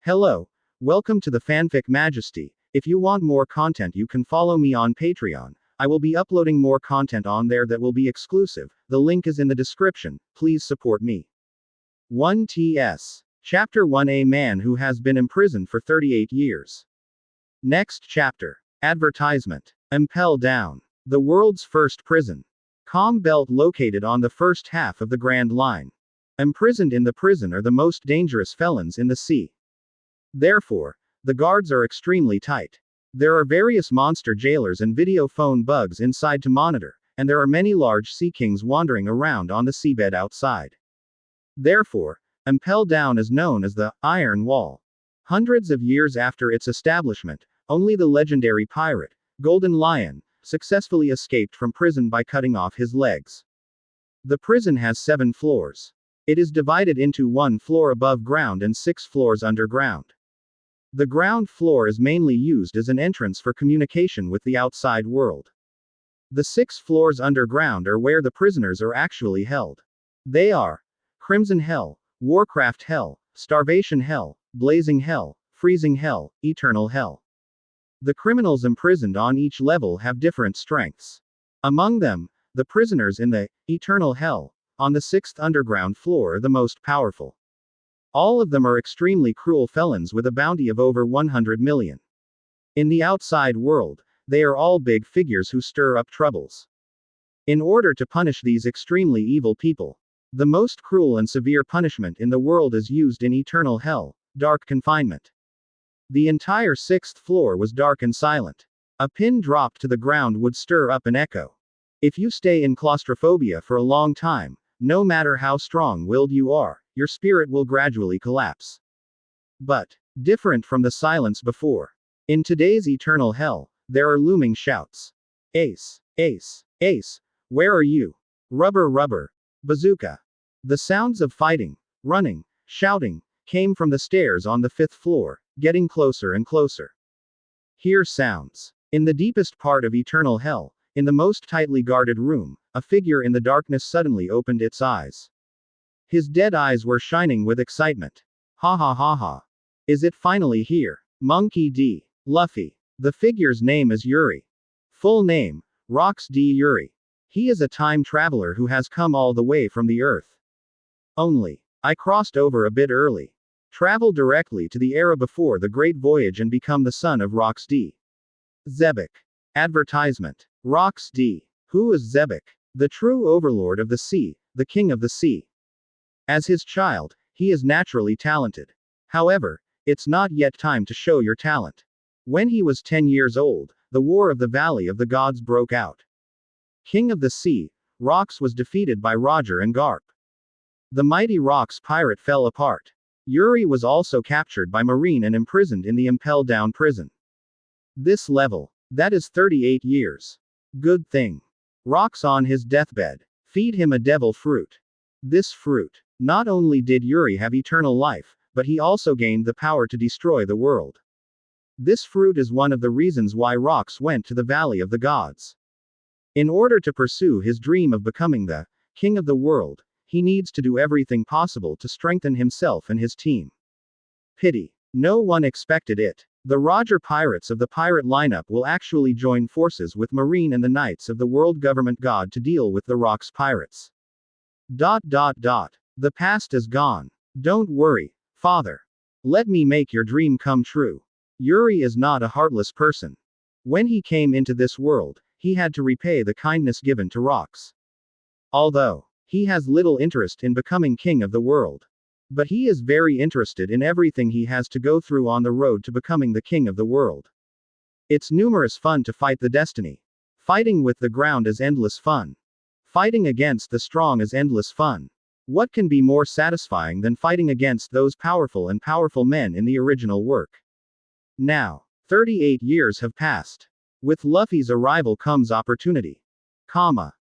Hello, welcome to the Fanfic Majesty. If you want more content, you can follow me on Patreon. I will be uploading more content on there that will be exclusive. The link is in the description. Please support me. 1ts. Chapter 1, a man who has been imprisoned for 38 years. Next chapter. Advertisement. Impel Down. The world's first prison. Calm belt located on the first half of the Grand Line. Imprisoned in the prison are the most dangerous felons in the sea. Therefore, the guards are extremely tight. There are various monster jailers and video phone bugs inside to monitor, and there are many large sea kings wandering around on the seabed outside. Therefore, Impel Down is known as the Iron Wall. Hundreds of years after its establishment, only the legendary pirate, Golden Lion, successfully escaped from prison by cutting off his legs. The prison has 7 floors. It is divided into 1 floor above ground and 6 floors underground. The ground floor is mainly used as an entrance for communication with the outside world. The 6 floors underground are where the prisoners are actually held. They are Crimson Hell, Warcraft Hell, Starvation Hell, Blazing Hell, Freezing Hell, Eternal Hell. The criminals imprisoned on each level have different strengths. Among them, the prisoners in the Eternal Hell, on the 6th underground floor, are the most powerful. All of them are extremely cruel felons with a bounty of over 100 million. In the outside world, they are all big figures who stir up troubles. In order to punish these extremely evil people, the most cruel and severe punishment in the world is used in Eternal Hell, dark confinement. The entire 6th floor was dark and silent. A pin dropped to the ground would stir up an echo. If you stay in claustrophobia for a long time, no matter how strong-willed you are, your spirit will gradually collapse. But, different from the silence before. In today's Eternal Hell, there are looming shouts. Ace, Ace, Ace, where are you? Rubber, rubber, bazooka. The sounds of fighting, running, shouting, came from the stairs on the 5th floor, getting closer and closer. Hear sounds. In the deepest part of Eternal Hell, in the most tightly guarded room, a figure in the darkness suddenly opened its eyes. His dead eyes were shining with excitement. Ha ha ha ha. Is it finally here? Monkey D. Luffy. The figure's name is Yuri. Full name, Rox D. Yuri. He is a time traveler who has come all the way from the Earth. Only, I crossed over a bit early. Travel directly to the era before the Great Voyage and become the son of Rox D. Zebek. Advertisement. Rox D. Who is Zebek? The true overlord of the sea, the king of the sea. As his child, he is naturally talented. However, it's not yet time to show your talent. When he was 10 years old, the War of the Valley of the Gods broke out. King of the Sea, Rox was defeated by Roger and Garp. The mighty Rox pirate fell apart. Yuri was also captured by Marine and imprisoned in the Impel Down Prison. This level, that is 38 years. Good thing. Rox on his deathbed. Feed him a devil fruit. This fruit. Not only did Yuri have eternal life, but he also gained the power to destroy the world. This fruit is one of the reasons why Rox went to the Valley of the Gods. In order to pursue his dream of becoming the king of the world, he needs to do everything possible to strengthen himself and his team. Pity. No one expected it. The Roger pirates of the pirate lineup will actually join forces with Marine and the Knights of the World Government God to deal with the Rox pirates. ... The past is gone. Don't worry, father. Let me make your dream come true. Yuri is not a heartless person. When he came into this world, he had to repay the kindness given to Rox. Although he has little interest in becoming king of the world. But he is very interested in everything he has to go through on the road to becoming the king of the world. It's numerous fun to fight the destiny. Fighting with the ground is endless fun. Fighting against the strong is endless fun. What can be more satisfying than fighting against those powerful men in the original work? Now, 38 years have passed. With Luffy's arrival comes opportunity.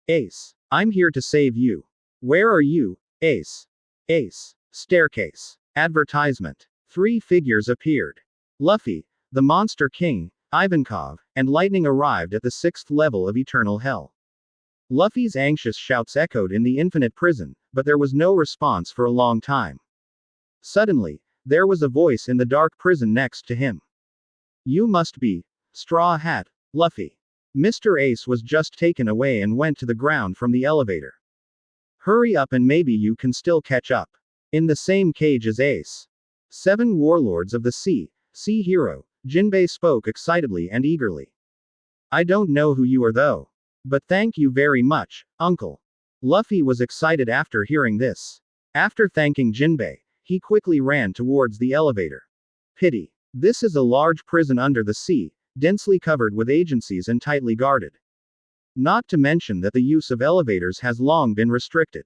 Ace. I'm here to save you. Where are you, Ace? Ace. Staircase. Advertisement. 3 figures appeared. Luffy, the Monster King, Ivankov, and Lightning arrived at the 6th level of Eternal Hell. Luffy's anxious shouts echoed in the infinite prison, but there was no response for a long time. Suddenly, There was a voice in the dark prison next to him. You must be Straw Hat, Luffy. Mr. Ace was just taken away and went to the ground from the elevator. Hurry up and maybe you can still catch up. In the same cage as Ace. 7 warlords of the sea hero, Jinbei spoke excitedly and eagerly. I don't know who you are though. But thank you very much, uncle. Luffy was excited after hearing this. After thanking Jinbei, he quickly ran towards the elevator. Pity. This is a large prison under the sea, densely covered with agencies and tightly guarded. Not to mention that the use of elevators has long been restricted.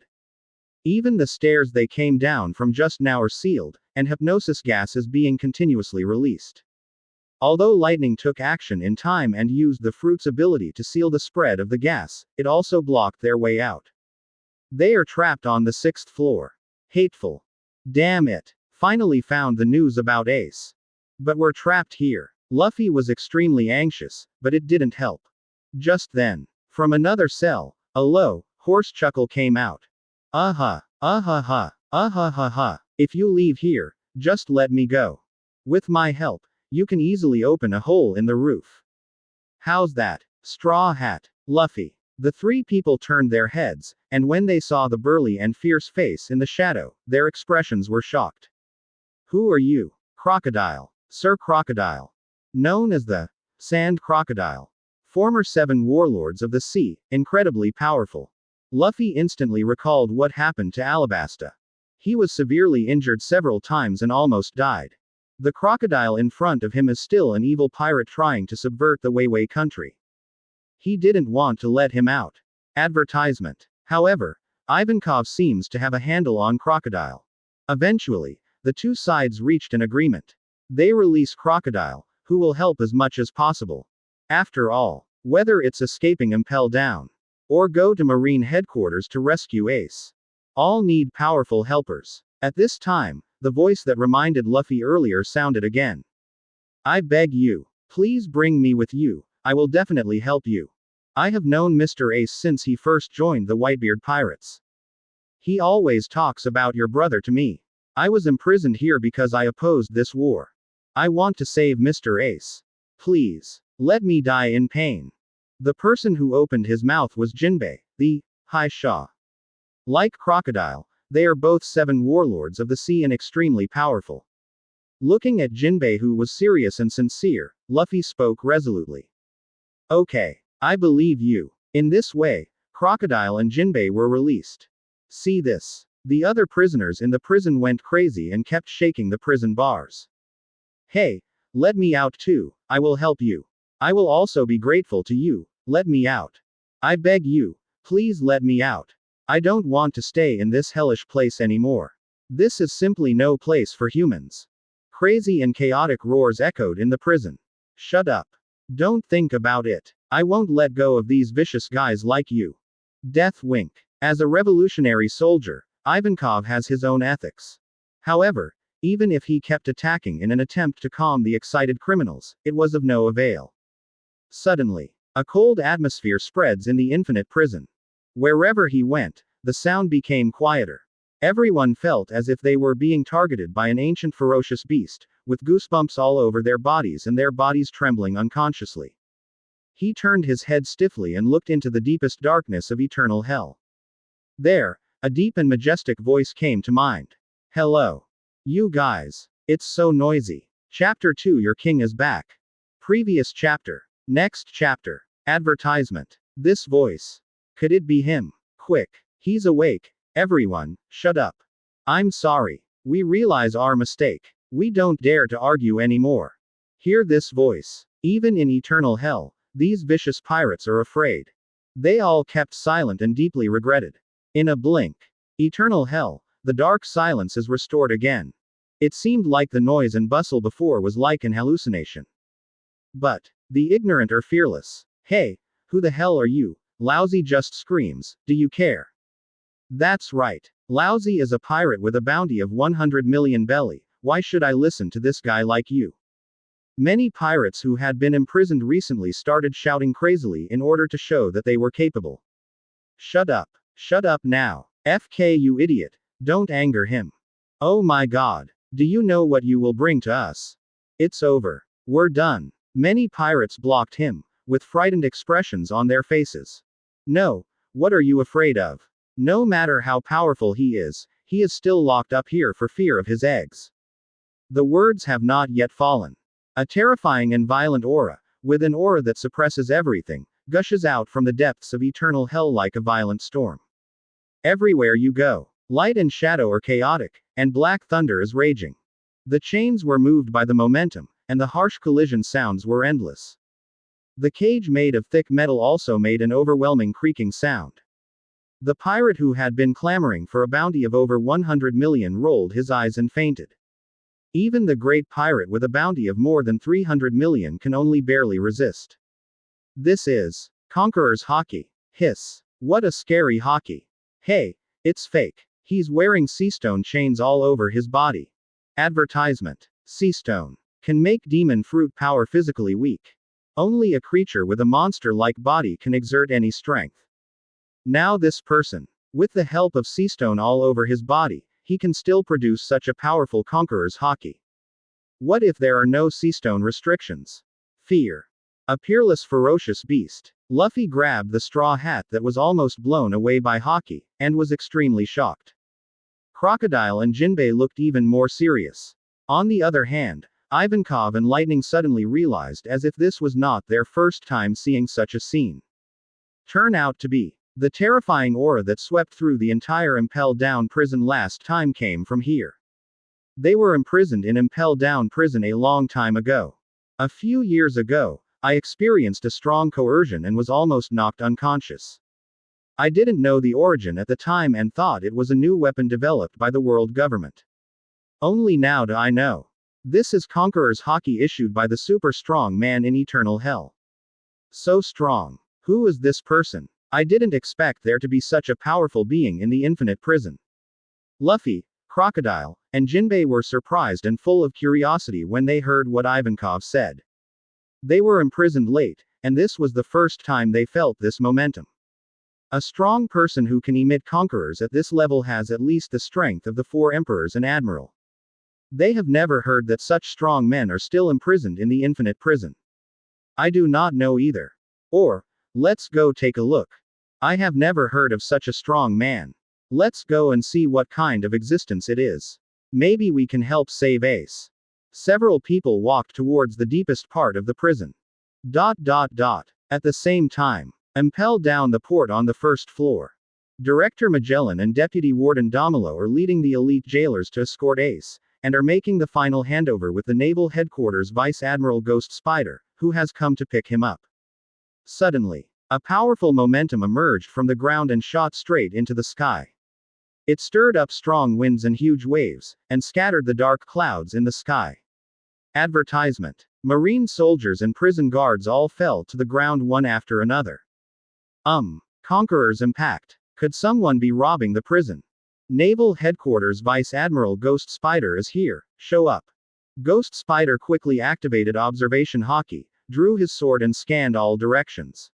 Even the stairs they came down from just now are sealed, and hypnosis gas is being continuously released. Although lightning took action in time and used the fruit's ability to seal the spread of the gas, it also blocked their way out. They are trapped on the 6th floor. Hateful. Damn it. Finally found the news about Ace. But we're trapped here. Luffy was extremely anxious, but it didn't help. Just then, from another cell, a low, hoarse chuckle came out. Uh-huh, uh-ha-ha, uh-ha-ha-ha. If you leave here, just let me go. With my help, you can easily open a hole in the roof. How's that, Straw Hat, Luffy? The 3 people turned their heads, and when they saw the burly and fierce face in the shadow, their expressions were shocked. Who are you? Crocodile. Sir Crocodile. Known as the Sand Crocodile. Former 7 warlords of the sea, incredibly powerful. Luffy instantly recalled what happened to Alabasta. He was severely injured several times and almost died. The crocodile in front of him is still an evil pirate trying to subvert the Weiwei country. He didn't want to let him out. Advertisement. However, Ivankov seems to have a handle on Crocodile. Eventually, the 2 sides reached an agreement. They release Crocodile, who will help as much as possible. After all, whether it's escaping Impel Down, or go to Marine headquarters to rescue Ace, all need powerful helpers. At this time, the voice that reminded Luffy earlier sounded again. I beg you, please bring me with you, I will definitely help you. I have known Mr. Ace since he first joined the Whitebeard pirates. He always talks about your brother to me. I was imprisoned here because I opposed this war. I want to save Mr. Ace. Please, let me die in pain. The person who opened his mouth was Jinbei, the High Shah. Like Crocodile, they are both 7 warlords of the sea and extremely powerful. Looking at Jinbei, who was serious and sincere, Luffy spoke resolutely. Okay, I believe you. In this way, Crocodile and Jinbei were released. See this. The other prisoners in the prison went crazy and kept shaking the prison bars. Hey, let me out too, I will help you. I will also be grateful to you, let me out. I beg you, please let me out. I don't want to stay in this hellish place anymore. This is simply no place for humans. Crazy and chaotic roars echoed in the prison. Shut up. Don't think about it. I won't let go of these vicious guys like you. Death wink. As a revolutionary soldier, Ivankov has his own ethics. However, even if he kept attacking in an attempt to calm the excited criminals, it was of no avail. Suddenly, a cold atmosphere spreads in the infinite prison. Wherever he went, the sound became quieter. Everyone felt as if they were being targeted by an ancient ferocious beast, with goosebumps all over their bodies and their bodies trembling unconsciously. He turned his head stiffly and looked into the deepest darkness of eternal hell. There, a deep and majestic voice came to mind. Hello. You guys. It's so noisy. Chapter 2, Your King is back. Previous chapter. Next chapter. Advertisement. This voice. Could it be him? Quick. He's awake. Everyone, shut up. I'm sorry. We realize our mistake. We don't dare to argue anymore. Hear this voice. Even in eternal hell, these vicious pirates are afraid. They all kept silent and deeply regretted. In a blink. Eternal hell, the dark silence is restored again. It seemed like the noise and bustle before was like an hallucination. But the ignorant are fearless. Hey, who the hell are you? Lousy just screams, do you care? That's right. Lousy is a pirate with a bounty of 100 million belly, why should I listen to this guy like you? Many pirates who had been imprisoned recently started shouting crazily in order to show that they were capable. Shut up. Shut up now. FK you idiot. Don't anger him. Oh my god. Do you know what you will bring to us? It's over. We're done. Many pirates blocked him, with frightened expressions on their faces. No, what are you afraid of? No matter how powerful he is still locked up here for fear of his eggs. The words have not yet fallen. A terrifying and violent aura, with an aura that suppresses everything, gushes out from the depths of eternal hell like a violent storm. Everywhere you go, light and shadow are chaotic, and black thunder is raging. The chains were moved by the momentum, and the harsh collision sounds were endless. The cage made of thick metal also made an overwhelming creaking sound. The pirate who had been clamoring for a bounty of over 100 million rolled his eyes and fainted. Even the great pirate with a bounty of more than 300 million can only barely resist. This is Conqueror's Haki. Hiss. What a scary Haki. Hey, it's fake. He's wearing seastone chains all over his body. Advertisement. Seastone can make demon fruit power physically weak. Only a creature with a monster-like body can exert any strength. Now this person, with the help of seastone all over his body, he can still produce such a powerful Conqueror's Haki. What if there are no seastone restrictions? Fear. A peerless ferocious beast. Luffy grabbed the straw hat that was almost blown away by Haki, and was extremely shocked. Crocodile and Jinbei looked even more serious. On the other hand, Ivankov and Lightning suddenly realized as if this was not their first time seeing such a scene. Turn out to be the terrifying aura that swept through the entire Impel Down Prison last time came from here. They were imprisoned in Impel Down Prison a long time ago. A few years ago, I experienced a strong coercion and was almost knocked unconscious. I didn't know the origin at the time and thought it was a new weapon developed by the world government. Only now do I know. This is Conqueror's Haki issued by the super strong man in eternal hell. So strong. Who is this person? I didn't expect there to be such a powerful being in the infinite prison. Luffy, Crocodile, and Jinbei were surprised and full of curiosity when they heard what Ivankov said. They were imprisoned late, and this was the first time they felt this momentum. A strong person who can emit conquerors at this level has at least the strength of the 4 emperors and admiral. They have never heard that such strong men are still imprisoned in the infinite prison. I do not know either. Or, let's go take a look. I have never heard of such a strong man. Let's go and see what kind of existence it is. Maybe we can help save Ace. Several people walked towards the deepest part of the prison. At the same time, Impel down the port on the first floor. Director Magellan and Deputy Warden Damilo are leading the elite jailers to escort Ace, and are making the final handover with the Naval Headquarters Vice Admiral Ghost Spider, who has come to pick him up. Suddenly, a powerful momentum emerged from the ground and shot straight into the sky. It stirred up strong winds and huge waves, and scattered the dark clouds in the sky. Advertisement. Marine soldiers and prison guards all fell to the ground one after another. Conqueror's impact. Could someone be robbing the prison? Naval Headquarters Vice Admiral Ghost Spider is here, show up. Ghost Spider quickly activated Observation Haki, drew his sword and scanned all directions.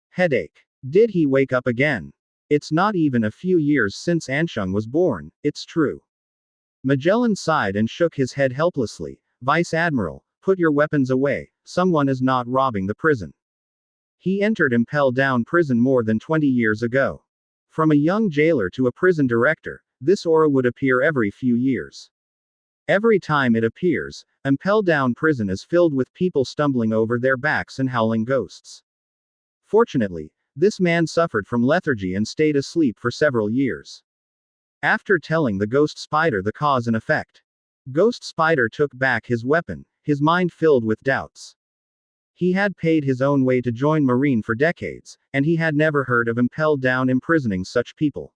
Headache. Did he wake up again? It's not even a few years since Anshung was born, it's true. Magellan sighed and shook his head helplessly. Vice Admiral, put your weapons away, someone is not robbing the prison. He entered Impel Down Prison more than 20 years ago. From a young jailer to a prison director, this aura would appear every few years. Every time it appears, Impel Down Prison is filled with people stumbling over their backs and howling ghosts. Fortunately, this man suffered from lethargy and stayed asleep for several years. After telling the Ghost Spider the cause and effect, Ghost Spider took back his weapon, his mind filled with doubts. He had paid his own way to join Marine for decades, and he had never heard of Impel Down imprisoning such people.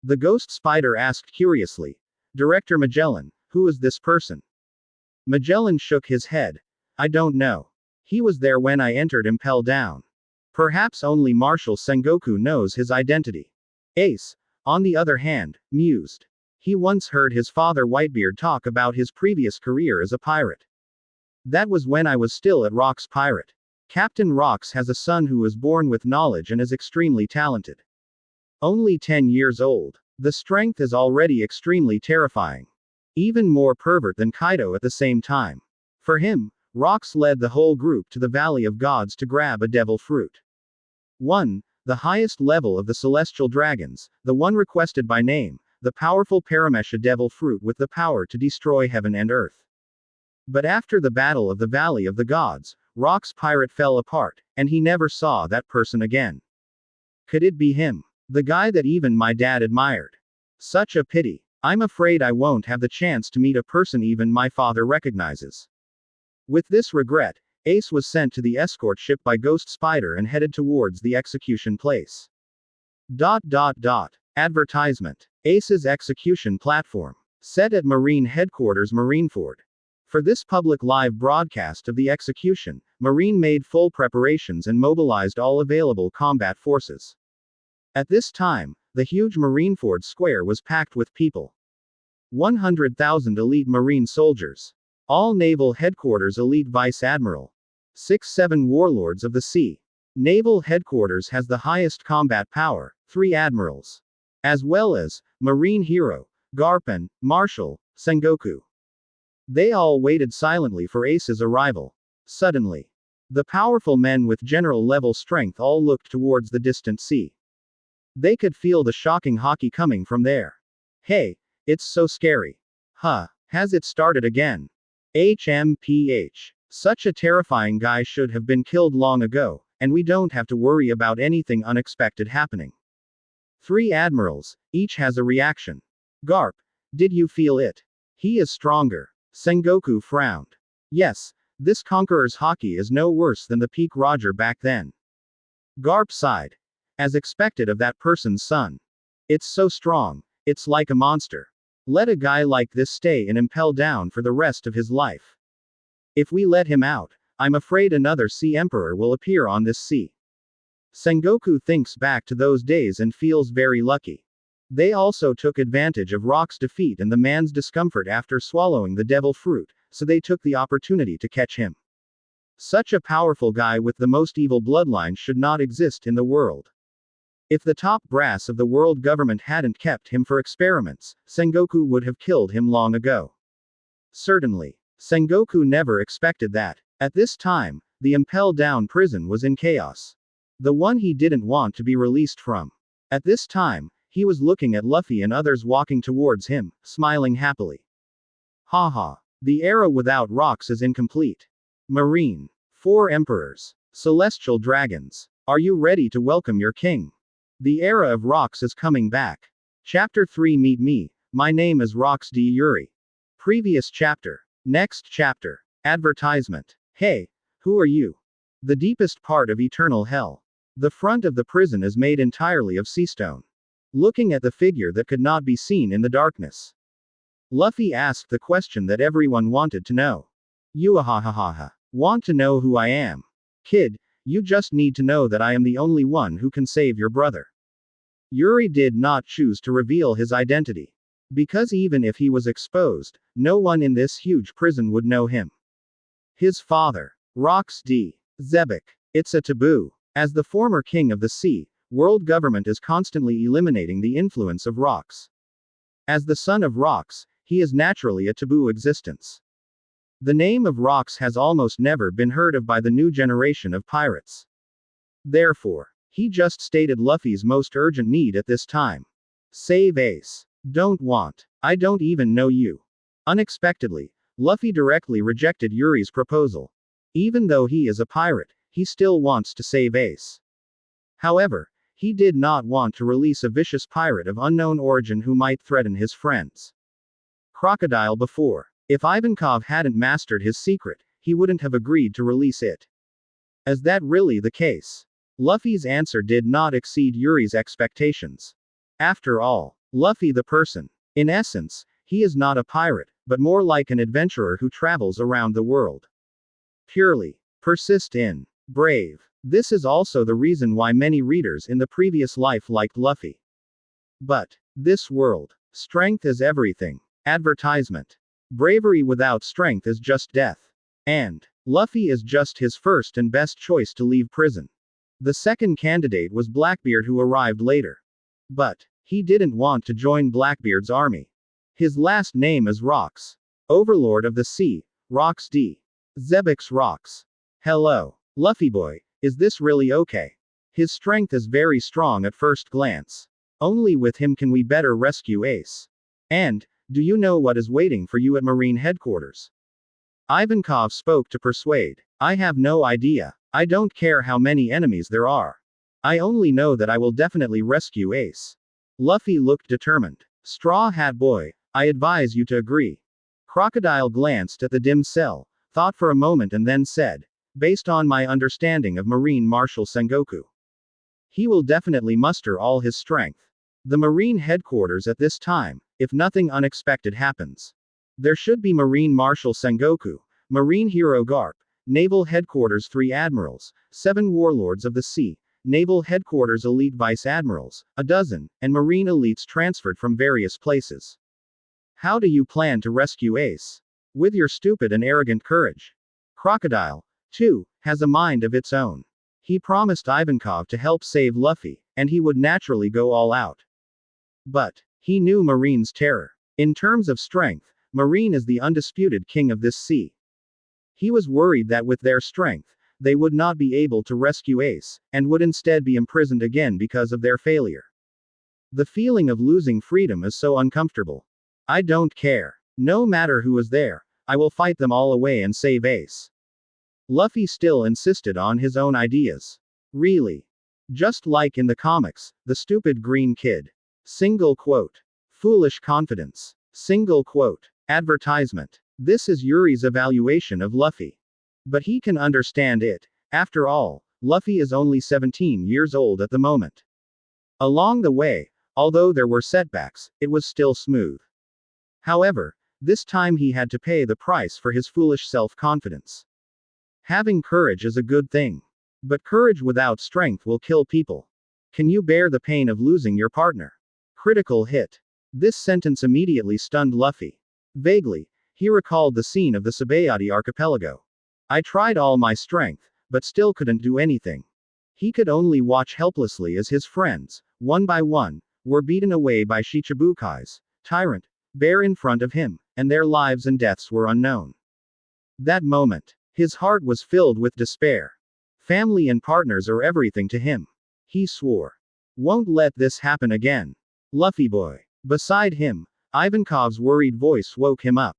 The Ghost Spider asked curiously, Director Magellan, who is this person? Magellan shook his head. I don't know. He was there when I entered Impel Down. Perhaps only Marshal Sengoku knows his identity. Ace, on the other hand, mused. He once heard his father Whitebeard talk about his previous career as a pirate. That was when I was still at Rock's Pirate. Captain Rocks has a son who was born with knowledge and is extremely talented. Only 10 years old. The strength is already extremely terrifying. Even more pervert than Kaido at the same time. For him, Rox led the whole group to the Valley of Gods to grab a devil fruit. 1. The highest level of the celestial dragons, the one requested by name, the powerful Paramesha devil fruit with the power to destroy heaven and earth. But after the battle of the Valley of the Gods, Rock's pirate fell apart, and he never saw that person again. Could it be him? The guy that even my dad admired. Such a pity. I'm afraid I won't have the chance to meet a person even my father recognizes. With this regret, Ace was sent to the escort ship by Ghost Spider and headed towards the execution place. Advertisement. Ace's execution platform. Set at Marine Headquarters Marineford. For this public live broadcast of the execution, Marine made full preparations and mobilized all available combat forces. At this time, the huge Marineford square was packed with people. 100,000 elite Marine soldiers. All Naval Headquarters Elite Vice Admiral. 6-7 Warlords of the Sea. Naval Headquarters has the highest combat power, 3 admirals. As well as, Marine Hero, Garp, Marshal, Sengoku. They all waited silently for Ace's arrival. Suddenly, the powerful men with general-level strength all looked towards the distant sea. They could feel the shocking hockey coming from there. Hey, it's so scary. Huh, has it started again? HMPH. Such a terrifying guy should have been killed long ago, and we don't have to worry about anything unexpected happening. 3 admirals, each has a reaction. Garp, did you feel it? He is stronger. Sengoku frowned. Yes, this Conqueror's hockey is no worse than the peak Roger back then. Garp sighed. As expected of that person's son. It's so strong, it's like a monster. Let a guy like this stay in Impel Down for the rest of his life. If we let him out, I'm afraid another Sea Emperor will appear on this sea. Sengoku thinks back to those days and feels very lucky. They also took advantage of Rock's defeat and the man's discomfort after swallowing the devil fruit, so they took the opportunity to catch him. Such a powerful guy with the most evil bloodline should not exist in the world. If the top brass of the world government hadn't kept him for experiments, Sengoku would have killed him long ago. Certainly. Sengoku never expected that. At this time, the Impel Down Prison was in chaos. The one he didn't want to be released from. At this time, he was looking at Luffy and others walking towards him, smiling happily. Haha. The era without Rox is incomplete. Marine. 4 emperors. Celestial dragons. Are you ready to welcome your king? The era of Rox is coming back. Chapter 3 Meet me, my name is Rox D. Yuri. Previous chapter. Next chapter. Advertisement. Hey, who are you? The deepest part of eternal hell. The front of the prison is made entirely of sea stone. Looking at the figure that could not be seen in the darkness. Luffy asked the question that everyone wanted to know. You want to know who I am? Kid, you just need to know that I am the only one who can save your brother. Yuri did not choose to reveal his identity. Because even if he was exposed, no one in this huge prison would know him. His father. Rox D. Zebek. It's a taboo. As the former king of the sea, world government is constantly eliminating the influence of Rox. As the son of Rox, he is naturally a taboo existence. The name of Rox has almost never been heard of by the new generation of pirates. Therefore, he just stated Luffy's most urgent need at this time. Save Ace. Don't want. I don't even know you. Unexpectedly, Luffy directly rejected Yuri's proposal. Even though he is a pirate, he still wants to save Ace. However, he did not want to release a vicious pirate of unknown origin who might threaten his friends. Crocodile before. If Ivankov hadn't mastered his secret, he wouldn't have agreed to release it. Is that really the case? Luffy's answer did not exceed Yuri's expectations. After all, Luffy the person. In essence, he is not a pirate, but more like an adventurer who travels around the world. Purely. Persist in. Brave. This is also the reason why many readers in the previous life liked Luffy. But, this world. Strength is everything. Advertisement. Bravery without strength is just death. And, Luffy is just his first and best choice to leave prison. The second candidate was Blackbeard who arrived later. But, he didn't want to join Blackbeard's army. His last name is Rocks. Overlord of the sea, Rocks D. Zebix Rocks. Hello. Luffy boy, is this really okay? His strength is very strong at first glance. Only with him can we better rescue Ace. And, do you know what is waiting for you at Marine headquarters? Ivankov spoke to persuade. I have no idea. I don't care how many enemies there are. I only know that I will definitely rescue Ace. Luffy looked determined. Straw Hat Boy, I advise you to agree. Crocodile glanced at the dim cell, thought for a moment and then said, based on my understanding of Marine Marshal Sengoku, he will definitely muster all his strength. The Marine headquarters at this time, if nothing unexpected happens. There should be Marine Marshal Sengoku, Marine Hero Garp, Naval Headquarters 3 Admirals, 7 Warlords of the Sea, Naval Headquarters Elite Vice Admirals, a dozen, and Marine elites transferred from various places. How do you plan to rescue Ace? With your stupid and arrogant courage. Crocodile, too, has a mind of its own. He promised Ivankov to help save Luffy, and he would naturally go all out. But, he knew Marine's terror. In terms of strength, Marine is the undisputed king of this sea. He was worried that with their strength, they would not be able to rescue Ace, and would instead be imprisoned again because of their failure. The feeling of losing freedom is so uncomfortable. I don't care. No matter who is there, I will fight them all away and save Ace. Luffy still insisted on his own ideas. Really? Just like in the comics, the stupid green kid. Single quote. Foolish confidence. Single quote. Advertisement. This is Yuri's evaluation of Luffy. But he can understand it. After all, Luffy is only 17 years old at the moment. Along the way, although there were setbacks, it was still smooth. However, this time he had to pay the price for his foolish self-confidence. Having courage is a good thing. But courage without strength will kill people. Can you bear the pain of losing your partner? Critical hit. This sentence immediately stunned Luffy. Vaguely, he recalled the scene of the Sabayati archipelago. I tried all my strength, but still couldn't do anything. He could only watch helplessly as his friends, one by one, were beaten away by Shichibukai's tyrant, bear in front of him, and their lives and deaths were unknown. That moment, his heart was filled with despair. Family and partners are everything to him. He swore. Won't let this happen again. Luffy boy. Beside him, Ivankov's worried voice woke him up.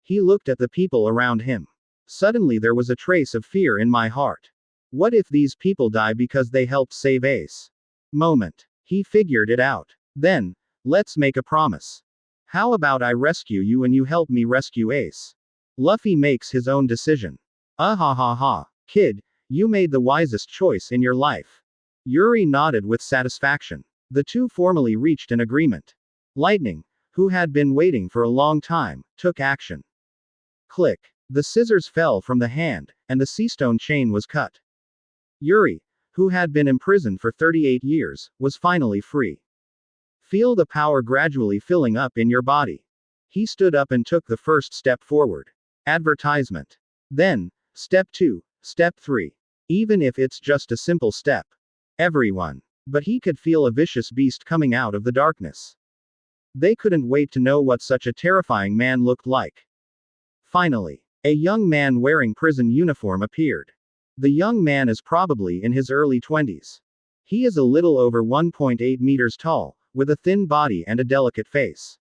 He looked at the people around him. Suddenly there was a trace of fear in my heart. What if these people die because they helped save Ace? Moment. He figured it out. Then, let's make a promise. How about I rescue you and you help me rescue Ace? Luffy makes his own decision. Ha ha ha. Kid, you made the wisest choice in your life. Yuri nodded with satisfaction. The two formally reached an agreement. Lightning, who had been waiting for a long time, took action. Click. The scissors fell from the hand, and the seastone chain was cut. Yuri, who had been imprisoned for 38 years, was finally free. Feel the power gradually filling up in your body. He stood up and took the first step forward. Advertisement. Then, step 2, step 3. Even if it's just a simple step. Everyone. But he could feel a vicious beast coming out of the darkness. They couldn't wait to know what such a terrifying man looked like. Finally, a young man wearing prison uniform appeared. The young man is probably in his early 20s. He is a little over 1.8 meters tall, with a thin body and a delicate face.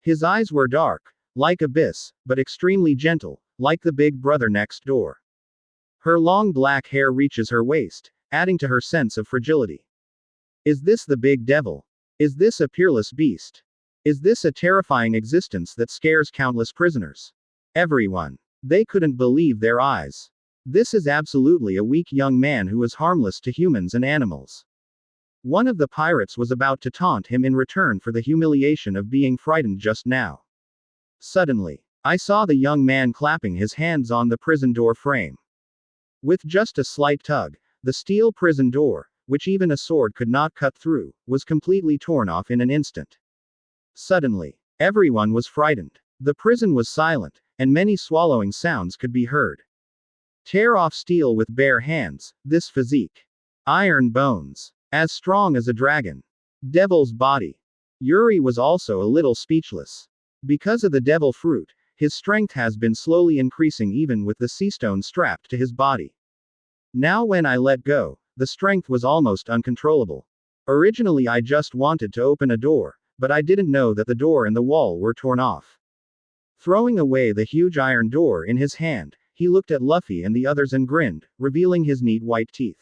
His eyes were dark, like abyss, but extremely gentle, like the big brother next door. Her long black hair reaches her waist, adding to her sense of fragility. Is this the big devil? Is this a peerless beast? Is this a terrifying existence that scares countless prisoners? Everyone. They couldn't believe their eyes. This is absolutely a weak young man who is harmless to humans and animals. One of the pirates was about to taunt him in return for the humiliation of being frightened just now. Suddenly, I saw the young man clapping his hands on the prison door frame. With just a slight tug, the steel prison door, which even a sword could not cut through, was completely torn off in an instant. Suddenly, everyone was frightened. The prison was silent, and many swallowing sounds could be heard. Tear off steel with bare hands, this physique. Iron bones. As strong as a dragon. Devil's body. Yuri was also a little speechless. Because of the devil fruit, his strength has been slowly increasing even with the sea stone strapped to his body. Now when I let go, the strength was almost uncontrollable. Originally I just wanted to open a door, but I didn't know that the door and the wall were torn off. Throwing away the huge iron door in his hand, he looked at Luffy and the others and grinned, revealing his neat white teeth.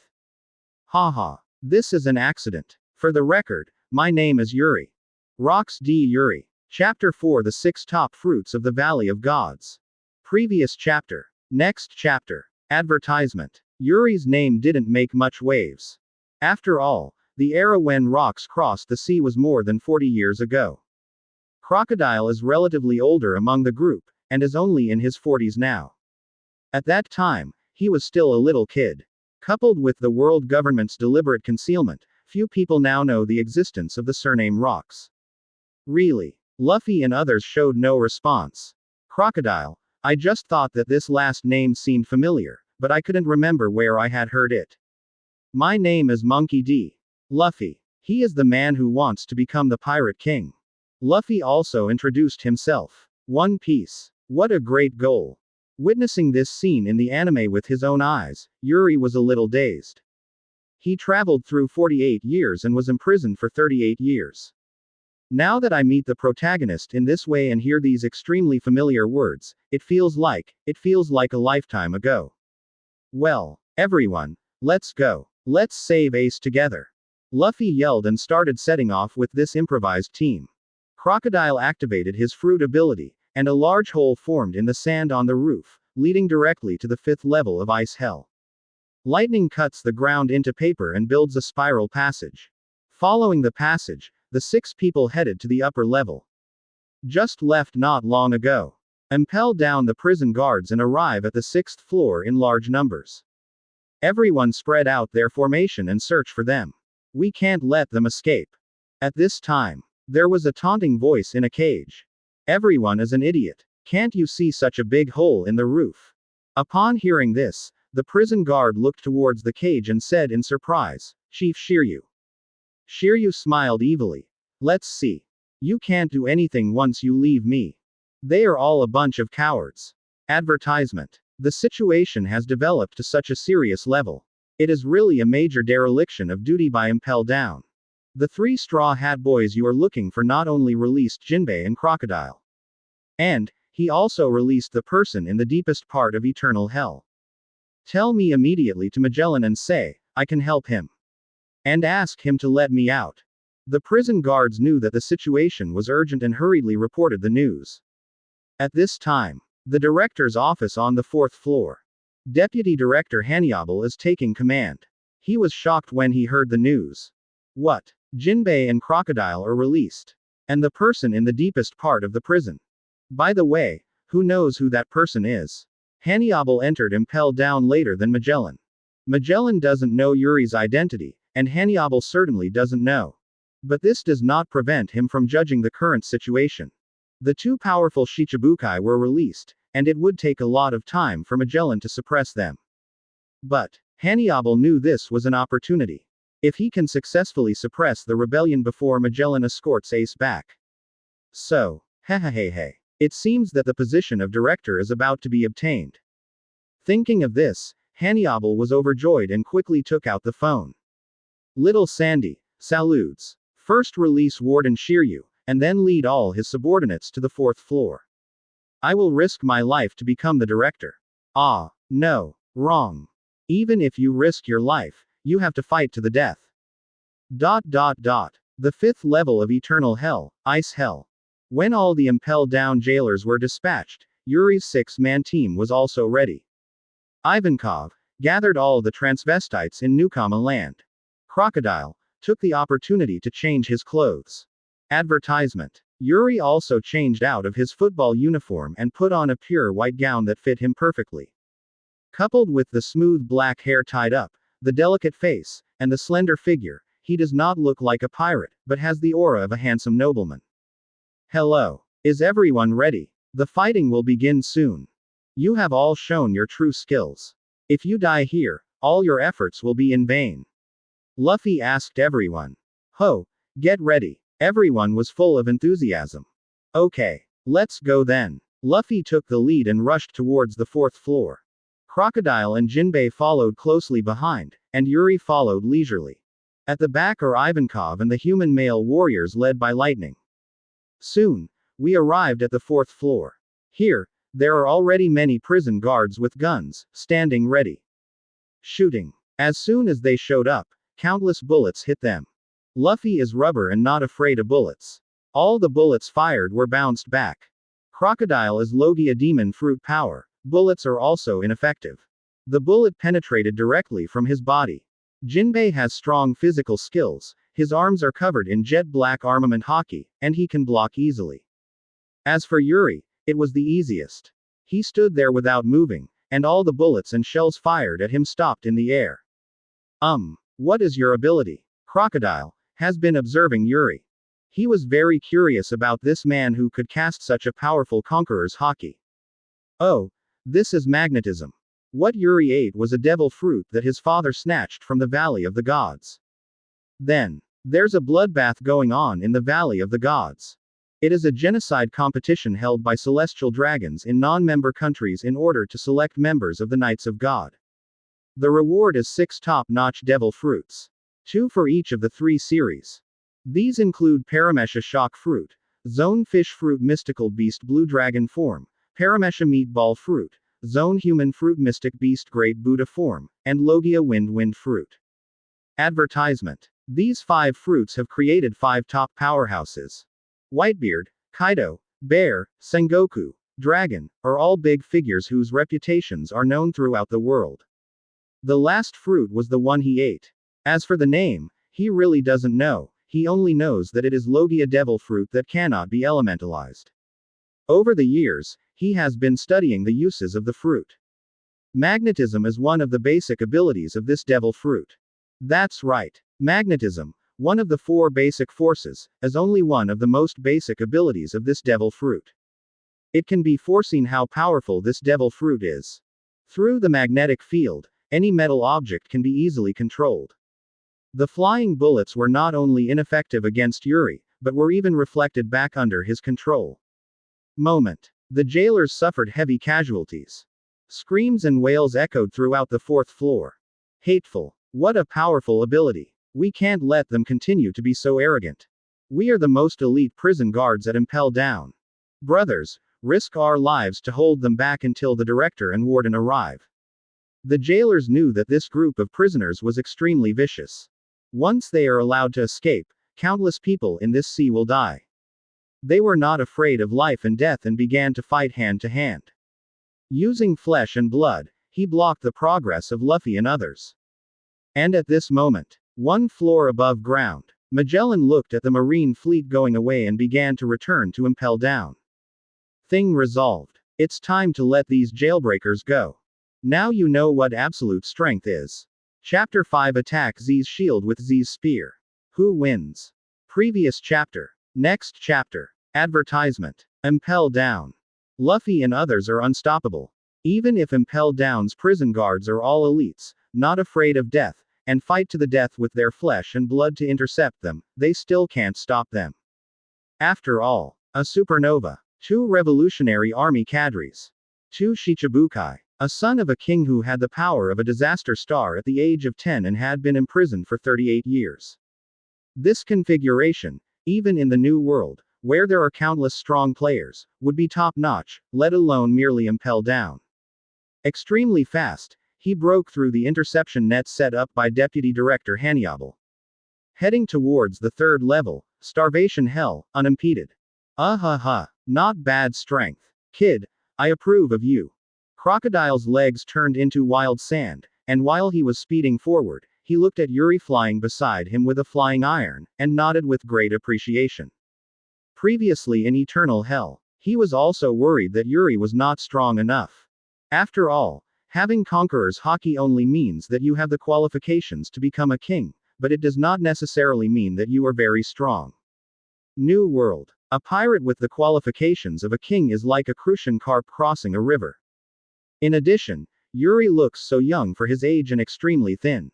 Haha. This is an accident. For the record, my name is Yuri. Rocks D. Yuri. Chapter 4: The 6 Top Fruits of the Valley of Gods. Previous chapter. Next chapter. Advertisement. Yuri's name didn't make much waves. After all, the era when rocks crossed the sea was more than 40 years ago. Crocodile is relatively older among the group, and is only in his 40s now. At that time, he was still a little kid. Coupled with the world government's deliberate concealment, few people now know the existence of the surname Rocks. Really? Luffy and others showed no response. Crocodile, I just thought that this last name seemed familiar, but I couldn't remember where I had heard it. My name is Monkey D. Luffy. He is the man who wants to become the Pirate King. Luffy also introduced himself. One Piece. What a great goal. Witnessing this scene in the anime with his own eyes, Yuri was a little dazed. He traveled through 48 years and was imprisoned for 38 years. Now that I meet the protagonist in this way and hear these extremely familiar words, it feels like a lifetime ago. Well, everyone, let's go. Let's save Ace together. Luffy yelled and started setting off with this improvised team. Crocodile activated his fruit ability, and a large hole formed in the sand on the roof, leading directly to the 5th level of Ice Hell. Lightning cuts the ground into paper and builds a spiral passage. Following the passage, the 6 people headed to the upper level. Just left not long ago. Impel down the prison guards and arrive at the 6th floor in large numbers. Everyone spread out their formation and search for them. We can't let them escape. At this time, there was a taunting voice in a cage. Everyone is an idiot. Can't you see such a big hole in the roof? Upon hearing this, the prison guard looked towards the cage and said in surprise, Chief Shiryu. Shiryu smiled evilly. Let's see. You can't do anything once you leave me. They are all a bunch of cowards. Advertisement. The situation has developed to such a serious level. It is really a major dereliction of duty by Impel Down. The 3 Straw Hat Boys you are looking for not only released Jinbei and Crocodile. And, he also released the person in the deepest part of eternal hell. Tell me immediately to Magellan and say, I can help him. And ask him to let me out. The prison guards knew that the situation was urgent and hurriedly reported the news. At this time, the director's office on the 4th floor. Deputy Director Hannibal is taking command. He was shocked when he heard the news. What? Jinbei and Crocodile are released. And the person in the deepest part of the prison. By the way, who knows who that person is? Hannibal entered Impel Down later than Magellan. Magellan doesn't know Yuri's identity, and Hannibal certainly doesn't know. But this does not prevent him from judging the current situation. The 2 powerful Shichibukai were released, and it would take a lot of time for Magellan to suppress them. But, Hannibal knew this was an opportunity. If he can successfully suppress the rebellion before Magellan escorts Ace back. So, it seems that the position of director is about to be obtained. Thinking of this, Hannibal was overjoyed and quickly took out the phone. Little Sandy, salutes. First release Warden Shiryu, and then lead all his subordinates to the 4th floor. I will risk my life to become the director. Ah, no, wrong. Even if you risk your life, you have to fight to the death. The 5th level of Eternal Hell, Ice Hell. When all the Impel Down jailers were dispatched, Yuri's 6-man team was also ready. Ivankov gathered all the transvestites in Newcama land. Crocodile took the opportunity to change his clothes. Advertisement. Yuri also changed out of his football uniform and put on a pure white gown that fit him perfectly. Coupled with the smooth black hair tied up, the delicate face, and the slender figure, he does not look like a pirate, but has the aura of a handsome nobleman. Hello. Is everyone ready? The fighting will begin soon. You have all shown your true skills. If you die here, all your efforts will be in vain. Luffy asked everyone. Ho, get ready. Everyone was full of enthusiasm. Okay, Let's go then. Luffy took the lead and rushed towards the 4th floor. Crocodile and Jinbei followed closely behind, and Yuri followed leisurely. At the back are Ivankov and the human male warriors led by Lightning. Soon, we arrived at the 4th floor. Here, there are already many prison guards with guns, standing ready. Shooting. As soon as they showed up, countless bullets hit them. Luffy is rubber and not afraid of bullets. All the bullets fired were bounced back. Crocodile is Logia demon fruit power. Bullets are also ineffective. The bullet penetrated directly from his body. Jinbei has strong physical skills, his arms are covered in jet black armament hockey, and he can block easily. As for Yuri, it was the easiest. He stood there without moving, and all the bullets and shells fired at him stopped in the air. What is your ability? Crocodile has been observing Yuri. He was very curious about this man who could cast such a powerful conqueror's hockey. Oh, this is magnetism. What Yuri ate was a devil fruit that his father snatched from the Valley of the Gods. Then, there's a bloodbath going on in the Valley of the Gods. It is a genocide competition held by celestial dragons in non-member countries in order to select members of the Knights of God. The reward is 6 top-notch devil fruits. 2 for each of the 3 series. These include Paramesha Shock Fruit, Zone Fish Fruit Mystical Beast Blue Dragon Form, Paramesha Meatball Fruit, Zone Human Fruit Mystic Beast Great Buddha Form, and Logia Wind Fruit. Advertisement. These 5 fruits have created 5 top powerhouses. Whitebeard, Kaido, Bear, Sengoku, Dragon, are all big figures whose reputations are known throughout the world. The last fruit was the one he ate. As for the name, he really doesn't know, he only knows that it is Logia Devil Fruit that cannot be elementalized. Over the years, he has been studying the uses of the fruit. Magnetism is one of the basic abilities of this devil fruit. That's right. Magnetism, one of the 4 basic forces, is only one of the most basic abilities of this devil fruit. It can be foreseen how powerful this devil fruit is. Through the magnetic field, any metal object can be easily controlled. The flying bullets were not only ineffective against Yuri, but were even reflected back under his control. Moment. The jailers suffered heavy casualties. Screams and wails echoed throughout the 4th floor. Hateful. What a powerful ability. We can't let them continue to be so arrogant. We are the most elite prison guards at Impel Down. Brothers, risk our lives to hold them back until the director and warden arrive. The jailers knew that this group of prisoners was extremely vicious. Once they are allowed to escape, countless people in this sea will die. They were not afraid of life and death and began to fight hand to hand. Using flesh and blood, he blocked the progress of Luffy and others. And at this moment, 1 floor above ground, Magellan looked at the marine fleet going away and began to return to Impel Down. Thing resolved. It's time to let these jailbreakers go. Now you know what absolute strength is. Chapter 5 Attack Z's shield with Z's spear. Who wins? Previous chapter. Next chapter. Advertisement. Impel Down. Luffy and others are unstoppable. Even if Impel Down's prison guards are all elites, not afraid of death, and fight to the death with their flesh and blood to intercept them, they still can't stop them. After all, a supernova. 2 revolutionary army cadres. 2 Shichibukai. A son of a king who had the power of a disaster star at the age of 10 and had been imprisoned for 38 years. This configuration, even in the New World, where there are countless strong players, would be top-notch, let alone merely Impel Down. Extremely fast, he broke through the interception net set up by Deputy Director Hannibal. Heading towards the 3rd level, Starvation Hell, unimpeded. Not bad strength. Kid, I approve of you. Crocodile's legs turned into wild sand, and while he was speeding forward, he looked at Yuri flying beside him with a flying iron, and nodded with great appreciation. Previously in Eternal Hell, he was also worried that Yuri was not strong enough. After all, having Conqueror's hockey only means that you have the qualifications to become a king, but it does not necessarily mean that you are very strong. New World. A pirate with the qualifications of a king is like a crucian carp crossing a river. In addition, Yuri looks so young for his age and extremely thin.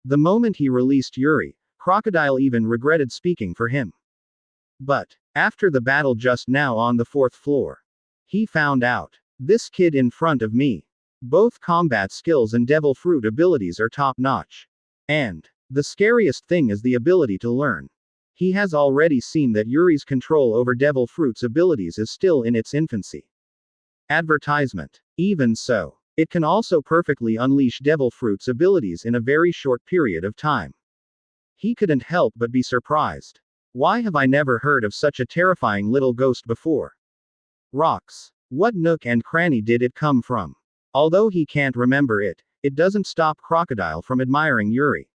The moment he released Yuri, Crocodile even regretted speaking for him. But, after the battle just now on the 4th floor, he found out. This kid in front of me. Both combat skills and devil fruit abilities are top notch. And, the scariest thing is the ability to learn. He has already seen that Yuri's control over devil fruit's abilities is still in its infancy. Advertisement. Even so, it can also perfectly unleash devil fruit's abilities in a very short period of time. He couldn't help but be surprised. Why have I never heard of such a terrifying little ghost before? Rocks. What nook and cranny did it come from? Although he can't remember it, it doesn't stop Crocodile from admiring Yuri.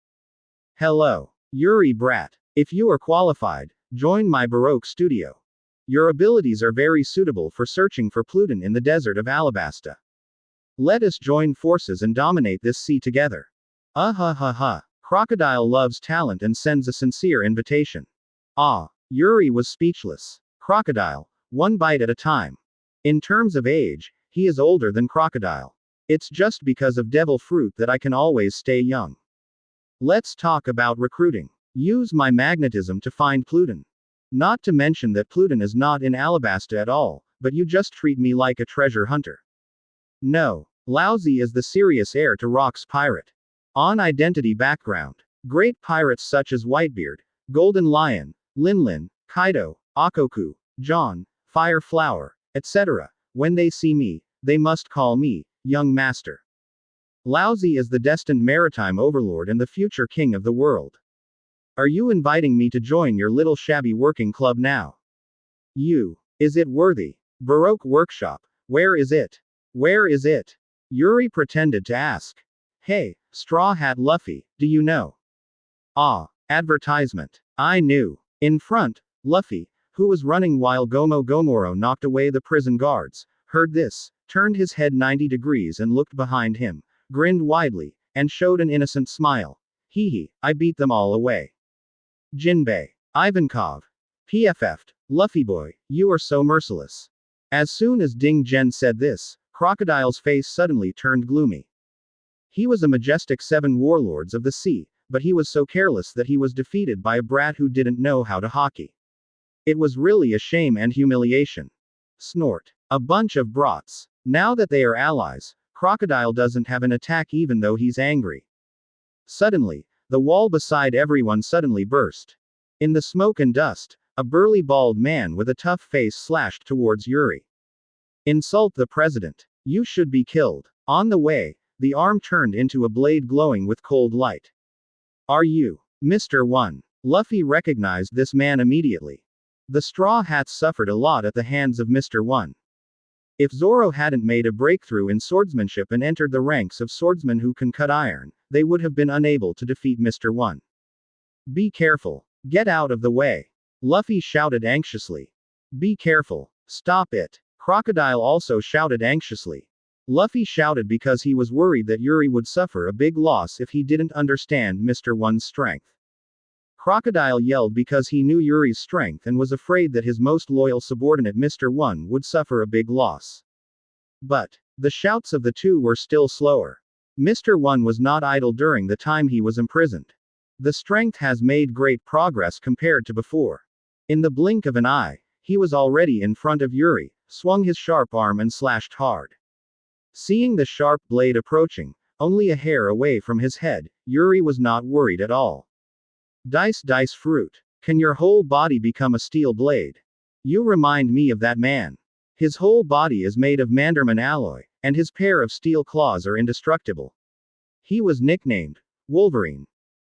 Hello, Yuri brat. If you are qualified, join my Baroque studio. Your abilities are very suitable for searching for Pluton in the desert of Alabasta. Let us join forces and dominate this sea together. Ha ha. Crocodile loves talent and sends a sincere invitation. Yuri was speechless. Crocodile, one bite at a time. In terms of age, he is older than Crocodile. It's just because of devil fruit that I can always stay young. Let's talk about recruiting. Use my magnetism to find Pluton. Not to mention that Pluton is not in Alabasta at all, but you just treat me like a treasure hunter. No. Lousy is the serious heir to Rock's pirate. On identity background. Great pirates such as Whitebeard, Golden Lion, Linlin, Kaido, Aokiji, John, Fire Flower, etc. When they see me, they must call me, young master. Lousy is the destined maritime overlord and the future king of the world. Are you inviting me to join your little shabby working club now? Is it worthy? Baroque workshop, where is it? Where is it? Yuri pretended to ask. Hey, Straw Hat Luffy, do you know? Advertisement. I knew. In front, Luffy, who was running while Gomoro knocked away the prison guards, heard this, turned his head 90 degrees and looked behind him, grinned widely, and showed an innocent smile. Hee, I beat them all away. Jinbei. Ivankov. PFF'd. Luffy boy, you are so merciless. As soon as Ding Gen said this, Crocodile's face suddenly turned gloomy. He was a majestic 7 warlords of the sea, but he was so careless that he was defeated by a brat who didn't know how to hockey. It was really a shame and humiliation. Snort. A bunch of brats. Now that they are allies, Crocodile doesn't have an attack even though he's angry. Suddenly, the wall beside everyone suddenly burst. In the smoke and dust, a burly bald man with a tough face slashed towards Yuri. Insult the president. You should be killed. On the way, the arm turned into a blade glowing with cold light. Are you Mr. 1? Luffy recognized this man immediately. The Straw Hats suffered a lot at the hands of Mr. 1. If Zoro hadn't made a breakthrough in swordsmanship and entered the ranks of swordsmen who can cut iron, they would have been unable to defeat Mr. 1. Be careful. Get out of the way. Luffy shouted anxiously. Be careful. Stop it. Crocodile also shouted anxiously. Luffy shouted because he was worried that Yuri would suffer a big loss if he didn't understand Mr. 1's strength. Crocodile yelled because he knew Yuri's strength and was afraid that his most loyal subordinate Mr. 1 would suffer a big loss. But, the shouts of the two were still slower. Mr. 1 was not idle during the time he was imprisoned. The strength has made great progress compared to before. In the blink of an eye, he was already in front of Yuri, swung his sharp arm and slashed hard. Seeing the sharp blade approaching, only a hair away from his head, Yuri was not worried at all. Dice fruit. Can your whole body become a steel blade? You remind me of that man. His whole body is made of Mandarman alloy, and his pair of steel claws are indestructible. He was nicknamed Wolverine.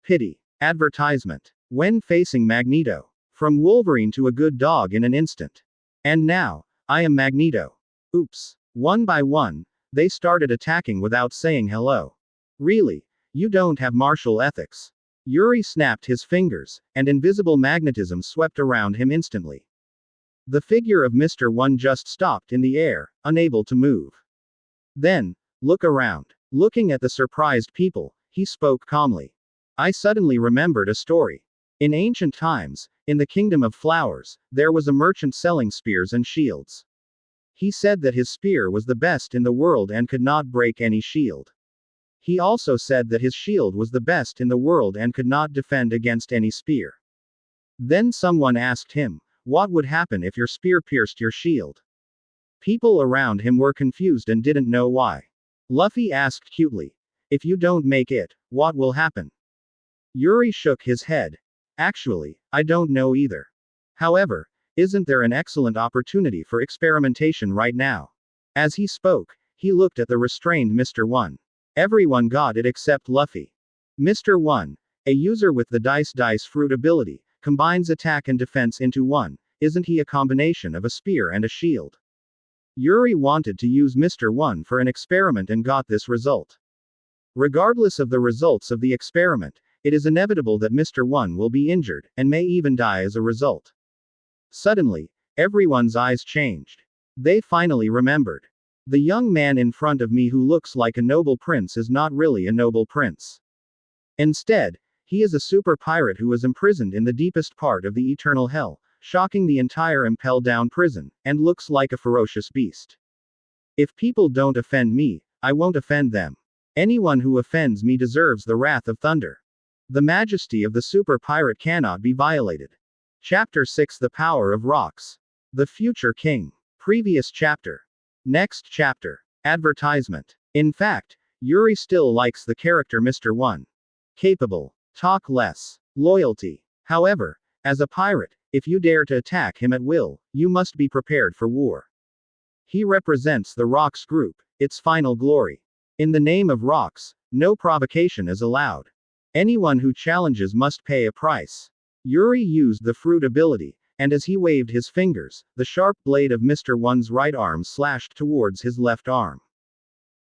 Pity. Advertisement. When facing Magneto. From Wolverine to a good dog in an instant. And now, I am Magneto. Oops. One by one, they started attacking without saying hello. Really? You don't have martial ethics. Yuri snapped his fingers, and invisible magnetism swept around him instantly. The figure of Mr. 1 just stopped in the air, unable to move. Then, look around. Looking at the surprised people, he spoke calmly. I suddenly remembered a story. In ancient times, in the Kingdom of Flowers, there was a merchant selling spears and shields. He said that his spear was the best in the world and could not break any shield. He also said that his shield was the best in the world and could not defend against any spear. Then someone asked him, what would happen if your spear pierced your shield? People around him were confused and didn't know why. Luffy asked cutely, if you don't make it, what will happen? Yuri shook his head. Actually, I don't know either. However, isn't there an excellent opportunity for experimentation right now? As he spoke, he looked at the restrained Mr. 1. Everyone got it except Luffy. Mr. 1, a user with the dice fruit ability, combines attack and defense into one. Isn't he a combination of a spear and a shield? Yuri wanted to use Mr. 1 for an experiment and got this result. Regardless of the results of the experiment, it is inevitable that Mr. 1 will be injured, and may even die as a result. Suddenly, everyone's eyes changed. They finally remembered. The young man in front of me who looks like a noble prince is not really a noble prince. Instead, he is a super pirate who was imprisoned in the deepest part of the eternal hell, shocking the entire Impel Down Prison, and looks like a ferocious beast. If people don't offend me, I won't offend them. Anyone who offends me deserves the wrath of thunder. The majesty of the super pirate cannot be violated. Chapter 6: The Power of Rocks. The Future King. Previous chapter. Next chapter. Advertisement. In fact, Yuri still likes the character Mr. 1. Capable. Talk less. Loyalty. However, as a pirate, if you dare to attack him at will, you must be prepared for war. He represents the Rocks group, its final glory. In the name of Rocks, no provocation is allowed. Anyone who challenges must pay a price. Yuri used the fruit ability, and as he waved his fingers, the sharp blade of Mr. 1's right arm slashed towards his left arm.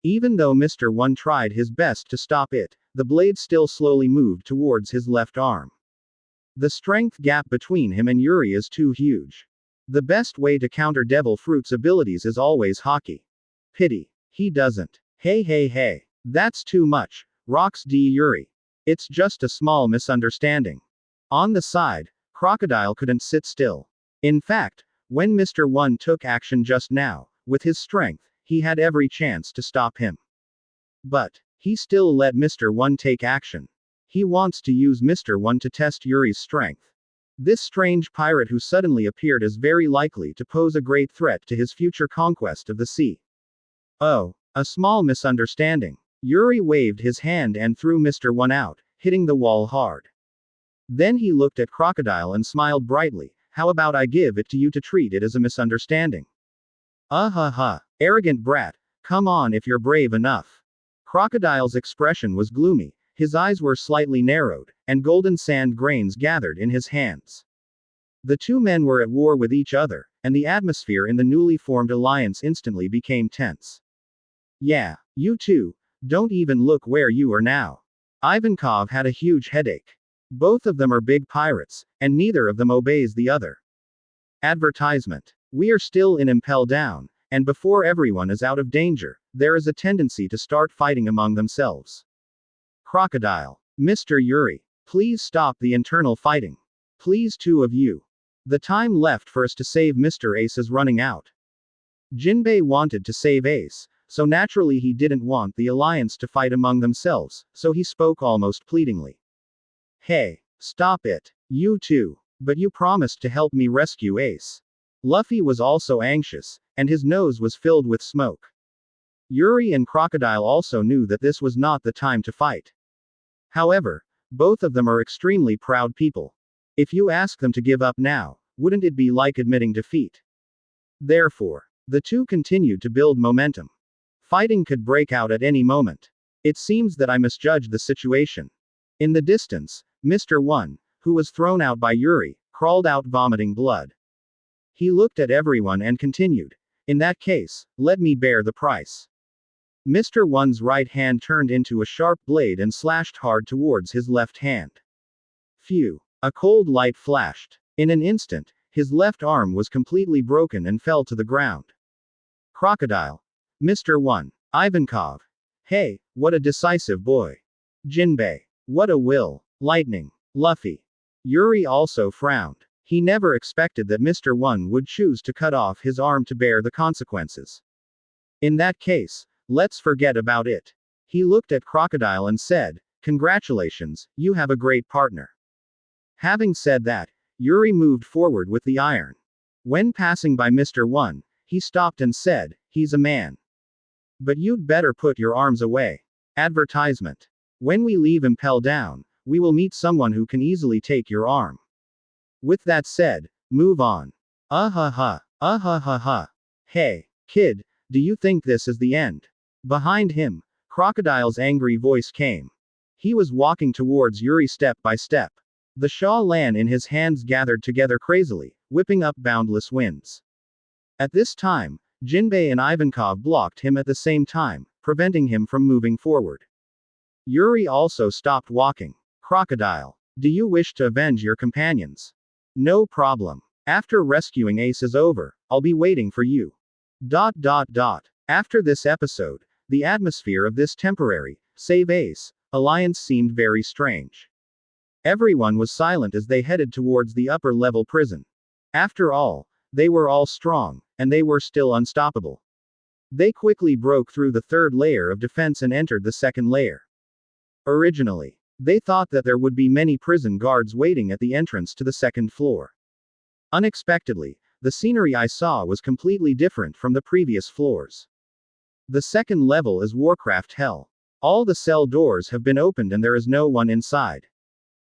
Even though Mr. 1 tried his best to stop it, the blade still slowly moved towards his left arm. The strength gap between him and Yuri is too huge. The best way to counter Devil Fruit's abilities is always hockey. Pity. He doesn't. Hey. That's too much. Rocks D. Yuri. It's just a small misunderstanding. On the side, Crocodile couldn't sit still. In fact, when Mr. 1 took action just now, with his strength, he had every chance to stop him. But he still let Mr. 1 take action. He wants to use Mr. 1 to test Yuri's strength. This strange pirate who suddenly appeared is very likely to pose a great threat to his future conquest of the sea. Oh, a small misunderstanding. Yuri waved his hand and threw Mr. 1 out, hitting the wall hard. Then he looked at Crocodile and smiled brightly. How about I give it to you to treat it as a misunderstanding? Arrogant brat. Come on if you're brave enough. Crocodile's expression was gloomy. His eyes were slightly narrowed, and golden sand grains gathered in his hands. The two men were at war with each other, and the atmosphere in the newly formed alliance instantly became tense. Yeah, you two, don't even look where you are now. Ivankov had a huge headache. Both of them are big pirates, and neither of them obeys the other. Advertisement. We are still in Impel Down, and before everyone is out of danger, there is a tendency to start fighting among themselves. Crocodile. Mr. Yuri. Please stop the internal fighting. Please, two of you. The time left for us to save Mr. Ace is running out. Jinbei wanted to save Ace, so naturally he didn't want the alliance to fight among themselves, so he spoke almost pleadingly. Hey, stop it. You two. But you promised to help me rescue Ace. Luffy was also anxious, and his nose was filled with smoke. Yuri and Crocodile also knew that this was not the time to fight. However, both of them are extremely proud people. If you ask them to give up now, wouldn't it be like admitting defeat? Therefore, the two continued to build momentum. Fighting could break out at any moment. It seems that I misjudged the situation. In the distance, Mr. 1, who was thrown out by Yuri, crawled out vomiting blood. He looked at everyone and continued, in that case, let me bear the price. Mr. 1's right hand turned into a sharp blade and slashed hard towards his left hand. Phew. A cold light flashed. In an instant, his left arm was completely broken and fell to the ground. Crocodile. Mr. 1. Ivankov. Hey, what a decisive boy. Jinbei. What a will. Lightning. Luffy. Yuri also frowned. He never expected that Mr. 1 would choose to cut off his arm to bear the consequences. In that case, let's forget about it. He looked at Crocodile and said, congratulations, you have a great partner. Having said that, Yuri moved forward with the iron. When passing by Mr. 1, he stopped and said, "He's a man. But you'd better put your arms away." Advertisement. When we leave Impel Down, we will meet someone who can easily take your arm. With that said, move on. Ha. Ha. Hey, kid, do you think this is the end? Behind him, Crocodile's angry voice came. He was walking towards Yuri step by step. The Sha Lan in his hands gathered together crazily, whipping up boundless winds. At this time, Jinbei and Ivankov blocked him at the same time, preventing him from moving forward. Yuri also stopped walking. Crocodile, do you wish to avenge your companions? No problem. After rescuing Ace is over, I'll be waiting for you. After this episode, the atmosphere of this temporary, save Ace, alliance seemed very strange. Everyone was silent as they headed towards the upper level prison. After all, they were all strong, and they were still unstoppable. They quickly broke through the third layer of defense and entered the second layer. Originally, they thought that there would be many prison guards waiting at the entrance to the second floor. Unexpectedly, the scenery I saw was completely different from the previous floors. The second level is Warcraft Hell. All the cell doors have been opened and there is no one inside.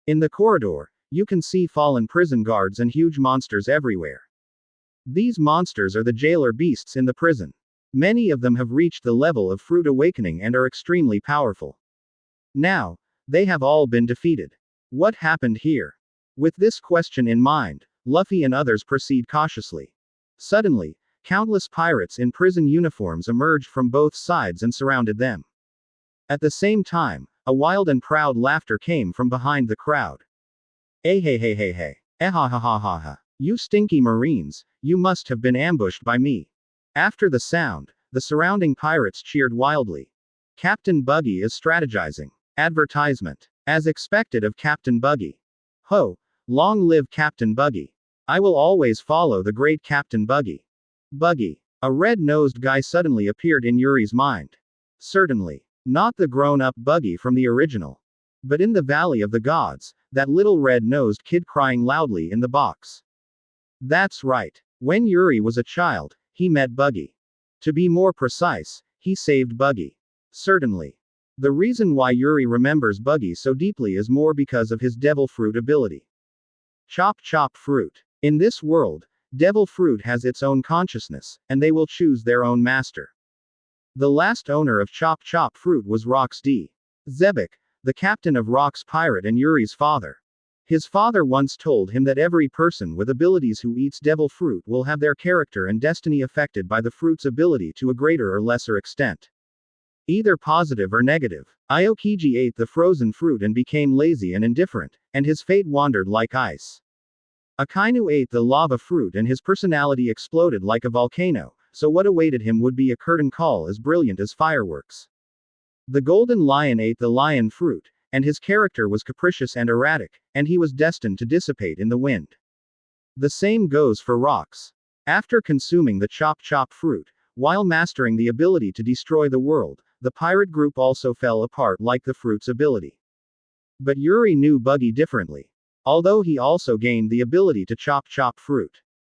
In the corridor, you can see fallen prison guards and huge monsters everywhere. These monsters are the jailer beasts in the prison. Many of them have reached the level of Fruit Awakening and are extremely powerful. Now, they have all been defeated. What happened here? With this question in mind, Luffy and others proceed cautiously. Suddenly, countless pirates in prison uniforms emerged from both sides and surrounded them. At the same time, a wild and proud laughter came from behind the crowd. Hey. Ha. You stinky Marines, you must have been ambushed by me. After the sound, the surrounding pirates cheered wildly. Captain Buggy is strategizing. Advertisement. As expected of Captain Buggy. Ho, long live Captain Buggy. I will always follow the great Captain Buggy. Buggy. A red-nosed guy suddenly appeared in Yuri's mind. Certainly, not the grown-up Buggy from the original. But in the Valley of the Gods, that little red-nosed kid crying loudly in the box. That's right. When Yuri was a child, he met Buggy. To be more precise, he saved Buggy. Certainly. The reason why Yuri remembers Buggy so deeply is more because of his devil fruit ability. Chop fruit. In this world, devil fruit has its own consciousness, and they will choose their own master. The last owner of chop fruit was Rox D. Zebek, the captain of Rox Pirate and Yuri's father. His father once told him that every person with abilities who eats devil fruit will have their character and destiny affected by the fruit's ability to a greater or lesser extent. Either positive or negative. Aokiji ate the frozen fruit and became lazy and indifferent, and his fate wandered like ice. Akainu ate the lava fruit and his personality exploded like a volcano, so what awaited him would be a curtain call as brilliant as fireworks. The golden lion ate the lion fruit, and his character was capricious and erratic, and he was destined to dissipate in the wind. The same goes for Rox. After consuming the chop fruit, while mastering the ability to destroy the world, the pirate group also fell apart like the fruit's ability. But Yuri knew Buggy differently. Although he also gained the ability to chop fruit.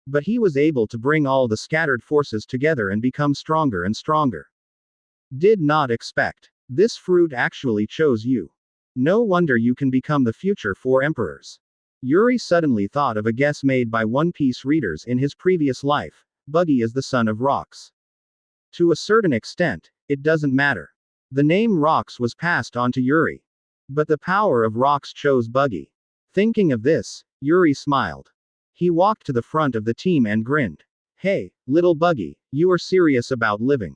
But he was able to bring all the scattered forces together and become stronger and stronger. Did not expect. This fruit actually chose you. No wonder you can become the future 4 emperors. Yuri suddenly thought of a guess made by One Piece readers in his previous life. Buggy is the son of Rox. To a certain extent, it doesn't matter. The name Rox was passed on to Yuri. But the power of Rox chose Buggy. Thinking of this, Yuri smiled. He walked to the front of the team and grinned. Hey, little Buggy, you are serious about living.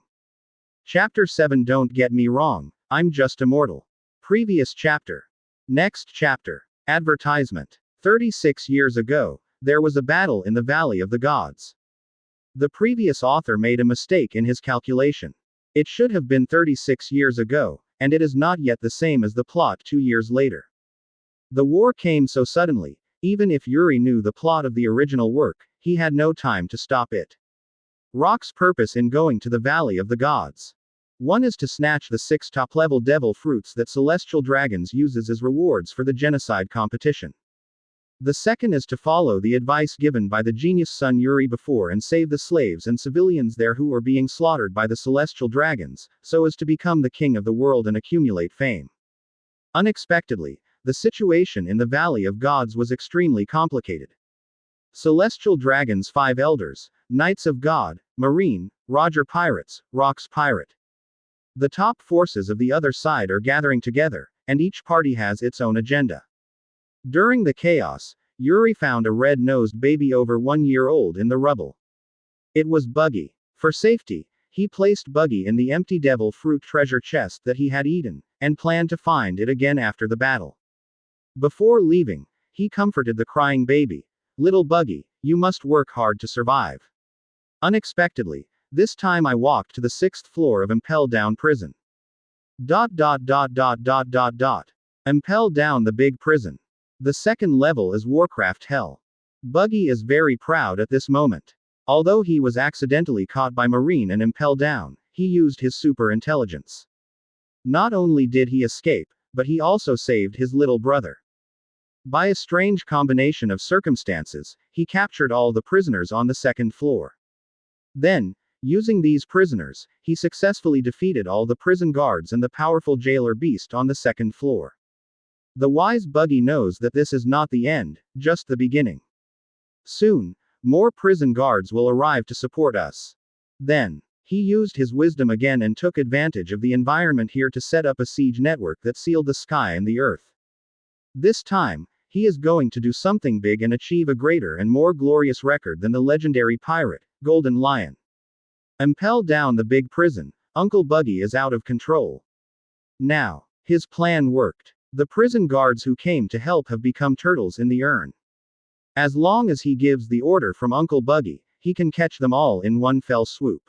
Chapter 7. Don't get me wrong, I'm just immortal. Previous chapter. Next chapter. Advertisement. 36 years ago, there was a battle in the Valley of the Gods. The previous author made a mistake in his calculation. It should have been 36 years ago, and it is not yet the same as the plot 2 years later. The war came so suddenly, even if Yuri knew the plot of the original work, he had no time to stop it. Rock's purpose in going to the Valley of the Gods. 1 is to snatch the 6 top-level devil fruits that celestial dragons uses as rewards for the genocide competition. The second is to follow the advice given by the genius son Yuri before and save the slaves and civilians there who were being slaughtered by the celestial dragons, so as to become the king of the world and accumulate fame. Unexpectedly, the situation in the Valley of Gods was extremely complicated. Celestial dragons, 5 elders, Knights of God, Marine, Roger pirates, Rocks pirate. The top forces of the other side are gathering together, and each party has its own agenda. During the chaos, Yuri found a red-nosed baby over 1 year old in the rubble. It was Buggy. For safety, he placed Buggy in the empty devil fruit treasure chest that he had eaten, and planned to find it again after the battle. Before leaving, he comforted the crying baby. "Little Buggy, you must work hard to survive." Unexpectedly, this time I walked to the 6th floor of Impel Down Prison. Impel Down the big prison. The second level is Warcraft Hell. Buggy is very proud at this moment. Although he was accidentally caught by Marine and Impel Down, he used his super intelligence. Not only did he escape, but he also saved his little brother. By a strange combination of circumstances, he captured all the prisoners on the 2nd floor. Then, using these prisoners, he successfully defeated all the prison guards and the powerful jailer beast on the 2nd floor. The wise Buggy knows that this is not the end, just the beginning. Soon, more prison guards will arrive to support us. Then, he used his wisdom again and took advantage of the environment here to set up a siege network that sealed the sky and the earth. This time, he is going to do something big and achieve a greater and more glorious record than the legendary pirate, Golden Lion. Impel Down the big prison, Uncle Buggy is out of control. Now, his plan worked. The prison guards who came to help have become turtles in the urn. As long as he gives the order from Uncle Buggy, he can catch them all in one fell swoop.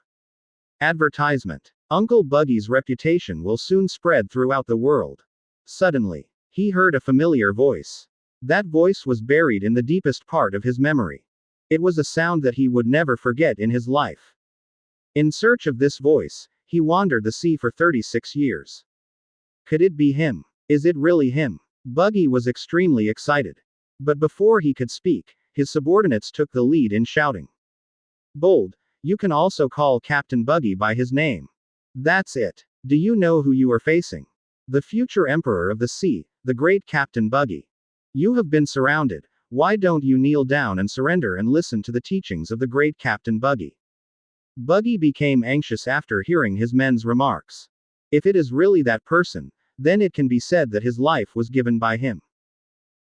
Advertisement. Uncle Buggy's reputation will soon spread throughout the world. Suddenly, he heard a familiar voice. That voice was buried in the deepest part of his memory. It was a sound that he would never forget in his life. In search of this voice, he wandered the sea for 36 years. Could it be him? Is it really him? Buggy was extremely excited. But before he could speak, his subordinates took the lead in shouting. "Bold, you can also call Captain Buggy by his name. That's it. Do you know who you are facing? The future Emperor of the Sea, the great Captain Buggy. You have been surrounded. Why don't you kneel down and surrender and listen to the teachings of the great Captain Buggy?" Buggy became anxious after hearing his men's remarks. If it is really that person, then it can be said that his life was given by him.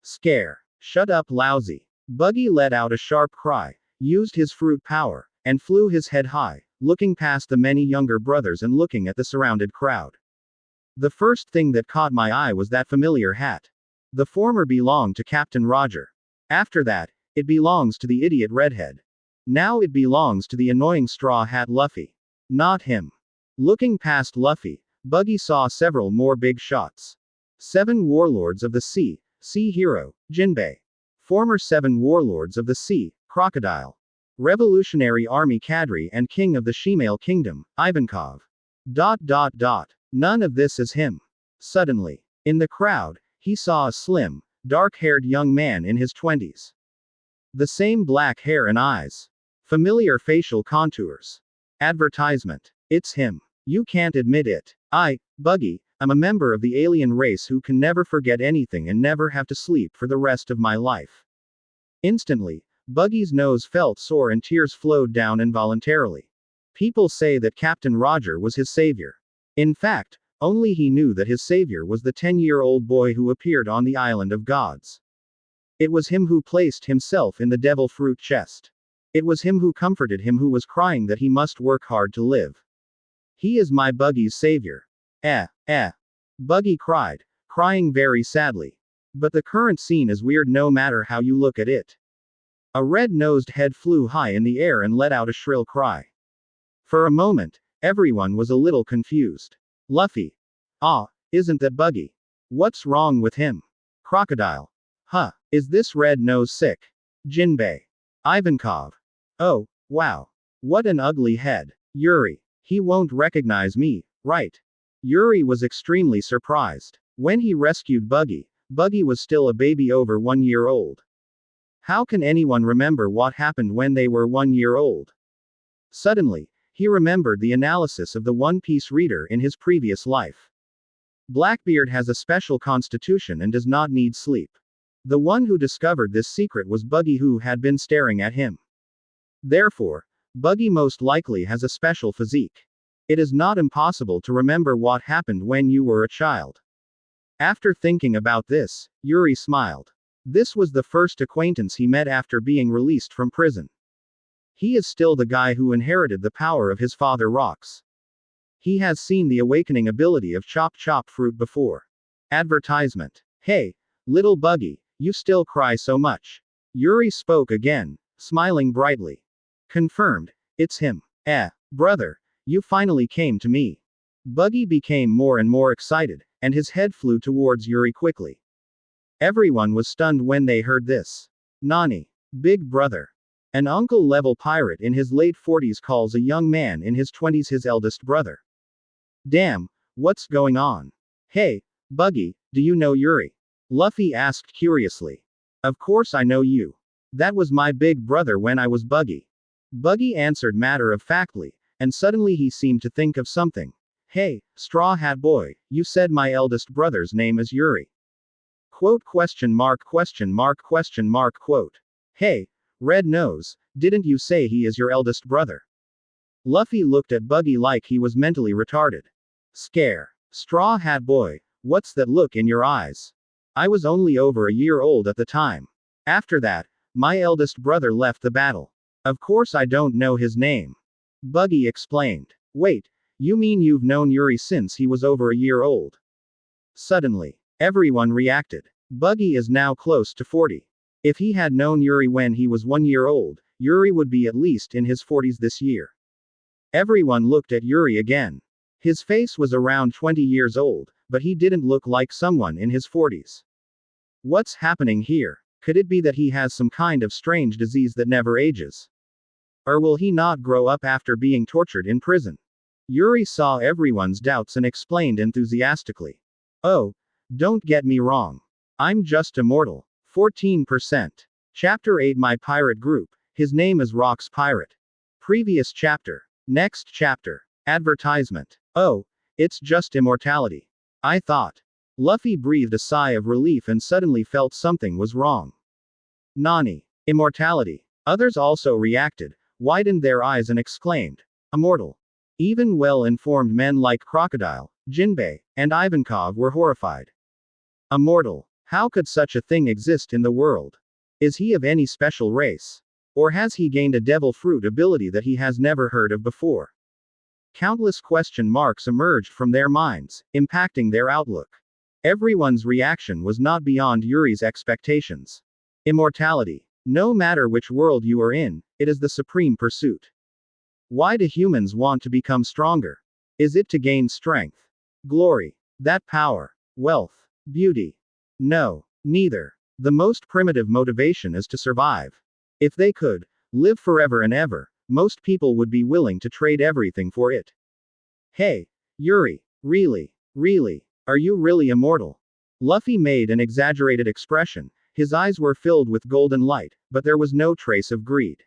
Scare. Shut up, lousy. Buggy let out a sharp cry, used his fruit power, and flew his head high, looking past the many younger brothers and looking at the surrounded crowd. The first thing that caught my eye was that familiar hat. The former belonged to Captain Roger. After that, it belongs to the idiot redhead. Now it belongs to the annoying straw hat Luffy. Not him. Looking past Luffy, Buggy saw several more big shots. 7 warlords of the sea, Sea Hero, Jinbei. Former 7 warlords of the sea, Crocodile. Revolutionary Army Cadre and King of the Shemale Kingdom, Ivankov. None of this is him. Suddenly, in the crowd, he saw a slim, dark-haired young man in his 20s. The same black hair and eyes. Familiar facial contours. Advertisement. It's him. You can't admit it. I, Buggy, am a member of the alien race who can never forget anything and never have to sleep for the rest of my life. Instantly, Buggy's nose felt sore and tears flowed down involuntarily. People say that Captain Roger was his savior. In fact, only he knew that his savior was the 10-year-old boy who appeared on the Island of Gods. It was him who placed himself in the devil fruit chest. It was him who comforted him who was crying that he must work hard to live. He is my Buggy's savior. Buggy cried, crying very sadly. But the current scene is weird no matter how you look at it. A red-nosed head flew high in the air and let out a shrill cry. For a moment, everyone was a little confused. Luffy. Isn't that Buggy? What's wrong with him? Crocodile. Is this red nose sick? Jinbei. Ivankov. Oh, wow. What an ugly head. Yuri. He won't recognize me, right? Yuri was extremely surprised. When he rescued Buggy, Buggy was still a baby over 1 year old. How can anyone remember what happened when they were 1 year old? Suddenly, he remembered the analysis of the One Piece reader in his previous life. Blackbeard has a special constitution and does not need sleep. The one who discovered this secret was Buggy, who had been staring at him. Therefore, Buggy most likely has a special physique. It is not impossible to remember what happened when you were a child. After thinking about this, Yuri smiled. This was the first acquaintance he met after being released from prison. He is still the guy who inherited the power of his father Rocks. He has seen the awakening ability of Chop Chop Fruit before. Advertisement. Hey, little Buggy, you still cry so much. Yuri spoke again, smiling brightly. Confirmed, it's him. Brother, you finally came to me. Buggy became more and more excited, and his head flew towards Yuri quickly. Everyone was stunned when they heard this. Nani? Big brother. An uncle-level pirate in his late 40s calls a young man in his 20s his eldest brother. Damn, what's going on? Hey, Buggy, do you know Yuri? Luffy asked curiously. Of course I know you. That was my big brother when I was Buggy. Buggy answered matter-of-factly, and suddenly he seemed to think of something. Hey, Straw Hat Boy, you said my eldest brother's name is Yuri. Quote question mark question mark question mark quote. Hey, Red Nose, didn't you say he is your eldest brother? Luffy looked at Buggy like he was mentally retarded. Scare. Straw Hat Boy, what's that look in your eyes? I was only over a year old at the time. After that, my eldest brother left the battle. Of course I don't know his name. Buggy explained. Wait, you mean you've known Yuri since he was over a year old? Suddenly, everyone reacted. Buggy is now close to 40. If he had known Yuri when he was 1 year old, Yuri would be at least in his 40s this year. Everyone looked at Yuri again. His face was around 20 years old, but he didn't look like someone in his 40s. What's happening here? Could it be that he has some kind of strange disease that never ages? Or will he not grow up after being tortured in prison? Yuri saw everyone's doubts and explained enthusiastically. Oh, don't get me wrong. I'm just immortal. 14%. Chapter 8 My Pirate Group. His name is Rock's Pirate. Previous chapter. Next chapter. Advertisement. Oh, it's just immortality. I thought. Luffy breathed a sigh of relief and suddenly felt something was wrong. Nani? Immortality. Others also reacted, widened their eyes and exclaimed. Immortal. Even well-informed men like Crocodile, Jinbei, and Ivankov were horrified. Immortal. How could such a thing exist in the world? Is he of any special race? Or has he gained a devil fruit ability that he has never heard of before? Countless question marks emerged from their minds, impacting their outlook. Everyone's reaction was not beyond Yuri's expectations. Immortality. No matter which world you are in, it is the supreme pursuit. Why do humans want to become stronger? Is it to gain strength? Glory? That power? Wealth? Beauty? No, neither. The most primitive motivation is to survive. If they could live forever and ever, most people would be willing to trade everything for it. Hey, Yuri, really, are you really immortal? Luffy made an exaggerated expression. His eyes were filled with golden light, but there was no trace of greed.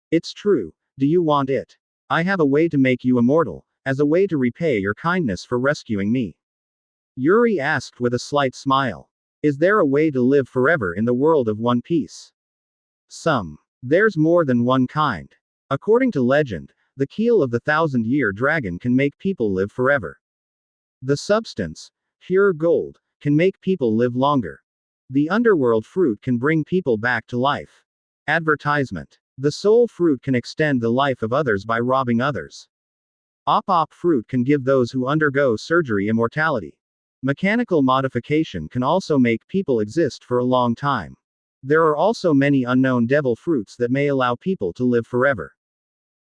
It's true. Do you want it? I have a way to make you immortal, as a way to repay your kindness for rescuing me. Yuri asked with a slight smile. Is there a way to live forever in the world of One Piece? There's more than one kind. According to legend, the keel of the 1,000-year dragon can make people live forever. The substance, pure gold, can make people live longer. The underworld fruit can bring people back to life. Advertisement. The soul fruit can extend the life of others by robbing others. Op fruit can give those who undergo surgery immortality. Mechanical modification can also make people exist for a long time. There are also many unknown devil fruits that may allow people to live forever.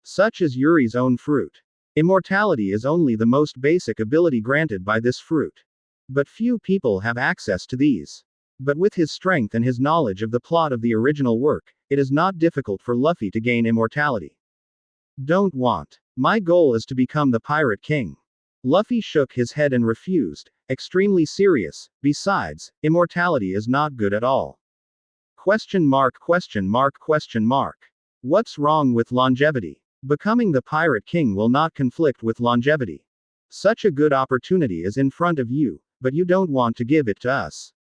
Such as Yuri's own fruit. Immortality is only the most basic ability granted by this fruit. But few people have access to these. But with his strength and his knowledge of the plot of the original work, it is not difficult for Luffy to gain immortality. Don't want. My goal is to become the Pirate King. Luffy shook his head and refused, extremely serious. Besides, immortality is not good at all. Question mark, question mark, question mark. What's wrong with longevity? Becoming the Pirate King will not conflict with longevity. Such a good opportunity is in front of you, but you don't want to give it to us.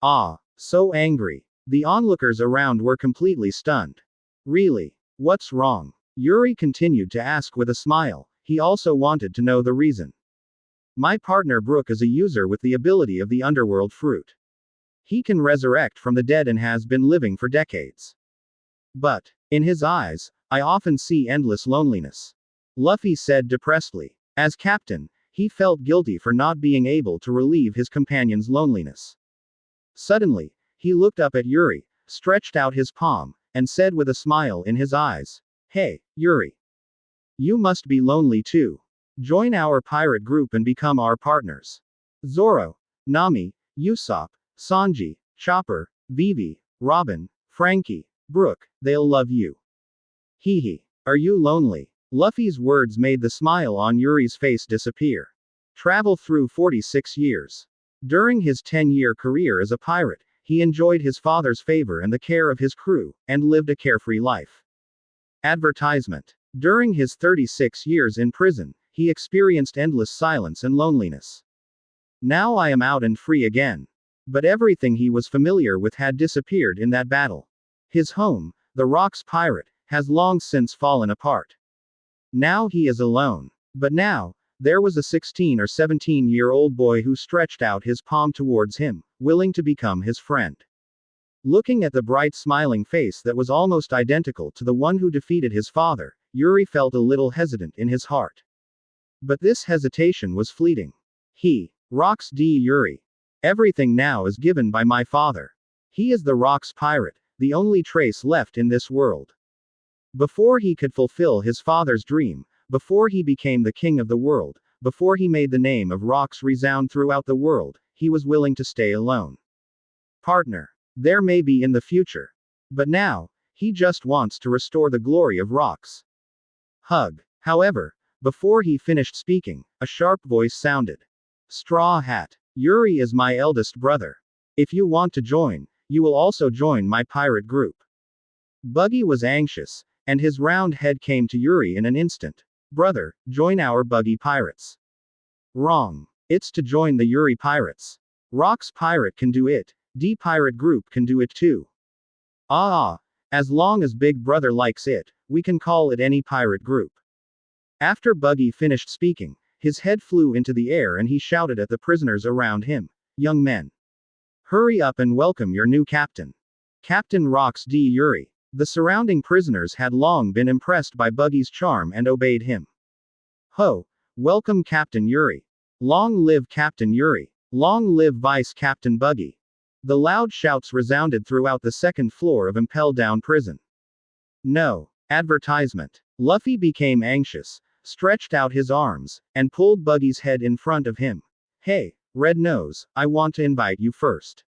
Ah, so angry. The onlookers around were completely stunned. Really? What's wrong? Yuri continued to ask with a smile. He also wanted to know the reason. My partner Brook is a user with the ability of the underworld fruit. He can resurrect from the dead and has been living for decades. But, in his eyes, I often see endless loneliness. Luffy said depressedly. As captain, he felt guilty for not being able to relieve his companion's loneliness. Suddenly, he looked up at Yuri, stretched out his palm, and said with a smile in his eyes, "Hey, Yuri. You must be lonely too. Join our pirate group and become our partners. Zoro, Nami, Usopp, Sanji, Chopper, Vivi, Robin, Frankie, Brook, they'll love you." Hee hee. Are you lonely? Luffy's words made the smile on Yuri's face disappear. Travel through 46 years. During his 10-year career as a pirate, he enjoyed his father's favor and the care of his crew, and lived a carefree life. Advertisement. During his 36 years in prison, he experienced endless silence and loneliness. Now I am out and free again. But everything he was familiar with had disappeared in that battle. His home, the Rocks Pirate, has long since fallen apart. Now he is alone. But now, there was a 16 or 17-year-old boy who stretched out his palm towards him, willing to become his friend. Looking at the bright smiling face that was almost identical to the one who defeated his father, Yuri felt a little hesitant in his heart. But this hesitation was fleeting. Rocks D. Yuri. Everything now is given by my father. He is the Rocks Pirate, the only trace left in this world. Before he could fulfill his father's dream, before he became the king of the world, before he made the name of Rocks resound throughout the world, he was willing to stay alone. Partner. There may be in the future. But now, he just wants to restore the glory of Rocks. Hug. However, before he finished speaking, a sharp voice sounded. Straw Hat. Yuri is my eldest brother. If you want to join, you will also join my pirate group. Buggy was anxious, and his round head came to Yuri in an instant. Brother, join our Buggy Pirates. Wrong. It's to join the Yuri Pirates. Rocks Pirate can do it, D Pirate Group can do it too. As long as Big Brother likes it, we can call it any pirate group. After Buggy finished speaking, his head flew into the air and he shouted at the prisoners around him. Young men. Hurry up and welcome your new captain. Captain Rocks D. Yuri. The surrounding prisoners had long been impressed by Buggy's charm and obeyed him. Ho! Welcome Captain Yuri. Long live Captain Yuri. Long live Vice Captain Buggy. The loud shouts resounded throughout the second floor of Impel Down Prison. No. Advertisement. Luffy became anxious, stretched out his arms, and pulled Buggy's head in front of him. Hey, Red Nose, I want to invite you first.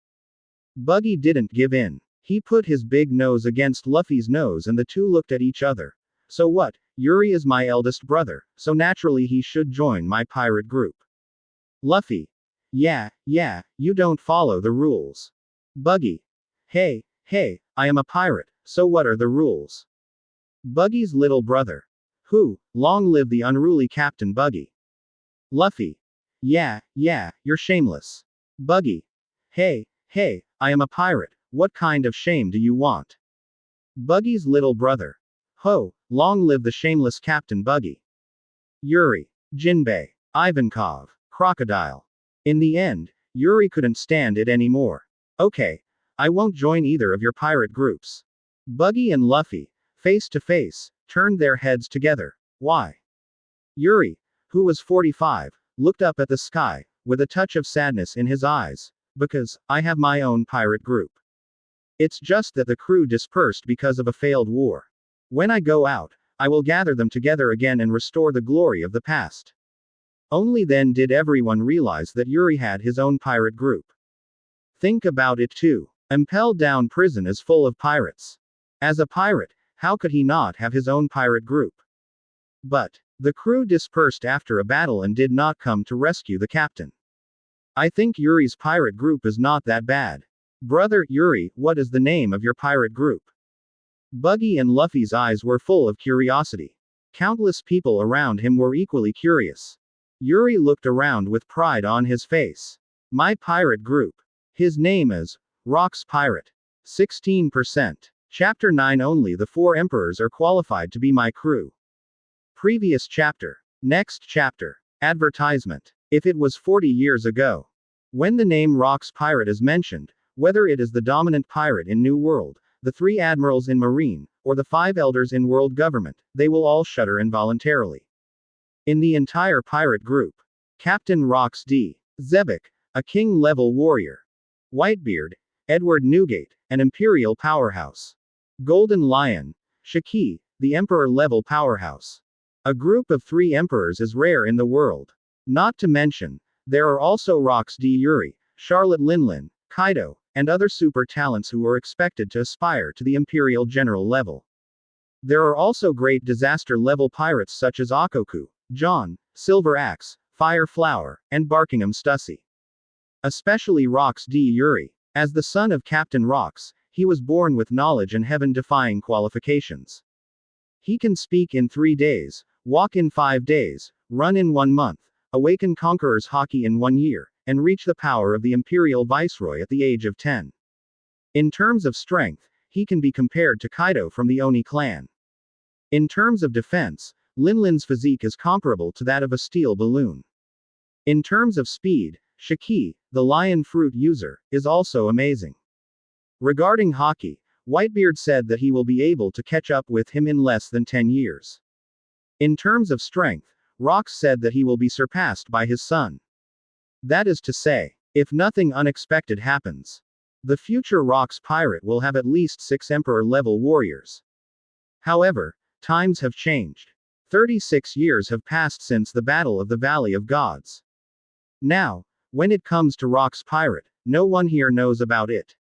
Buggy didn't give in. He put his big nose against Luffy's nose and the two looked at each other. So what? Yuri is my eldest brother, so naturally he should join my pirate group. Luffy. Yeah, you don't follow the rules. Buggy. Hey, I am a pirate, so what are the rules? Buggy's little brother. Who? Long live the unruly Captain Buggy. Luffy. Yeah, you're shameless. Buggy. Hey, I am a pirate, what kind of shame do you want? Buggy's little brother. Ho, long live the shameless Captain Buggy. Yuri. Jinbei. Ivankov. Crocodile. In the end, Yuri couldn't stand it anymore. Okay. I won't join either of your pirate groups. Buggy and Luffy, face to face, turned their heads together. Why? Yuri, who was 45, looked up at the sky, with a touch of sadness in his eyes. Because, I have my own pirate group. It's just that the crew dispersed because of a failed war. When I go out, I will gather them together again and restore the glory of the past. Only then did everyone realize that Yuri had his own pirate group. Think about it too. Impel Down Prison is full of pirates. As a pirate, how could he not have his own pirate group? But, the crew dispersed after a battle and did not come to rescue the captain. I think Yuri's pirate group is not that bad. Brother, Yuri, what is the name of your pirate group? Buggy and Luffy's eyes were full of curiosity. Countless people around him were equally curious. Yuri looked around with pride on his face. My pirate group. His name is Rocks Pirate. 16%. Chapter 9. Only the 4 emperors are qualified to be my crew. Previous chapter. Next chapter. Advertisement. If it was 40 years ago. When the name Rocks Pirate is mentioned, whether it is the dominant pirate in New World, the 3 admirals in Marine, or the 5 elders in world government, they will all shudder involuntarily. In the entire pirate group. Captain Rocks D. Zebek, a king-level warrior. Whitebeard, Edward Newgate, an imperial powerhouse. Golden Lion, Shiki, the emperor-level powerhouse. A group of 3 emperors is rare in the world. Not to mention, there are also Rocks D. Yuri, Charlotte Linlin, Kaido, and other super talents who are expected to aspire to the imperial general level. There are also great disaster-level pirates such as Aokiji, John, Silver Axe, Fire Flower, and Barkingham Stussy. Especially Rocks D. Yuri. As the son of Captain Rocks, he was born with knowledge and heaven-defying qualifications. He can speak in 3 days, walk in 5 days, run in 1 month, awaken conquerors' hockey in 1 year, and reach the power of the imperial viceroy at the age of 10. In terms of strength, he can be compared to Kaido from the Oni clan. In terms of defense, Linlin's physique is comparable to that of a steel balloon. In terms of speed, Shiki, the lion fruit user, is also amazing. Regarding hockey, Whitebeard said that he will be able to catch up with him in less than 10 years. In terms of strength, Rocks said that he will be surpassed by his son. That is to say, if nothing unexpected happens, the future Rocks pirate will have at least 6 emperor-level warriors. However, times have changed. 36 years have passed since the Battle of the Valley of Gods. Now, when it comes to Rocks Pirate, no one here knows about it.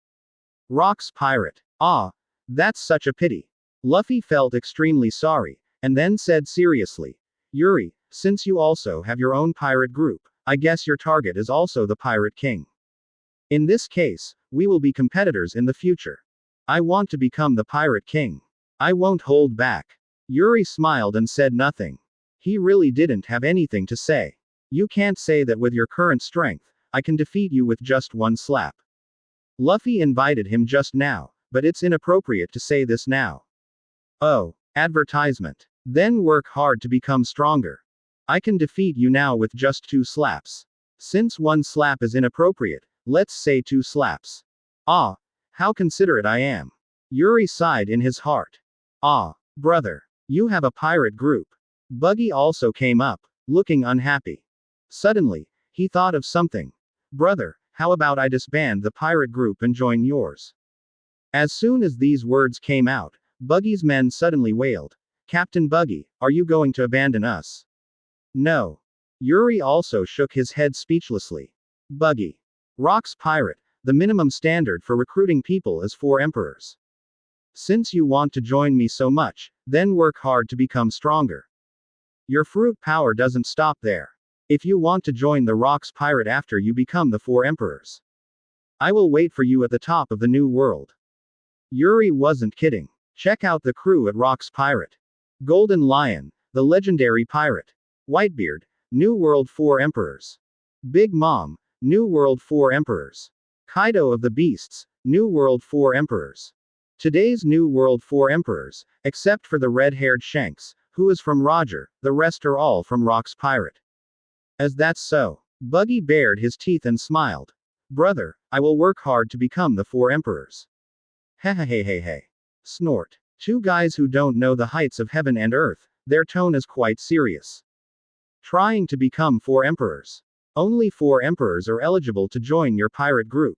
Rocks Pirate. Ah, that's such a pity. Luffy felt extremely sorry, and then said seriously, Yuri, since you also have your own pirate group, I guess your target is also the Pirate King. In this case, we will be competitors in the future. I want to become the Pirate King. I won't hold back. Yuri smiled and said nothing. He really didn't have anything to say. You can't say that with your current strength, I can defeat you with just 1 slap. Luffy invited him just now, but it's inappropriate to say this now. Oh, advertisement. Then work hard to become stronger. I can defeat you now with just 2 slaps. Since 1 slap is inappropriate, let's say 2 slaps. Ah, how considerate I am. Yuri sighed in his heart. Ah, brother. You have a pirate group. Buggy also came up, looking unhappy. Suddenly, he thought of something. Brother, how about I disband the pirate group and join yours? As soon as these words came out, Buggy's men suddenly wailed. Captain Buggy, are you going to abandon us? No. Yuri also shook his head speechlessly. Buggy. Rocks Pirate, the minimum standard for recruiting people is 4 emperors. Since you want to join me so much, then work hard to become stronger. Your fruit power doesn't stop there. If you want to join the Rocks Pirate after you become the 4 emperors, I will wait for you at the top of the new world. Yuri wasn't kidding. Check out the crew at Rocks Pirate. Golden Lion, the legendary pirate. Whitebeard, New World 4 emperors. Big Mom, New World 4 emperors. Kaido of the Beasts, New World 4 emperors. Today's New World 4 emperors, except for the red-haired Shanks, who is from Roger, the rest are all from Rocks Pirate. As that's so. Buggy bared his teeth and smiled. Brother, I will work hard to become the 4 emperors. Hey. Snort. 2 guys who don't know the heights of heaven and earth, their tone is quite serious. Trying to become 4 emperors. Only 4 emperors are eligible to join your pirate group.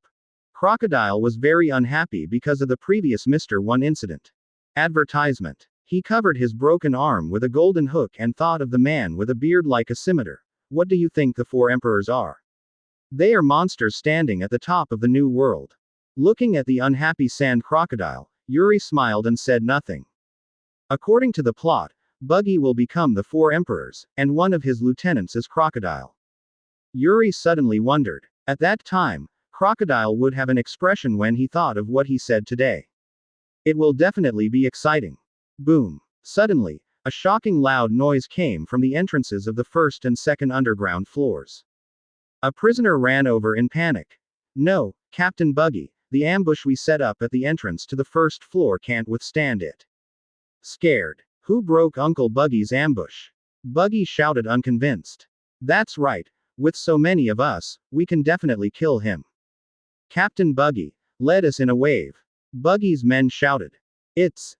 Crocodile was very unhappy because of the previous Mr. 1 incident. Advertisement. He covered his broken arm with a golden hook and thought of the man with a beard like a scimitar. What do you think the 4 emperors are? They are monsters standing at the top of the new world. Looking at the unhappy sand crocodile, Yuri smiled and said nothing. According to the plot, Buggy will become the 4 emperors, and one of his lieutenants is Crocodile. Yuri suddenly wondered. At that time, Crocodile would have an expression when he thought of what he said today. It will definitely be exciting. Boom. Suddenly, a shocking loud noise came from the entrances of the first and second underground floors. A prisoner ran over in panic. No, Captain Buggy, the ambush we set up at the entrance to the first floor can't withstand it. Scared. Who broke Uncle Buggy's ambush? Buggy shouted, unconvinced. That's right, with so many of us, we can definitely kill him. Captain Buggy led us in a wave. Buggy's men shouted. It's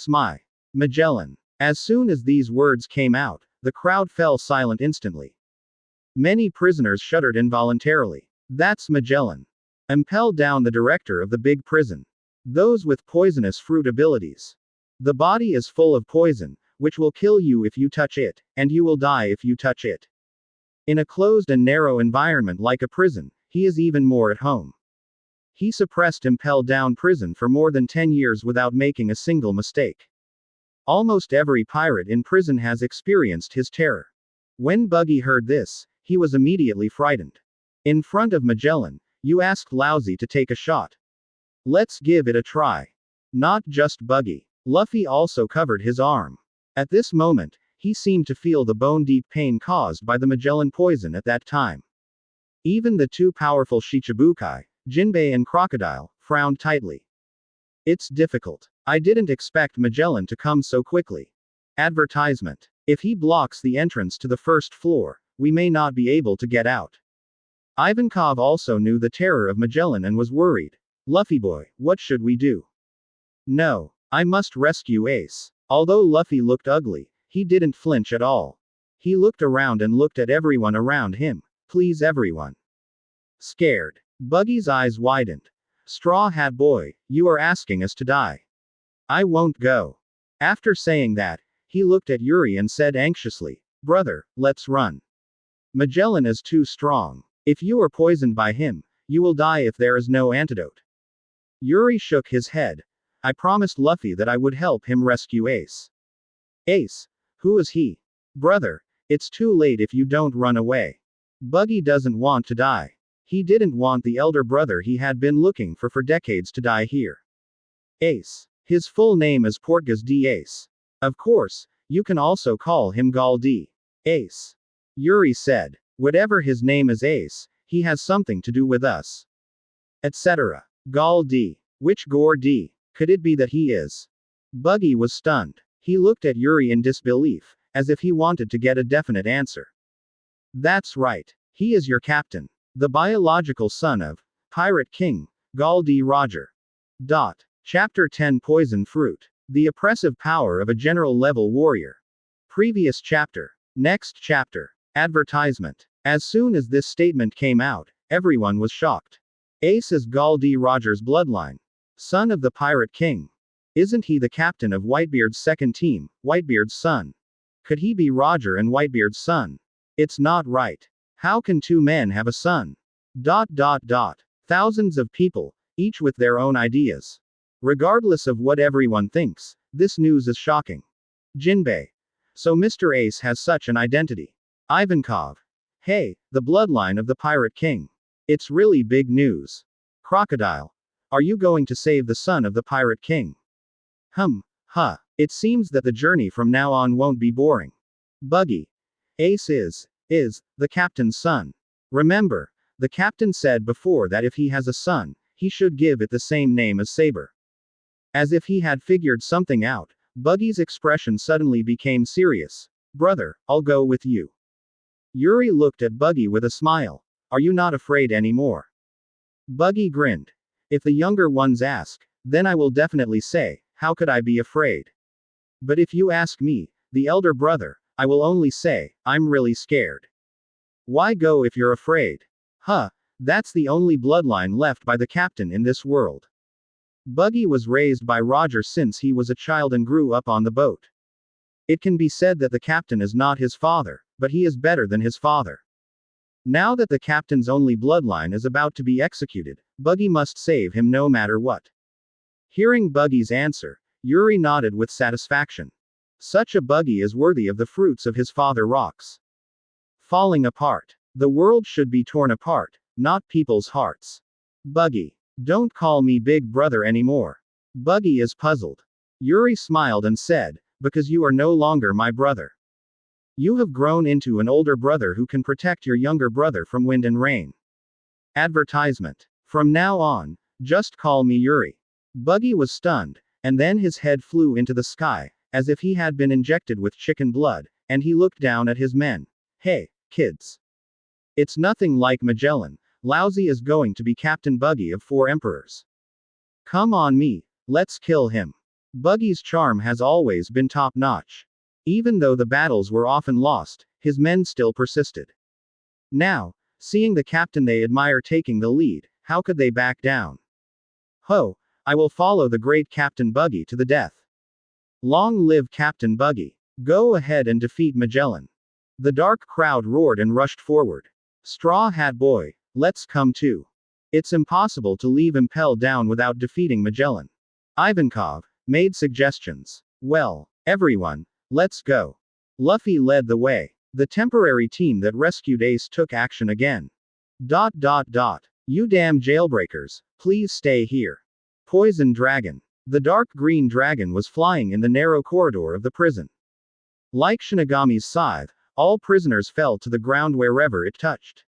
my Magellan. As soon as these words came out, the crowd fell silent instantly. Many prisoners shuddered involuntarily. That's Magellan. Impel Down, the director of the big prison. Those with poisonous fruit abilities. The body is full of poison, which will kill you if you touch it, and you will die if you touch it. In a closed and narrow environment like a prison, he is even more at home. He suppressed Impel Down Prison for more than 10 years without making a single mistake. Almost every pirate in prison has experienced his terror. When Buggy heard this, he was immediately frightened. In front of Magellan, you asked Lousy to take a shot. Let's give it a try. Not just Buggy. Luffy also covered his arm. At this moment, he seemed to feel the bone-deep pain caused by the Magellan poison at that time. Even the two powerful Shichibukai, Jinbei and Crocodile, frowned tightly. It's difficult. I didn't expect Magellan to come so quickly. Advertisement. If he blocks the entrance to the first floor, we may not be able to get out. Ivankov also knew the terror of Magellan and was worried. Luffy boy, what should we do? No. I must rescue Ace. Although Luffy looked ugly, he didn't flinch at all. He looked around and looked at everyone around him. Please everyone. Scared. Buggy's eyes widened. Straw Hat Boy, you are asking us to die. I won't go. After saying that, he looked at Yuri and said anxiously, brother, let's run. Magellan is too strong. If you are poisoned by him, you will die if there is no antidote. Yuri shook his head. I promised Luffy that I would help him rescue Ace. Ace? Who is he? Brother, it's too late if you don't run away. Buggy doesn't want to die. He didn't want the elder brother he had been looking for decades to die here. Ace. His full name is Portgas D. Ace. Of course, you can also call him Gal D. Ace. Yuri said. Whatever his name is Ace, he has something to do with us. Etc. Gal D. Which Gore D? Could it be that he is? Buggy was stunned. He looked at Yuri in disbelief, as if he wanted to get a definite answer. That's right. He is your captain. The biological son of Pirate King, Gal D. Roger. Chapter 10 Poison Fruit. The oppressive power of a general-level warrior. Previous chapter. Next chapter. Advertisement. As soon as this statement came out, everyone was shocked. Ace is Gal D. Roger's bloodline. Son of the Pirate King. Isn't he the captain of Whitebeard's second team, Whitebeard's son? Could he be Roger and Whitebeard's son? It's not right. How can two men have a son? Thousands of people, each with their own ideas. Regardless of what everyone thinks, this news is shocking. Jinbei. So Mr. Ace has such an identity. Ivankov. Hey, the bloodline of the Pirate King. It's really big news. Crocodile. Are you going to save the son of the Pirate King? It seems that the journey from now on won't be boring. Buggy. Ace is the captain's son. Remember, the captain said before that if he has a son, he should give it the same name as Saber. As if he had figured something out, Buggy's expression suddenly became serious. Brother, I'll go with you. Yuri looked at Buggy with a smile. Are you not afraid anymore? Buggy grinned. If the younger ones ask, then I will definitely say, how could I be afraid? But if you ask me, the elder brother, I will only say, I'm really scared. Why go if you're afraid? That's the only bloodline left by the captain in this world. Buggy was raised by Roger since he was a child and grew up on the boat. It can be said that the captain is not his father, but he is better than his father. Now that the captain's only bloodline is about to be executed, Buggy must save him no matter what. Hearing Buggy's answer, Yuri nodded with satisfaction. Such a Buggy is worthy of the fruits of his father rocks. Falling apart. The world should be torn apart, not people's hearts. Buggy. Don't call me big brother anymore. Buggy is puzzled. Yuri smiled and said, because you are no longer my brother. You have grown into an older brother who can protect your younger brother from wind and rain. Advertisement. From now on, just call me Yuri. Buggy was stunned, and then his head flew into the sky, as if he had been injected with chicken blood, and he looked down at his men. Hey, kids. It's nothing like Magellan. Lousy is going to be Captain Buggy of 4 emperors. Come on me, let's kill him. Buggy's charm has always been top-notch. Even though the battles were often lost, his men still persisted. Now, seeing the captain they admire taking the lead, how could they back down? Ho, I will follow the great Captain Buggy to the death. Long live Captain Buggy. Go ahead and defeat Magellan. The dark crowd roared and rushed forward. Straw Hat Boy, let's come too. It's impossible to leave Impel Down without defeating Magellan. Ivankov made suggestions. Well, everyone, let's go. Luffy led the way. The temporary team that rescued Ace took action again. You damn jailbreakers, please stay here. Poison Dragon. The dark green dragon was flying in the narrow corridor of the prison. Like Shinigami's scythe, all prisoners fell to the ground wherever it touched.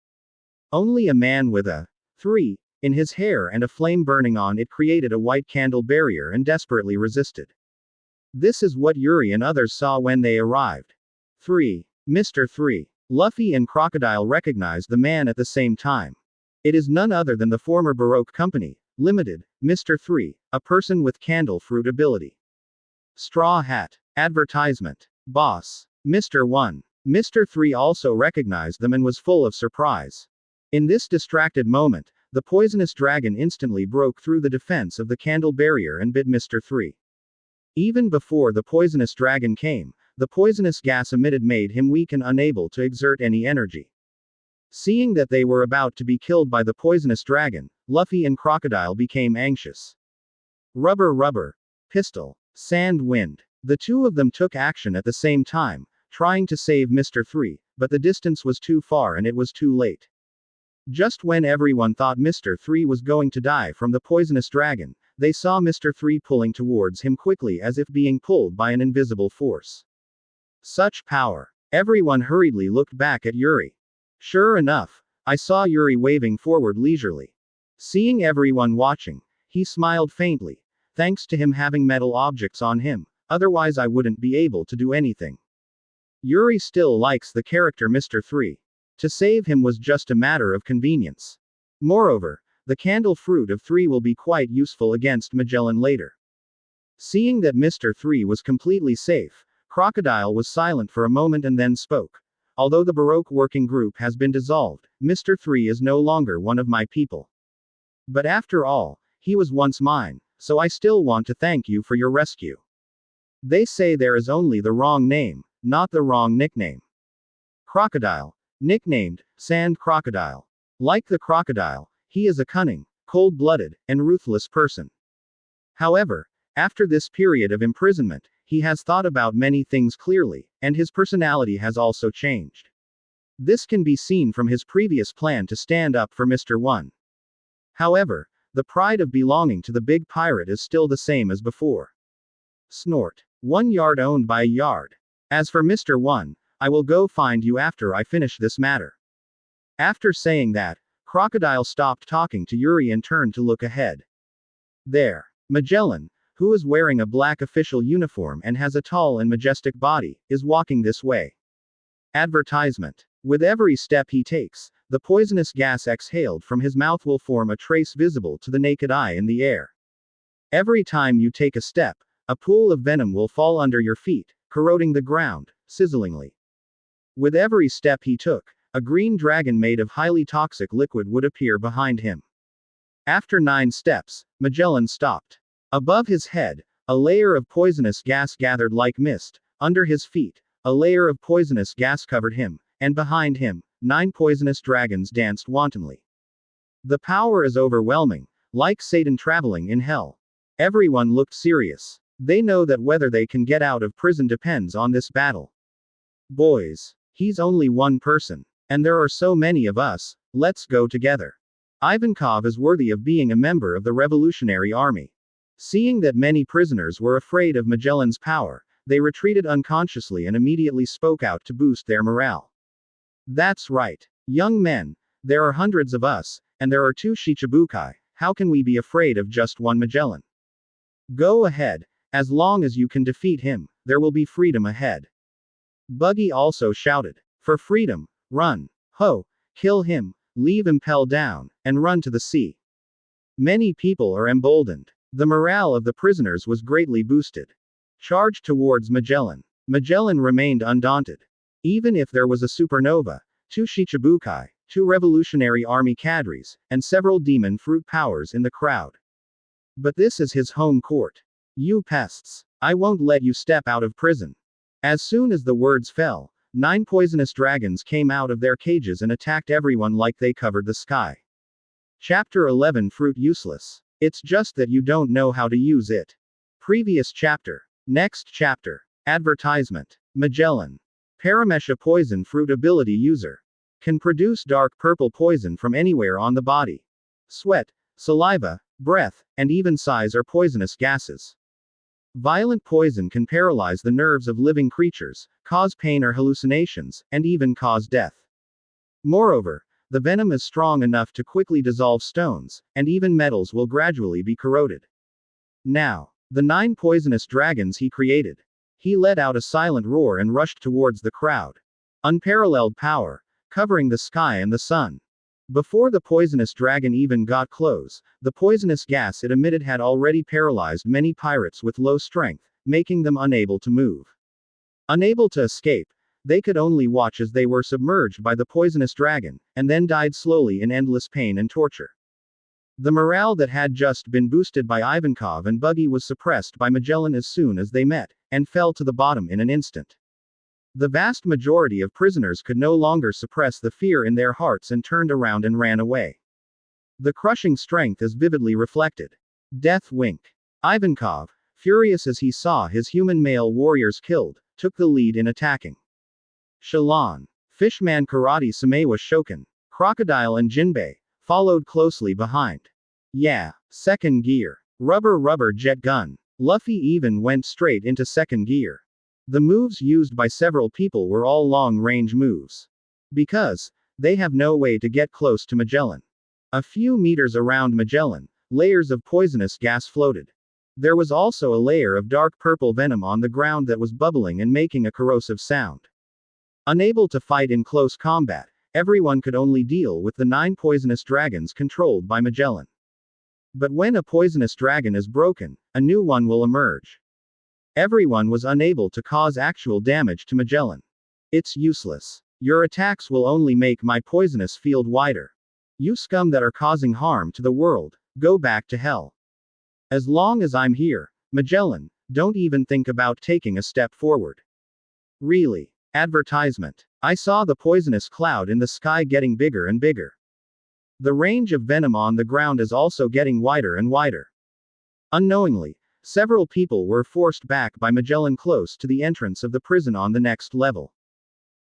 Only a man with a 3 in his hair and a flame burning on it created a white candle barrier and desperately resisted. This is what Yuri and others saw when they arrived. 3. Mr. 3. Luffy and Crocodile recognized the man at the same time. It is none other than the former Baroque Company, Limited, Mr. 3, a person with candle fruit ability. Straw Hat. Advertisement. Boss. Mr. 1. Mr. 3 also recognized them and was full of surprise. In this distracted moment, the poisonous dragon instantly broke through the defense of the candle barrier and bit Mr. 3. Even before the poisonous dragon came, the poisonous gas emitted made him weak and unable to exert any energy. Seeing that they were about to be killed by the poisonous dragon, Luffy and Crocodile became anxious. Rubber, pistol, sand, wind. The two of them took action at the same time, trying to save Mr. 3, but the distance was too far and it was too late. Just when everyone thought Mr. 3 was going to die from the poisonous dragon, they saw Mr. 3 pulling towards him quickly as if being pulled by an invisible force. Such power. Everyone hurriedly looked back at Yuri. Sure enough, I saw Yuri waving forward leisurely. Seeing everyone watching, he smiled faintly. Thanks to him having metal objects on him, otherwise I wouldn't be able to do anything. Yuri still likes the character Mr. 3. To save him was just a matter of convenience. Moreover, the candle fruit of 3 will be quite useful against Magellan later. Seeing that Mr. 3 was completely safe, Crocodile was silent for a moment and then spoke. Although the Baroque working group has been dissolved, Mr. 3 is no longer one of my people. But after all, he was once mine, so I still want to thank you for your rescue. They say there is only the wrong name, not the wrong nickname. Crocodile. Nicknamed, Sand Crocodile. Like the crocodile, he is a cunning, cold-blooded, and ruthless person. However, after this period of imprisonment, he has thought about many things clearly, and his personality has also changed. This can be seen from his previous plan to stand up for Mr. 1. However, the pride of belonging to the big pirate is still the same as before. Snort. 1 yard owned by a yard. As for Mr. 1, I will go find you after I finish this matter. After saying that, Crocodile stopped talking to Yuri and turned to look ahead. There. Magellan, who is wearing a black official uniform and has a tall and majestic body, is walking this way. Advertisement. With every step he takes, the poisonous gas exhaled from his mouth will form a trace visible to the naked eye in the air. Every time you take a step, a pool of venom will fall under your feet, corroding the ground, sizzlingly. With every step he took, a green dragon made of highly toxic liquid would appear behind him. After 9 steps, Magellan stopped. Above his head, a layer of poisonous gas gathered like mist. Under his feet, a layer of poisonous gas covered him, and behind him, 9 poisonous dragons danced wantonly. The power is overwhelming, like Satan traveling in hell. Everyone looked serious. They know that whether they can get out of prison depends on this battle. Boys. He's only one person. And there are so many of us, Let's go together. Ivankov is worthy of being a member of the Revolutionary Army. Seeing that many prisoners were afraid of Magellan's power, they retreated unconsciously and immediately spoke out to boost their morale. That's right. Young men, there are hundreds of us, and there are 2 Shichibukai, how can we be afraid of just one Magellan? Go ahead, as long as you can defeat him, there will be freedom ahead. Buggy also shouted. For freedom, run. Ho, kill him, leave Impel Down, and run to the sea. Many people are emboldened. The morale of the prisoners was greatly boosted. Charged towards Magellan. Magellan remained undaunted. Even if there was a supernova, 2 Shichibukai, 2 Revolutionary Army cadres, and several demon fruit powers in the crowd. But this is his home court. You pests. I won't let you step out of prison. As soon as the words fell, 9 poisonous dragons came out of their cages and attacked everyone like they covered the sky. Chapter 11 Fruit Useless. It's just that you don't know how to use it. Previous chapter. Next chapter. Advertisement. Magellan. Paramesha poison fruit ability user. Can produce dark purple poison from anywhere on the body. Sweat, saliva, breath, and even sighs are poisonous gases. Violent poison can paralyze the nerves of living creatures, cause pain or hallucinations, and even cause death. Moreover, the venom is strong enough to quickly dissolve stones, and even metals will gradually be corroded. Now, the 9 poisonous dragons he created. He let out a silent roar and rushed towards the crowd. Unparalleled power, covering the sky and the sun. Before the poisonous dragon even got close, the poisonous gas it emitted had already paralyzed many pirates with low strength, making them unable to move. Unable to escape, they could only watch as they were submerged by the poisonous dragon, and then died slowly in endless pain and torture. The morale that had just been boosted by Ivankov and Buggy was suppressed by Magellan as soon as they met, and fell to the bottom in an instant. The vast majority of prisoners could no longer suppress the fear in their hearts and turned around and ran away. The crushing strength is vividly reflected. Death wink. Ivankov, furious as he saw his human male warriors killed, took the lead in attacking. Shalon, Fishman Karate Samewa Shoken, Crocodile and Jinbei, followed closely behind. Yeah, second gear. Rubber jet gun. Luffy even went straight into second gear. The moves used by several people were all long-range moves. Because they have no way to get close to Magellan. A few meters around Magellan, layers of poisonous gas floated. There was also a layer of dark purple venom on the ground that was bubbling and making a corrosive sound. Unable to fight in close combat, everyone could only deal with the 9 poisonous dragons controlled by Magellan. But when a poisonous dragon is broken, a new one will emerge. Everyone was unable to cause actual damage to Magellan. It's useless. Your attacks will only make my poisonous field wider. You scum that are causing harm to the world, go back to hell. As long as I'm here, Magellan, don't even think about taking a step forward. Really. Advertisement. I saw the poisonous cloud in the sky getting bigger and bigger. The range of venom on the ground is also getting wider and wider. Unknowingly, several people were forced back by Magellan close to the entrance of the prison on the next level.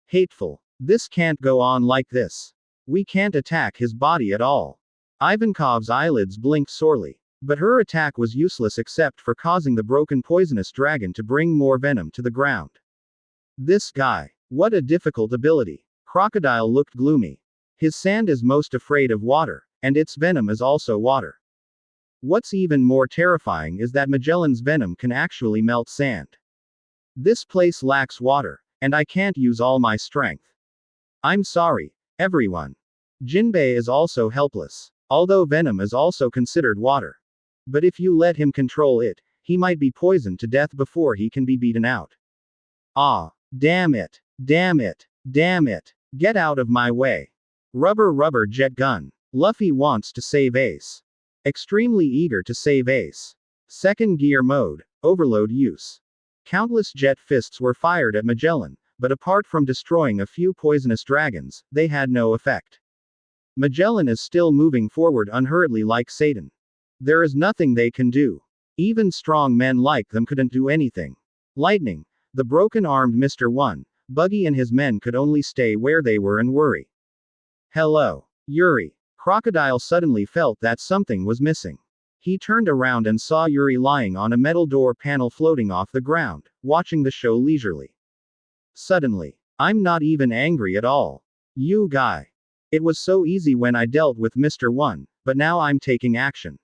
Hateful. This can't go on like this. We can't attack his body at all. Ivankov's eyelids blinked sorely. But her attack was useless except for causing the broken poisonous dragon to bring more venom to the ground. This guy. What a difficult ability. Crocodile looked gloomy. His sand is most afraid of water, and its venom is also water. What's even more terrifying is that Magellan's venom can actually melt sand. This place lacks water, and I can't use all my strength. I'm sorry, everyone. Jinbei is also helpless, although venom is also considered water. But if you let him control it, he might be poisoned to death before he can be beaten out. Ah, damn it, damn it, damn it, get out of my way. Rubber jet gun. Luffy wants to save Ace. Extremely eager to save Ace. Second gear mode, overload use. Countless jet fists were fired at Magellan, but apart from destroying a few poisonous dragons, they had no effect. Magellan is still moving forward unhurriedly like Satan. There is nothing they can do. Even strong men like them couldn't do anything. Lightning, the broken-armed Mr. 1, Buggy and his men could only stay where they were and worry. Hello. Yuri. Crocodile suddenly felt that something was missing. He turned around and saw Yuri lying on a metal door panel floating off the ground, watching the show leisurely. Suddenly, I'm not even angry at all. You guy. It was so easy when I dealt with Mr. 1, but now I'm taking action.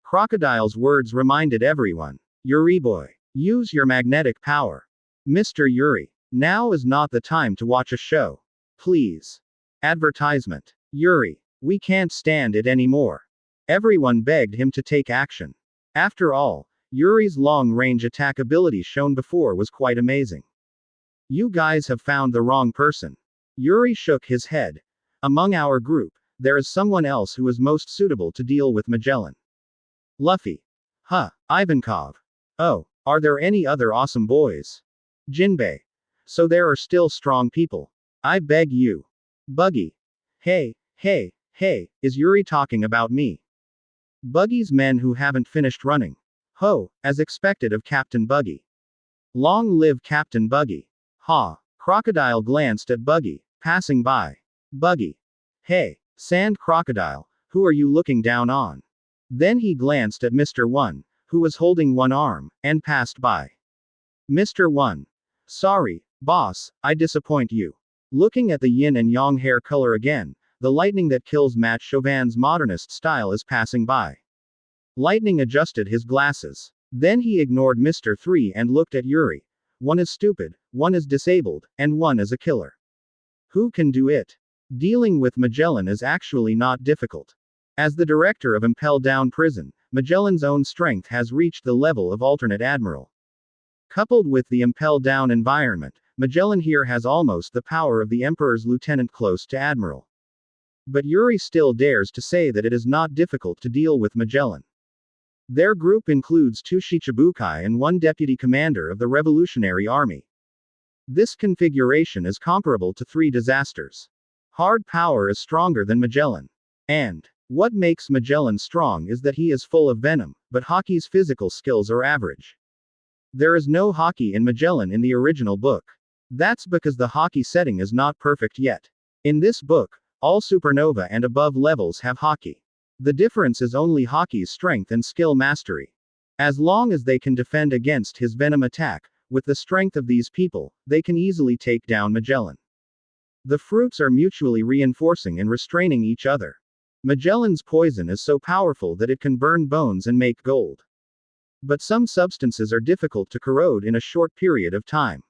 Crocodile's words reminded everyone. Yuri boy, use your magnetic power. Mr. Yuri, now is not the time to watch a show. Please. Advertisement. Yuri, we can't stand it anymore. Everyone begged him to take action. After all, Yuri's long-range attack ability shown before was quite amazing. You guys have found the wrong person. Yuri shook his head. Among our group, there is someone else who is most suitable to deal with Magellan. Luffy. Huh, Ivankov. Oh, are there any other awesome boys? Jinbei. So there are still strong people. I beg you. Buggy. Hey, is Yuri talking about me? Buggy's men who haven't finished running. Ho, as expected of Captain Buggy. Long live Captain Buggy. Ha. Crocodile glanced at Buggy, passing by. Buggy. Hey, Sand Crocodile, who are you looking down on? Then he glanced at Mr. 1, who was holding one arm, and passed by. Mr. 1. Sorry, boss, I disappoint you. Looking at the yin and yang hair color again, the lightning that kills Matt Chauvin's modernist style is passing by. Lightning adjusted his glasses. Then he ignored Mr. 3 and looked at Yuri. One is stupid, one is disabled, and one is a killer. Who can do it? Dealing with Magellan is actually not difficult. As the director of Impel Down Prison, Magellan's own strength has reached the level of alternate admiral. Coupled with the Impel Down environment, Magellan here has almost the power of the Emperor's lieutenant close to admiral. But Yuri still dares to say that it is not difficult to deal with Magellan. Their group includes 2 Shichibukai and 1 deputy commander of the Revolutionary Army. This configuration is comparable to 3 disasters. Hard power is stronger than Magellan. And what makes Magellan strong is that he is full of venom, but Haki's physical skills are average. There is no Haki in Magellan in the original book. That's because the Haki setting is not perfect yet. In this book, all supernova and above levels have Haki. The difference is only Haki's strength and skill mastery. As long as they can defend against his venom attack, with the strength of these people, they can easily take down Magellan. The fruits are mutually reinforcing and restraining each other. Magellan's poison is so powerful that it can burn bones and make gold. But some substances are difficult to corrode in a short period of time.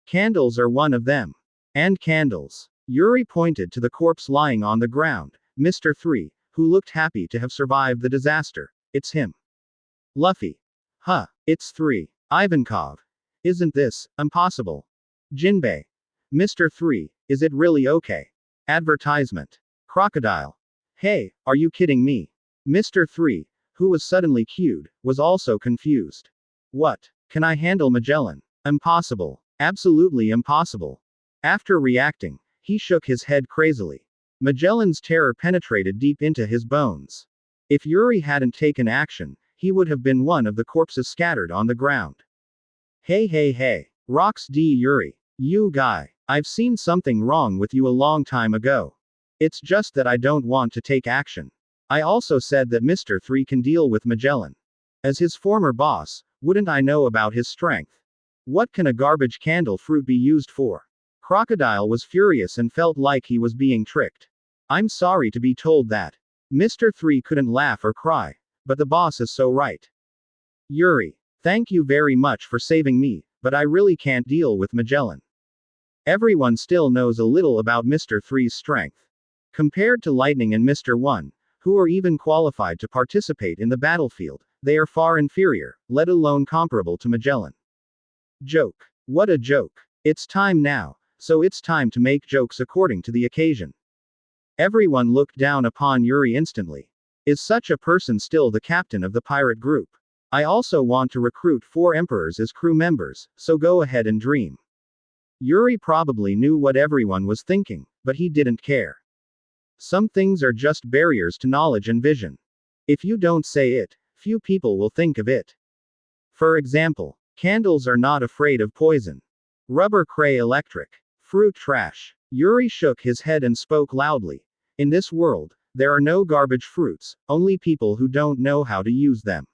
Candles are one of them. And candles. Yuri pointed to the corpse lying on the ground, Mr. 3, who looked happy to have survived the disaster. It's him. Luffy. Huh, it's 3. Ivankov. Isn't this impossible? Jinbei. Mr. 3, is it really okay? Advertisement. Crocodile. Hey, are you kidding me? Mr. 3, who was suddenly cued, was also confused. What? Can I handle Magellan? Impossible. Absolutely impossible. After reacting, he shook his head crazily. Magellan's terror penetrated deep into his bones. If Yuri hadn't taken action, he would have been one of the corpses scattered on the ground. Hey. Rocks D. Yuri. You guy. I've seen something wrong with you a long time ago. It's just that I don't want to take action. I also said that Mr. 3 can deal with Magellan. As his former boss, wouldn't I know about his strength? What can a garbage candle fruit be used for? Crocodile was furious and felt like he was being tricked. I'm sorry to be told that. Mr. 3 couldn't laugh or cry, but the boss is so right. Yuri, thank you very much for saving me, but I really can't deal with Magellan. Everyone still knows a little about Mr. 3's strength. Compared to Lightning and Mr. 1, who are even qualified to participate in the battlefield, they are far inferior, let alone comparable to Magellan. Joke. What a joke. It's time now, so it's time to make jokes according to the occasion. Everyone looked down upon Yuri instantly. Is such a person still the captain of the pirate group? I also want to recruit 4 emperors as crew members, so go ahead and dream. Yuri probably knew what everyone was thinking, but he didn't care. Some things are just barriers to knowledge and vision. If you don't say it, few people will think of it. For example, candles are not afraid of poison. Rubber cray electric. Fruit trash. Yuri shook his head and spoke loudly. In this world, there are no garbage fruits, only people who don't know how to use them.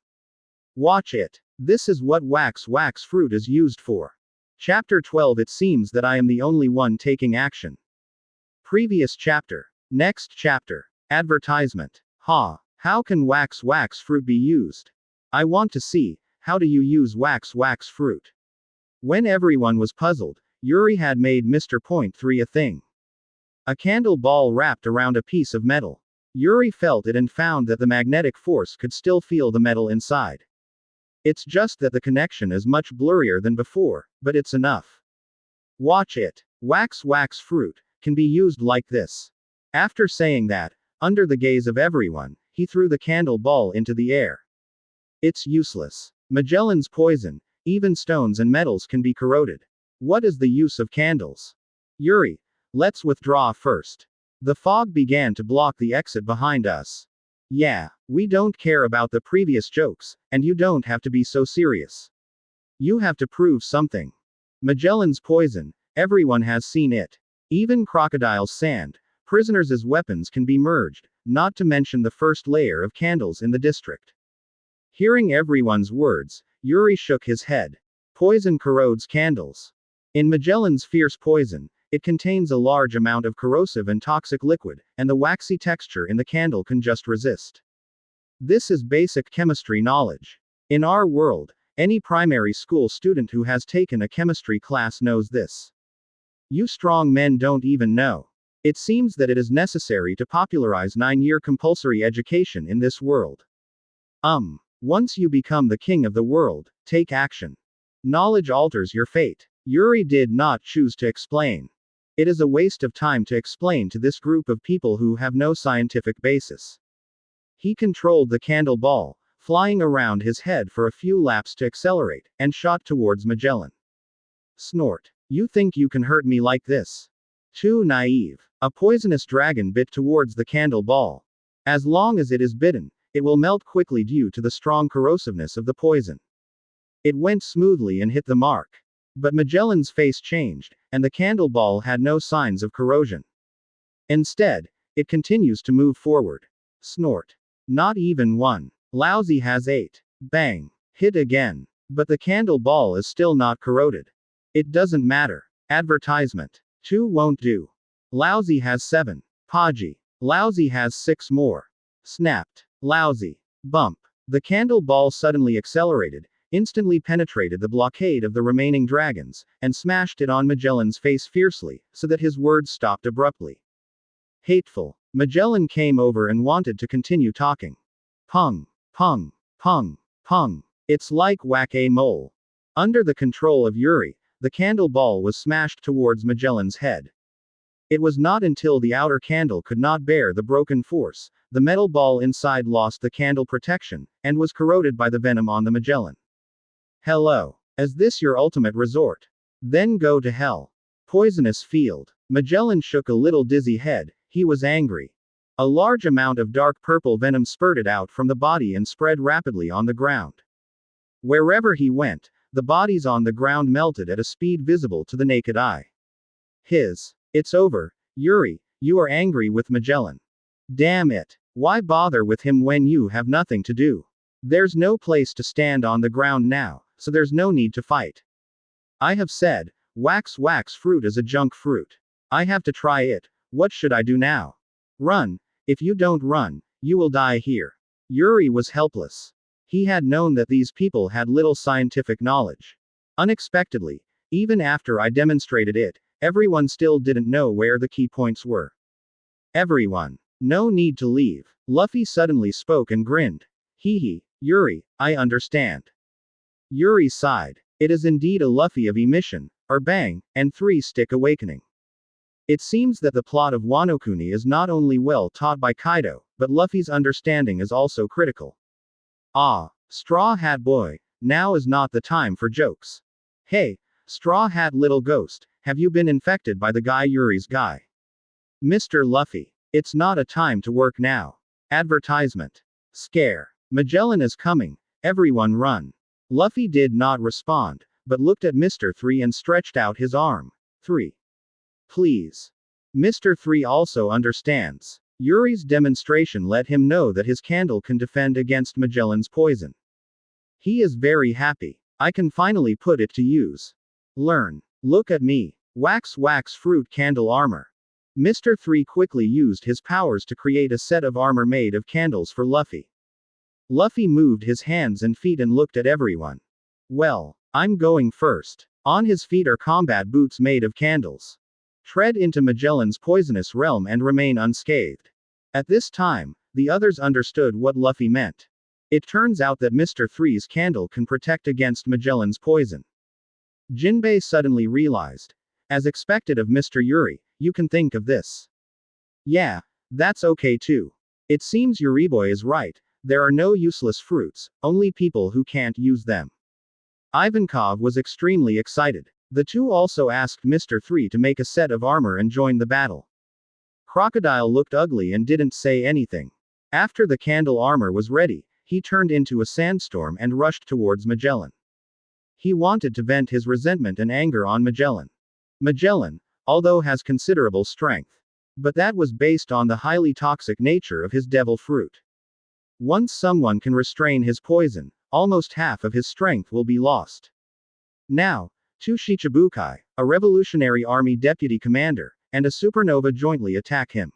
Watch it. This is what wax fruit is used for. Chapter 12. It seems that I am the only one taking action. Previous chapter. Next chapter. Advertisement. How can wax fruit be used? I want to see, how do you use wax fruit? When everyone was puzzled, Yuri had made Mr. Point 3 a thing. A candle ball wrapped around a piece of metal. Yuri felt it and found that the magnetic force could still feel the metal inside. It's just that the connection is much blurrier than before, but it's enough. Watch it. Wax fruit can be used like this. After saying that, under the gaze of everyone, he threw the candle ball into the air. It's useless. Magellan's poison, even stones and metals can be corroded. What is the use of candles? Yuri, let's withdraw first. The fog began to block the exit behind us. Yeah, we don't care about the previous jokes, and you don't have to be so serious. You have to prove something. Magellan's poison, everyone has seen it. Even crocodile's sand, prisoners as weapons can be merged, not to mention the first layer of candles in the district. Hearing everyone's words, Yuri shook his head. Poison corrodes candles. In Magellan's fierce poison, it contains a large amount of corrosive and toxic liquid, and the waxy texture in the candle can just resist. This is basic chemistry knowledge. In our world, any primary school student who has taken a chemistry class knows this. You strong men don't even know. It seems that it is necessary to popularize 9-year compulsory education in this world. Once you become the king of the world, take action. Knowledge alters your fate. Yuri did not choose to explain. It is a waste of time to explain to this group of people who have no scientific basis. He controlled the candle ball, flying around his head for a few laps to accelerate, and shot towards Magellan. Snort. You think you can hurt me like this? Too naive. A poisonous dragon bit towards the candle ball. As long as it is bitten, it will melt quickly due to the strong corrosiveness of the poison. It went smoothly and hit the mark. But Magellan's face changed, and the candle ball had no signs of corrosion. Instead, it continues to move forward. Snort. Not even one. Lousy has 8. Bang. Hit again. But the candle ball is still not corroded. It doesn't matter. Advertisement. 2 won't do. Lousy has 7. Podgy. Lousy has 6 more. Snapped. Lousy. Bump. The candle ball suddenly accelerated, instantly penetrated the blockade of the remaining dragons, and smashed it on Magellan's face fiercely, so that his words stopped abruptly. Hateful. Magellan came over and wanted to continue talking. Pung. Pung. Pung. Pung. It's like whack-a-mole. Under the control of Yuri, the candle ball was smashed towards Magellan's head. It was not until the outer candle could not bear the broken force, the metal ball inside lost the candle protection, and was corroded by the venom on the Magellan. Hello. Is this your ultimate resort? Then go to hell. Poisonous field. Magellan shook a little dizzy head, he was angry. A large amount of dark purple venom spurted out from the body and spread rapidly on the ground. Wherever he went, the bodies on the ground melted at a speed visible to the naked eye. It's over, Yuri, you are angry with Magellan. Damn it. Why bother with him when you have nothing to do? There's no place to stand on the ground now, so there's no need to fight. I have said, wax fruit is a junk fruit. I have to try it. What should I do now? Run. If you don't run, you will die here. Yuri was helpless. He had known that these people had little scientific knowledge. Unexpectedly, even after I demonstrated it, everyone still didn't know where the key points were. Everyone. No need to leave. Luffy suddenly spoke and grinned. Hee, Yuri, I understand. Yuri sighed. It is indeed a Luffy of emission, or bang, and 3-stick awakening. It seems that the plot of Wanokuni is not only well taught by Kaido, but Luffy's understanding is also critical. Straw Hat Boy, now is not the time for jokes. Hey, Straw Hat Little Ghost, have you been infected by the guy Yuri's guy? Mr. Luffy, it's not a time to work now. Advertisement. Scare. Magellan is coming, everyone run. Luffy did not respond, but looked at Mr. 3 and stretched out his arm. 3. Please. Mr. 3 also understands. Yuri's demonstration let him know that his candle can defend against Magellan's poison. He is very happy. I can finally put it to use. Learn. Look at me. Wax fruit candle armor. Mr. 3 quickly used his powers to create a set of armor made of candles for Luffy. Luffy moved his hands and feet and looked at everyone. Well, I'm going first. On his feet are combat boots made of candles. Tread into Magellan's poisonous realm and remain unscathed. At this time, the others understood what Luffy meant. It turns out that Mr. 3's candle can protect against Magellan's poison. Jinbei suddenly realized. As expected of Mr. Yuri, you can think of this. Yeah, that's okay too. It seems Yuriboy is right, there are no useless fruits, only people who can't use them. Ivankov was extremely excited. The two also asked Mr. 3 to make a set of armor and join the battle. Crocodile looked ugly and didn't say anything. After the candle armor was ready, he turned into a sandstorm and rushed towards Magellan. He wanted to vent his resentment and anger on Magellan. Magellan, although has considerable strength. But that was based on the highly toxic nature of his devil fruit. Once someone can restrain his poison, almost half of his strength will be lost. Now, two Shichibukai, a Revolutionary Army deputy commander, and a supernova jointly attack him.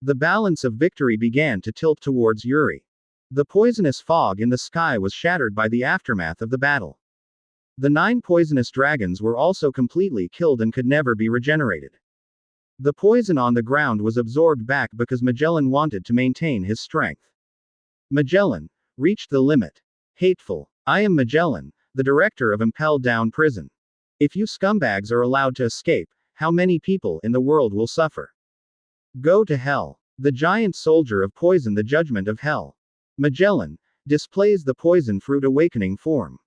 The balance of victory began to tilt towards Yuri. The poisonous fog in the sky was shattered by the aftermath of the battle. The 9 poisonous dragons were also completely killed and could never be regenerated. The poison on the ground was absorbed back because Magellan wanted to maintain his strength. Magellan reached the limit. Hateful. I am Magellan, the director of Impel Down Prison. If you scumbags are allowed to escape, how many people in the world will suffer? Go to hell. The giant soldier of poison, the judgment of hell. Magellan displays the poison fruit awakening form.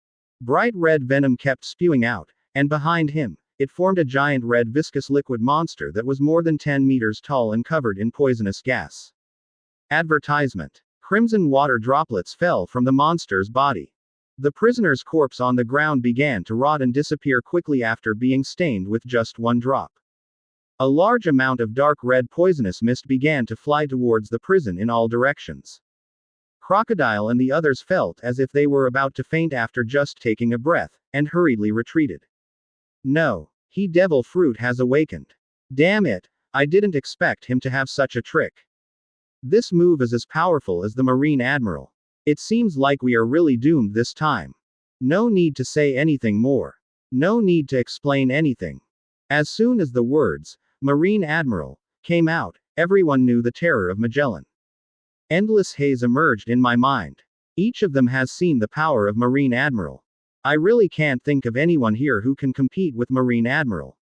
Bright red venom kept spewing out, and behind him, it formed a giant red viscous liquid monster that was more than 10 meters tall and covered in poisonous gas. Advertisement. Crimson water droplets fell from the monster's body. The prisoner's corpse on the ground began to rot and disappear quickly after being stained with just one drop. A large amount of dark red poisonous mist began to fly towards the prison in all directions. Crocodile and the others felt as if they were about to faint after just taking a breath, and hurriedly retreated. No, he devil fruit has awakened. Damn it, I didn't expect him to have such a trick. This move is as powerful as the Marine Admiral. It seems like we are really doomed this time. No need to say anything more. No need to explain anything. As soon as the words, Marine Admiral, came out, everyone knew the terror of Magellan. Endless haze emerged in my mind. Each of them has seen the power of Marine Admiral. I really can't think of anyone here who can compete with Marine Admiral.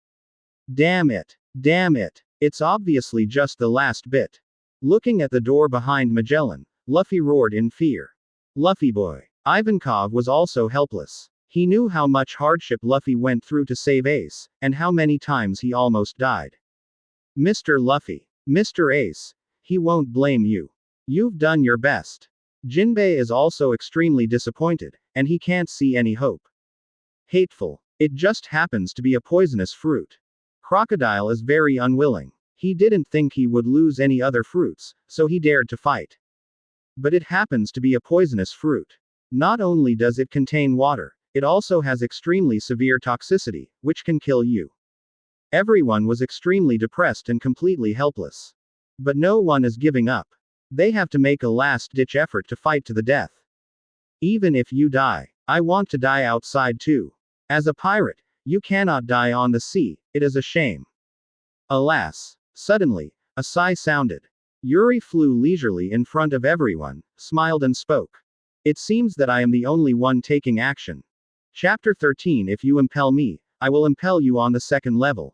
Damn it. Damn it. It's obviously just the last bit. Looking at the door behind Magellan, Luffy roared in fear. Luffy boy. Ivankov was also helpless. He knew how much hardship Luffy went through to save Ace, and how many times he almost died. Mr. Luffy. Mr. Ace. He won't blame you. You've done your best. Jinbei is also extremely disappointed, and he can't see any hope. Hateful. It just happens to be a poisonous fruit. Crocodile is very unwilling. He didn't think he would lose any other fruits, so he dared to fight. But it happens to be a poisonous fruit. Not only does it contain water, it also has extremely severe toxicity, which can kill you. Everyone was extremely depressed and completely helpless. But no one is giving up. They have to make a last-ditch effort to fight to the death. Even if you die, I want to die outside too. As a pirate, you cannot die on the sea, it is a shame. Alas. Suddenly, a sigh sounded. Yuri flew leisurely in front of everyone, smiled and spoke. It seems that I am the only one taking action. Chapter 13. If you impel me, I will impel you on the 2nd level.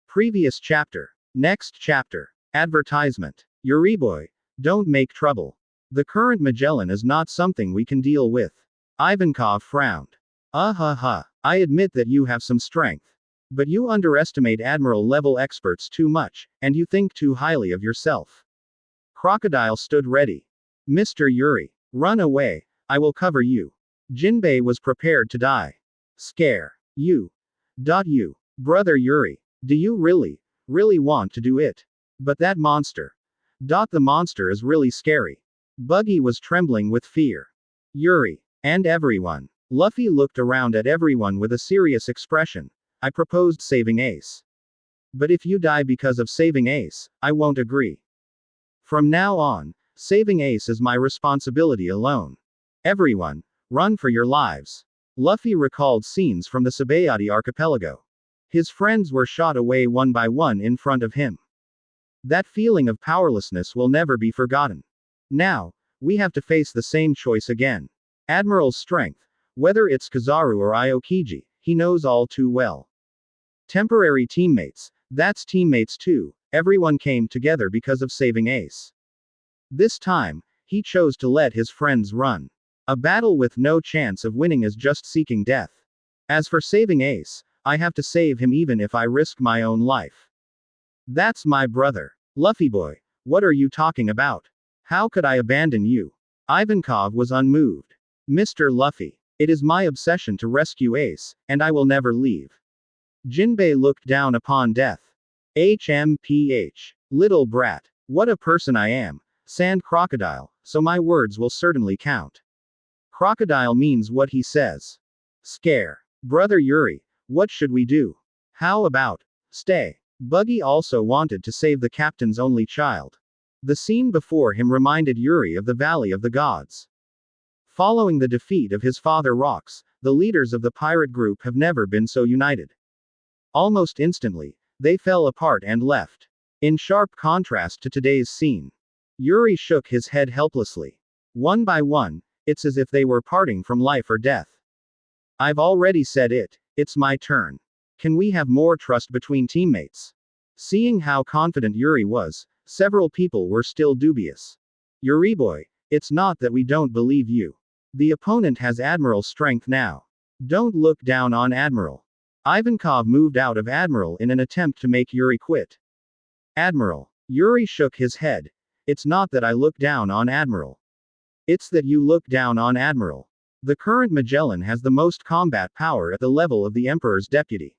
Previous chapter. Next chapter. Advertisement. Yuriboy, don't make trouble. The current Magellan is not something we can deal with. Ivankov frowned. I admit that you have some strength. But you underestimate Admiral-level experts too much, and you think too highly of yourself. Crocodile stood ready. Mr. Yuri, run away, I will cover you. Jinbei was prepared to die. Scare. You. You. Brother Yuri, do you really want to do it? But that monster. The monster is really scary. Buggy was trembling with fear. Yuri. And everyone. Luffy looked around at everyone with a serious expression. I proposed saving Ace. But if you die because of saving Ace, I won't agree. From now on, saving Ace is my responsibility alone. Everyone, run for your lives. Luffy recalled scenes from the Sabayati archipelago. His friends were shot away one by one in front of him. That feeling of powerlessness will never be forgotten. Now, we have to face the same choice again. Admiral's strength, whether it's Kizaru or Aokiji, he knows all too well. Temporary teammates, that's teammates too. Everyone came together because of saving Ace. This time, he chose to let his friends run. A battle with no chance of winning is just seeking death. As for saving Ace, I have to save him even if I risk my own life. That's my brother. Luffy boy, what are you talking about? How could I abandon you? Ivankov was unmoved. Mr. Luffy, it is my obsession to rescue Ace, and I will never leave. Jinbei looked down upon death. HMPH. Little brat. What a person I am. Sand crocodile, so my words will certainly count. Crocodile means what he says. Scare. Brother Yuri, what should we do? How about stay? Buggy also wanted to save the captain's only child. The scene before him reminded Yuri of the Valley of the Gods. Following the defeat of his father Rox, the leaders of the pirate group have never been so united. Almost instantly, they fell apart and left. In sharp contrast to today's scene. Yuri shook his head helplessly. One by one, it's as if they were parting from life or death. I've already said it, it's my turn. Can we have more trust between teammates? Seeing how confident Yuri was, several people were still dubious. Yuri boy, it's not that we don't believe you. The opponent has Admiral strength now. Don't look down on Admiral. Ivankov moved out of Admiral in an attempt to make Yuri quit. Admiral. Yuri shook his head. It's not that I look down on Admiral. It's that you look down on Admiral. The current Magellan has the most combat power at the level of the Emperor's deputy.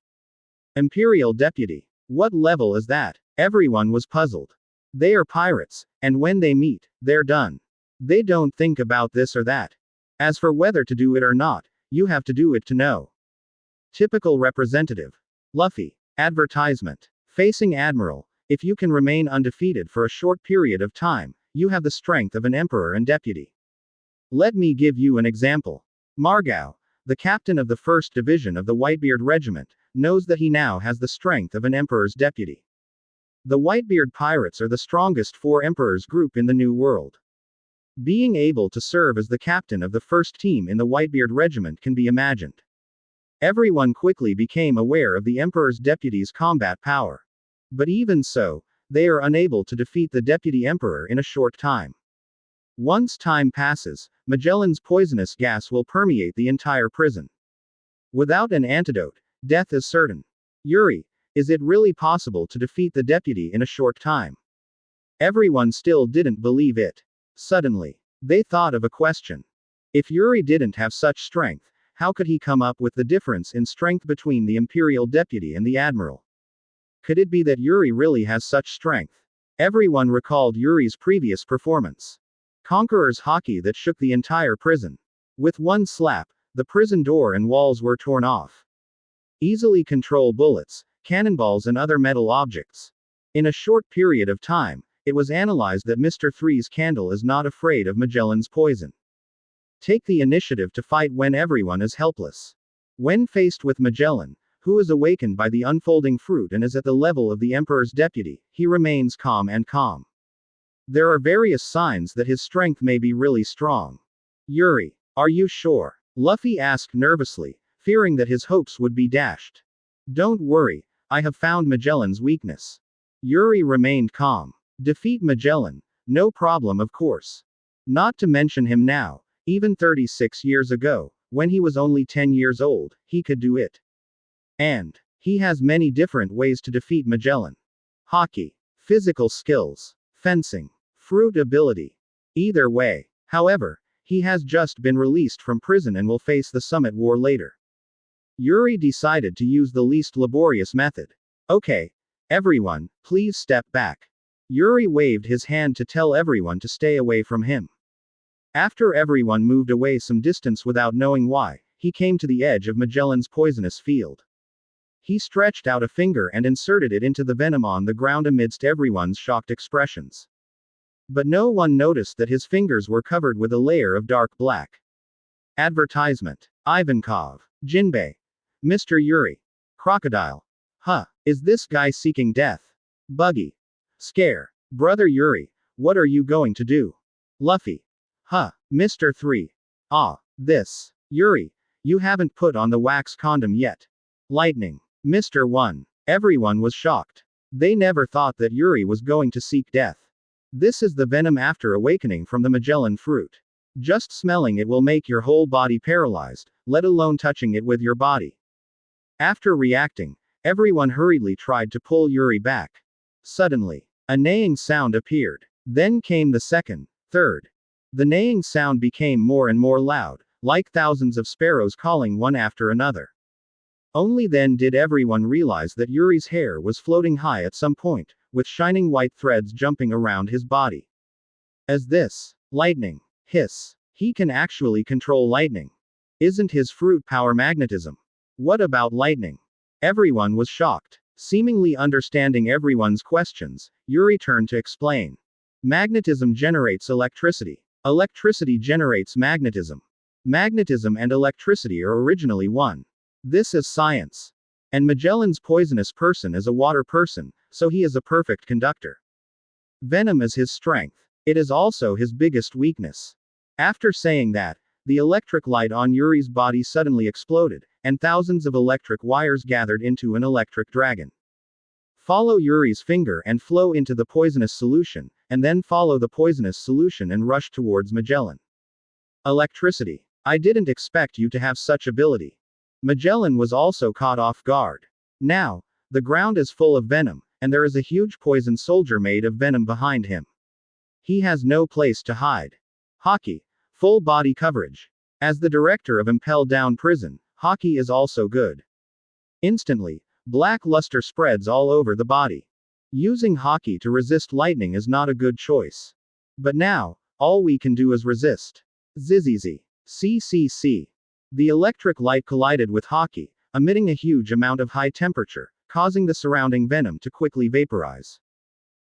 Imperial deputy. What level is that? Everyone was puzzled. They are pirates, and when they meet, they're done. They don't think about this or that. As for whether to do it or not, you have to do it to know. Typical representative. Luffy. Advertisement. Facing Admiral. If you can remain undefeated for a short period of time, you have the strength of an emperor and deputy. Let me give you an example. Margao, the captain of the 1st Division of the Whitebeard Regiment, knows that he now has the strength of an emperor's deputy. The Whitebeard pirates are the strongest 4 emperors group in the New World. Being able to serve as the captain of the first team in the Whitebeard Regiment can be imagined. Everyone quickly became aware of the emperor's deputy's combat power. But even so, they are unable to defeat the deputy emperor in a short time. Once time passes, Magellan's poisonous gas will permeate the entire prison. Without an antidote, death is certain. Yuri, is it really possible to defeat the deputy in a short time? Everyone still didn't believe it. Suddenly, they thought of a question. If Yuri didn't have such strength, how could he come up with the difference in strength between the imperial deputy and the admiral? Could it be that Yuri really has such strength? Everyone recalled Yuri's previous performance. Conqueror's hockey that shook the entire prison. With one slap, the prison door and walls were torn off. Easily control bullets, cannonballs and other metal objects. In a short period of time, it was analyzed that Mr. Three's candle is not afraid of Magellan's poison. Take the initiative to fight when everyone is helpless. When faced with Magellan, who is awakened by the unfolding fruit and is at the level of the Emperor's deputy, he remains calm and calm. There are various signs that his strength may be really strong. Yuri, are you sure? Luffy asked nervously, fearing that his hopes would be dashed. Don't worry, I have found Magellan's weakness. Yuri remained calm. Defeat Magellan? No problem of course. Not to mention him now, even 36 years ago, when he was only 10 years old, he could do it. And he has many different ways to defeat Magellan. Hockey, physical skills, fencing, fruit ability. Either way, however, he has just been released from prison and will face the Summit War later. Yuri decided to use the least laborious method. Okay, everyone, please step back. Yuri waved his hand to tell everyone to stay away from him. After everyone moved away some distance without knowing why, he came to the edge of Magellan's poisonous field. He stretched out a finger and inserted it into the venom on the ground amidst everyone's shocked expressions. But no one noticed that his fingers were covered with a layer of dark black. Advertisement. Ivankov. Jinbei. Mr. Yuri. Crocodile. Huh, is this guy seeking death? Buggy. Scare. Brother Yuri, what are you going to do? Luffy. Huh, Mr. 3. Ah, this. Yuri, you haven't put on the wax condom yet. Lightning. Mr. 1. Everyone was shocked. They never thought that Yuri was going to seek death. This is the venom after awakening from the Magellan fruit. Just smelling it will make your whole body paralyzed, let alone touching it with your body. After reacting, everyone hurriedly tried to pull Yuri back. Suddenly, a neighing sound appeared. Then came the second, third. The neighing sound became more and more loud, like thousands of sparrows calling one after another. Only then did everyone realize that Yuri's hair was floating high at some point, with shining white threads jumping around his body. As this, lightning, hiss, he can actually control lightning. Isn't his fruit power magnetism? What about lightning? Everyone was shocked. Seemingly understanding everyone's questions, Yuri turned to explain. Magnetism generates electricity. Electricity generates magnetism. Magnetism and electricity are originally one. This is science. And Magellan's poisonous person is a water person, so he is a perfect conductor. Venom is his strength. It is also his biggest weakness. After saying that, the electric light on Yuri's body suddenly exploded, and thousands of electric wires gathered into an electric dragon. Follow Yuri's finger and flow into the poisonous solution, and then follow the poisonous solution and rush towards Magellan. Electricity. I didn't expect you to have such ability. Magellan was also caught off guard. Now, the ground is full of venom, and there is a huge poison soldier made of venom behind him. He has no place to hide. Hockey. Full body coverage. As the director of Impel Down Prison, Hockey is also good. Instantly, black luster spreads all over the body. Using Hockey to resist lightning is not a good choice. But now, all we can do is resist. Zzzz. CCC. The electric light collided with Hockey, emitting a huge amount of high temperature, causing the surrounding venom to quickly vaporize.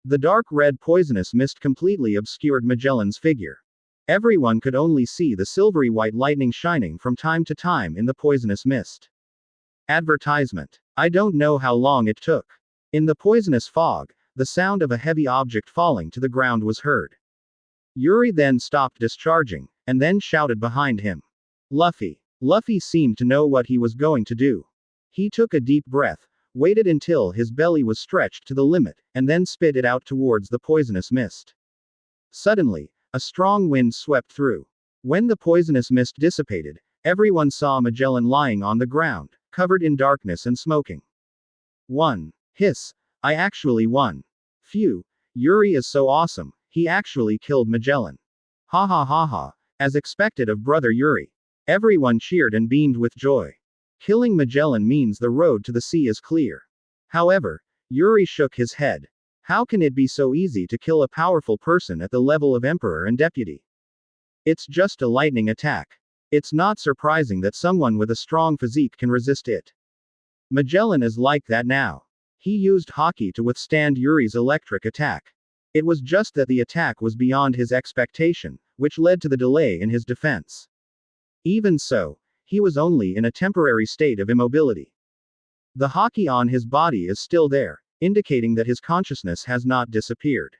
The dark red poisonous mist completely obscured Magellan's figure. Everyone could only see the silvery white lightning shining from time to time in the poisonous mist. Advertisement. I don't know how long it took. In the poisonous fog, the sound of a heavy object falling to the ground was heard. Yuri then stopped discharging, and then shouted behind him. Luffy. Luffy seemed to know what he was going to do. He took a deep breath, waited until his belly was stretched to the limit, and then spit it out towards the poisonous mist. Suddenly, a strong wind swept through. When the poisonous mist dissipated, everyone saw Magellan lying on the ground, covered in darkness and smoking. Won. Hiss. I actually won. Phew. Yuri is so awesome, he actually killed Magellan. Ha ha ha ha. As expected of brother Yuri. Everyone cheered and beamed with joy. Killing Magellan means the road to the sea is clear. However, Yuri shook his head. How can it be so easy to kill a powerful person at the level of emperor and deputy? It's just a lightning attack. It's not surprising that someone with a strong physique can resist it. Magellan is like that now. He used Hockey to withstand Yuri's electric attack. It was just that the attack was beyond his expectation, which led to the delay in his defense. Even so, he was only in a temporary state of immobility. The Hockey on his body is still there, indicating that his consciousness has not disappeared.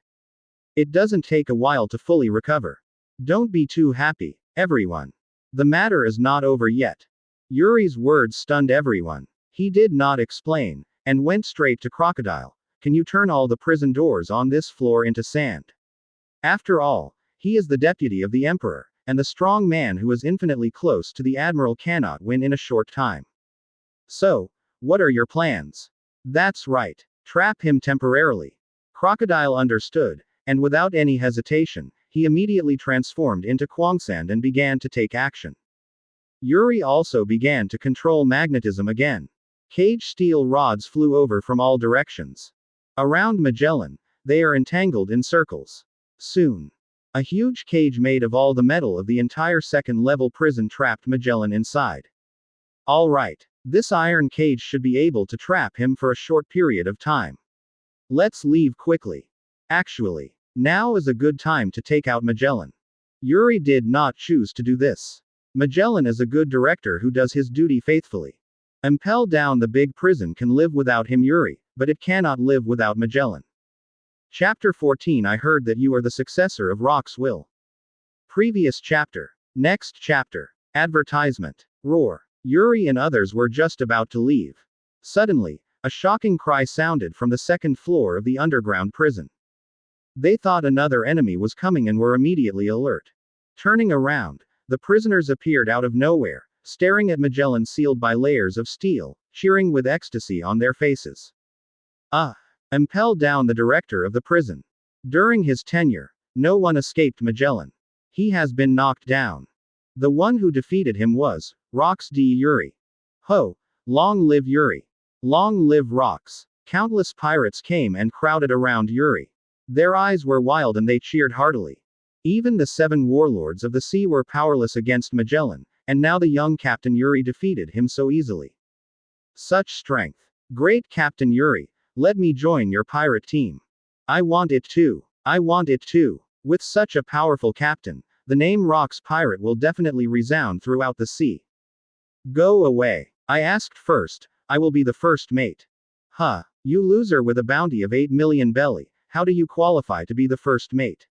It doesn't take a while to fully recover. Don't be too happy, everyone. The matter is not over yet. Yuri's words stunned everyone. He did not explain, and went straight to Crocodile. Can you turn all the prison doors on this floor into sand? After all, he is the deputy of the emperor, and the strong man who is infinitely close to the admiral cannot win in a short time. So, what are your plans? That's right. Trap him temporarily. Crocodile understood, and without any hesitation, he immediately transformed into Kwangsand and began to take action. Yuri also began to control magnetism again. Cage steel rods flew over from all directions. Around Magellan, they are entangled in circles. Soon. A huge cage made of all the metal of the entire second-level prison trapped Magellan inside. Alright. This iron cage should be able to trap him for a short period of time. Let's leave quickly. Actually, now is a good time to take out Magellan. Yuri did not choose to do this. Magellan is a good director who does his duty faithfully. Impel Down the big prison can live without him, Yuri, but it cannot live without Magellan. Chapter 14. I heard that you are the successor of Rock's will. Previous chapter. Next chapter. Advertisement. Roar. Yuri and others were just about to leave. Suddenly, a shocking cry sounded from the second floor of the underground prison. They thought another enemy was coming and were immediately alert. Turning around, the prisoners appeared out of nowhere, staring at Magellan sealed by layers of steel, cheering with ecstasy on their faces. Impel Down the director of the prison. During his tenure, no one escaped Magellan. He has been knocked down. The one who defeated him was Rock's D. Yuri. Ho! Long live Yuri! Long live Rocks! Countless pirates came and crowded around Yuri. Their eyes were wild and they cheered heartily. Even the 7 warlords of the sea were powerless against Magellan, and now the young Captain Yuri defeated him so easily. Such strength! Great Captain Yuri, let me join your pirate team. I want it too. I want it too. With such a powerful captain, the name Rock's pirate will definitely resound throughout the sea. Go away. I asked first, I will be the first mate. Huh. You loser with a bounty of 8 million belly, how do you qualify to be the first mate?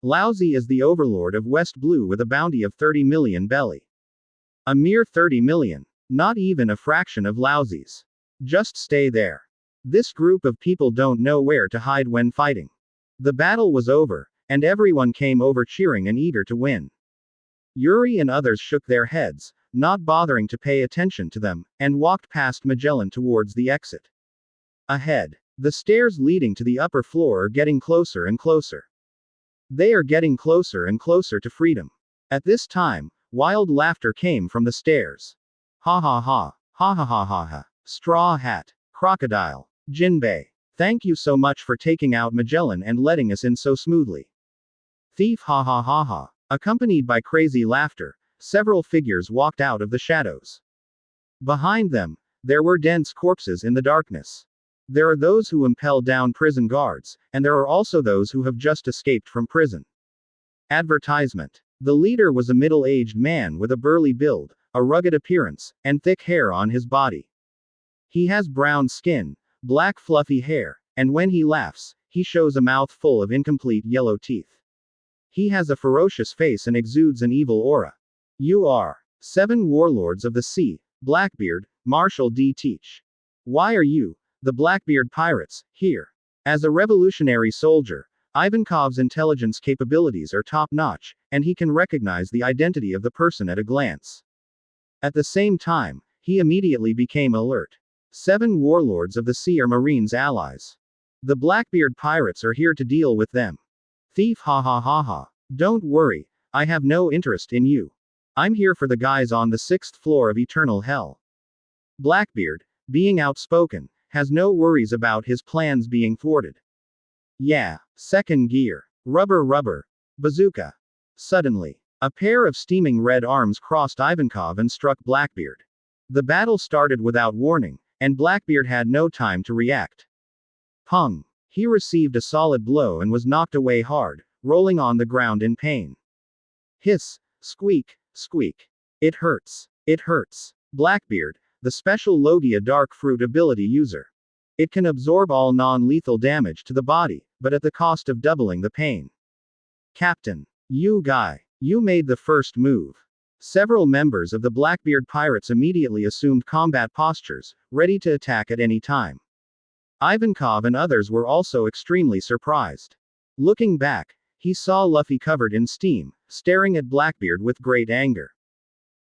Lousy is the overlord of West Blue with a bounty of 30 million belly. A mere 30 million. Not even a fraction of Lousy's. Just stay there. This group of people don't know where to hide when fighting. The battle was over, and everyone came over cheering and eager to win. Yuri and others shook their heads, not bothering to pay attention to them, and walked past Magellan towards the exit. Ahead. The stairs leading to the upper floor are getting closer and closer. They are getting closer and closer to freedom. At this time, wild laughter came from the stairs. Ha ha ha, ha ha ha ha ha, Straw Hat, Crocodile, Jinbei. Thank you so much for taking out Magellan and letting us in so smoothly. Thief, ha ha ha ha. Accompanied by crazy laughter, several figures walked out of the shadows. Behind them, there were dense corpses in the darkness. There are those who impel down prison guards, and there are also those who have just escaped from prison. Advertisement. The leader was a middle-aged man with a burly build, a rugged appearance, and thick hair on his body. He has brown skin, black fluffy hair, and when he laughs, he shows a mouth full of incomplete yellow teeth. He has a ferocious face and exudes an evil aura. You are 7 warlords of the sea, Blackbeard, Marshal D. Teach. Why are you, the Blackbeard pirates, here? As a revolutionary soldier, Ivankov's intelligence capabilities are top-notch, and he can recognize the identity of the person at a glance. At the same time, he immediately became alert. 7 warlords of the sea are Marine's allies. The Blackbeard pirates are here to deal with them. Thief, ha ha ha ha. Don't worry, I have no interest in you. I'm here for the guys on the 6th floor of Eternal Hell. Blackbeard, being outspoken, has no worries about his plans being thwarted. Yeah, second gear. Rubber rubber. Bazooka. Suddenly, a pair of steaming red arms crossed Ivankov and struck Blackbeard. The battle started without warning, and Blackbeard had no time to react. Pung. He received a solid blow and was knocked away hard, rolling on the ground in pain. Hiss. Squeak. Squeak. It hurts. It hurts. Blackbeard, the special Logia Dark Fruit ability user. It can absorb all non-lethal damage to the body, but at the cost of doubling the pain. Captain. You guy. You made the first move. Several members of the Blackbeard pirates immediately assumed combat postures, ready to attack at any time. Ivankov and others were also extremely surprised. Looking back, he saw Luffy covered in steam, staring at Blackbeard with great anger.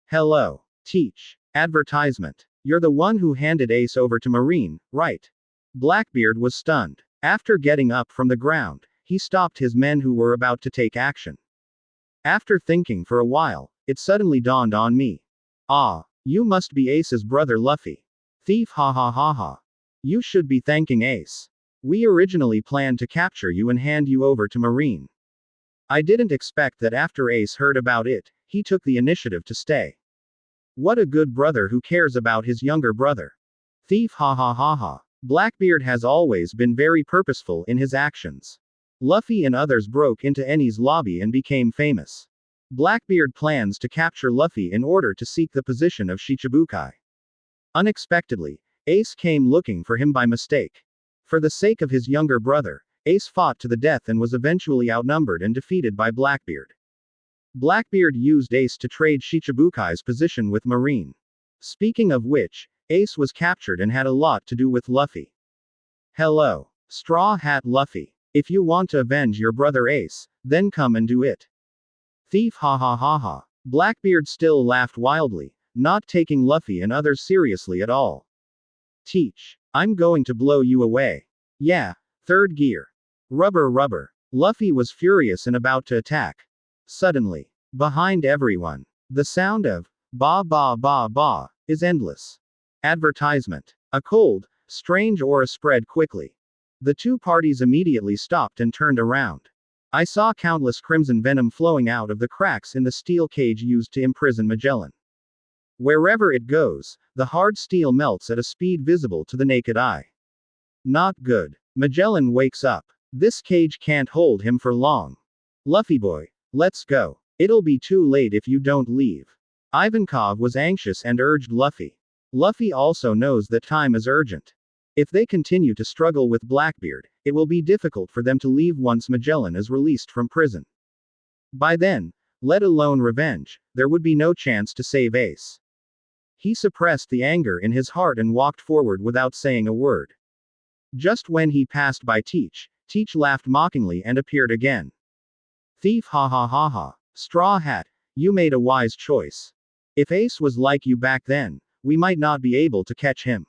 Hello. Teach. Advertisement. You're the one who handed Ace over to Marine, right? Blackbeard was stunned. After getting up from the ground, he stopped his men who were about to take action. After thinking for a while, it suddenly dawned on me. Ah, you must be Ace's brother Luffy. Thief, ha ha ha ha. You should be thanking Ace. We originally planned to capture you and hand you over to Marine. I didn't expect that after Ace heard about it, he took the initiative to stay. What a good brother who cares about his younger brother. Thief, ha ha ha ha. Blackbeard has always been very purposeful in his actions. Luffy and others broke into Eni's lobby and became famous. Blackbeard plans to capture Luffy in order to seek the position of Shichibukai. Unexpectedly, Ace came looking for him by mistake. For the sake of his younger brother, Ace fought to the death and was eventually outnumbered and defeated by Blackbeard. Blackbeard used Ace to trade Shichibukai's position with Marine. Speaking of which, Ace was captured and had a lot to do with Luffy. Hello, Straw Hat Luffy. If you want to avenge your brother Ace, then come and do it. Thief, ha ha ha ha. Blackbeard still laughed wildly, not taking Luffy and others seriously at all. Teach. I'm going to blow you away. Yeah, third gear. Rubber rubber. Luffy was furious and about to attack. Suddenly, behind everyone, the sound of ba ba ba ba is endless. Advertisement. A cold, strange aura spread quickly. The two parties immediately stopped and turned around. I saw countless crimson venom flowing out of the cracks in the steel cage used to imprison Magellan. Wherever it goes, the hard steel melts at a speed visible to the naked eye. Not good. Magellan wakes up. This cage can't hold him for long. Luffy boy, let's go. It'll be too late if you don't leave. Ivankov was anxious and urged Luffy. Luffy also knows that time is urgent. If they continue to struggle with Blackbeard, it will be difficult for them to leave once Magellan is released from prison. By then, let alone revenge, there would be no chance to save Ace. He suppressed the anger in his heart and walked forward without saying a word. Just when he passed by Teach laughed mockingly and appeared again. Thief, ha ha ha ha. Straw Hat, you made a wise choice. If Ace was like you back then, we might not be able to catch him.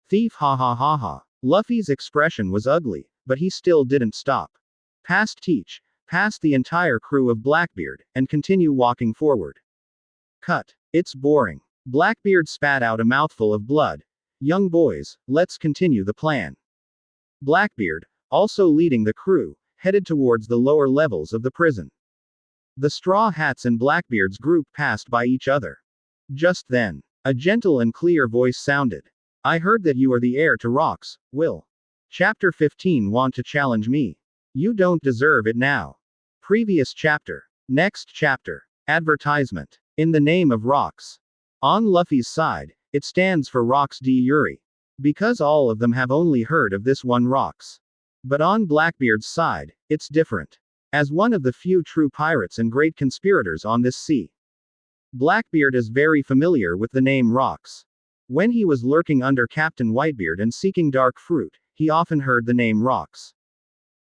Thief, ha ha ha ha. Luffy's expression was ugly, but he still didn't stop. Past Teach, past the entire crew of Blackbeard, and continue walking forward. Cut. It's boring. Blackbeard spat out a mouthful of blood. Young boys, let's continue the plan. Blackbeard, also leading the crew, headed towards the lower levels of the prison. The Straw Hats and Blackbeard's group passed by each other. Just then, a gentle and clear voice sounded. I heard that you are the heir to rocks, Will. Chapter 15. Want to challenge me? You don't deserve it now. Previous chapter. Next chapter. Advertisement. In the name of rocks. On Luffy's side, it stands for Rocks D Yuri. Because all of them have only heard of this one rocks. But on Blackbeard's side, it's different. As one of the few true pirates and great conspirators on this sea, Blackbeard is very familiar with the name rocks. When he was lurking under Captain Whitebeard and seeking dark fruit, he often heard the name rocks.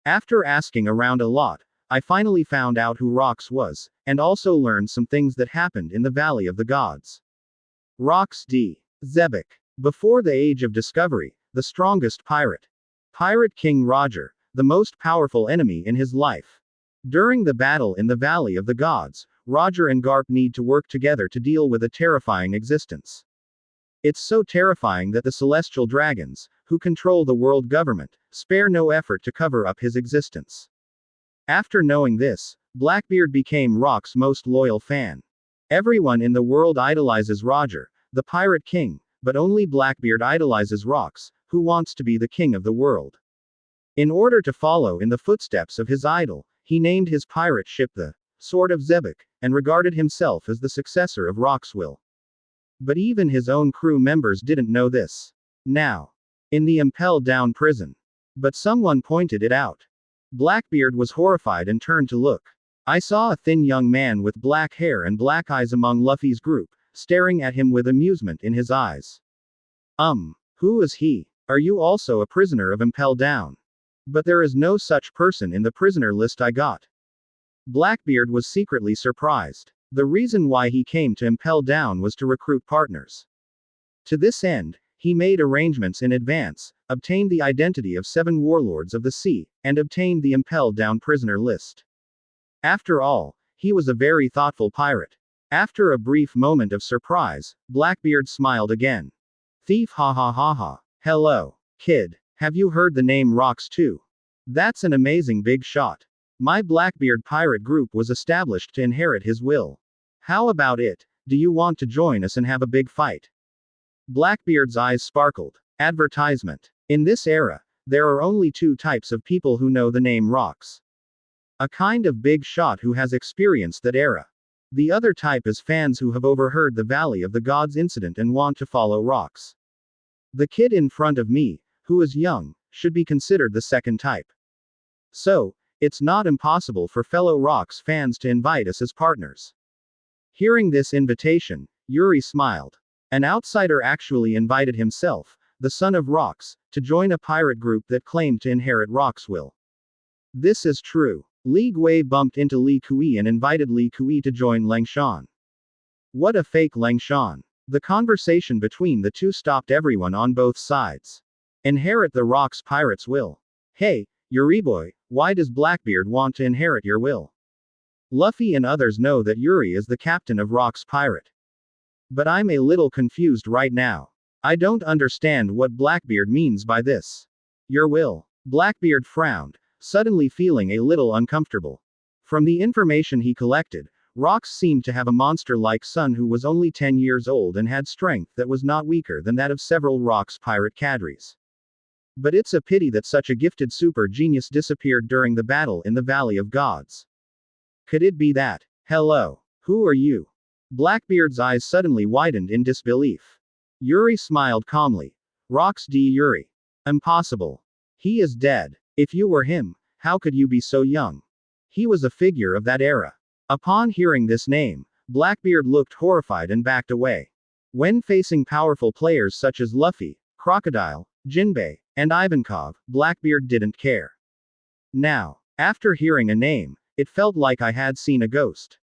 After asking around a lot, I finally found out who Rocks was, and also learned some things that happened in the Valley of the Gods. Rocks D. Zebek. Before the Age of Discovery, the strongest pirate. Pirate King Roger, the most powerful enemy in his life. During the battle in the Valley of the Gods, Roger and Garp need to work together to deal with a terrifying existence. It's so terrifying that the celestial dragons, who control the world government, spare no effort to cover up his existence. After knowing this, Blackbeard became Rock's most loyal fan. Everyone in the world idolizes Roger, the Pirate King, but only Blackbeard idolizes Rocks, who wants to be the king of the world. In order to follow in the footsteps of his idol, he named his pirate ship the Sword of Zebek, and regarded himself as the successor of Roxwell. But even his own crew members didn't know this. Now, in the Impel Down Prison. But someone pointed it out. Blackbeard was horrified and turned to look. I saw a thin young man with black hair and black eyes among Luffy's group, staring at him with amusement in his eyes. Who is he? Are you also a prisoner of Impel Down? But there is no such person in the prisoner list I got. Blackbeard was secretly surprised. The reason why he came to Impel Down was to recruit partners. To this end, he made arrangements in advance, obtained the identity of 7 warlords of the sea, and obtained the Impel Down prisoner list. After all, he was a very thoughtful pirate. After a brief moment of surprise, Blackbeard smiled again. Thief, ha ha ha ha. Hello, kid. Have you heard the name Rocks too? That's an amazing big shot. My Blackbeard pirate group was established to inherit his will. How about it? Do you want to join us and have a big fight? Blackbeard's eyes sparkled. Advertisement. In this era, there are only two types of people who know the name Rocks. A kind of big shot who has experienced that era. The other type is fans who have overheard the Valley of the Gods incident and want to follow Rocks. The kid in front of me, who is young, should be considered the second type. So, it's not impossible for fellow Rocks fans to invite us as partners. Hearing this invitation, Yuri smiled. An outsider actually invited himself, the son of Rocks, to join a pirate group that claimed to inherit Rocks' will. This is true. Li Gui bumped into Li Kui and invited Li Kui to join Leng Shan. What a fake Leng Shan. The conversation between the two stopped everyone on both sides. Inherit the Rocks pirate's will. Hey, Yuri boy, why does Blackbeard want to inherit your will? Luffy and others know that Yuri is the captain of Rocks pirate. But I'm a little confused right now. I don't understand what Blackbeard means by this. Your will. Blackbeard frowned, suddenly feeling a little uncomfortable. From the information he collected, Rocks seemed to have a monster-like son who was only 10 years old and had strength that was not weaker than that of several Rocks pirate cadres. But it's a pity that such a gifted super genius disappeared during the battle in the Valley of Gods. Could it be that? Hello. Who are you? Blackbeard's eyes suddenly widened in disbelief. Yuri smiled calmly. Rocks D. Yuri. Impossible. He is dead. If you were him, how could you be so young? He was a figure of that era. Upon hearing this name, Blackbeard looked horrified and backed away. When facing powerful players such as Luffy, Crocodile, Jinbei, and Ivankov, Blackbeard didn't care. Now, after hearing a name, it felt like I had seen a ghost.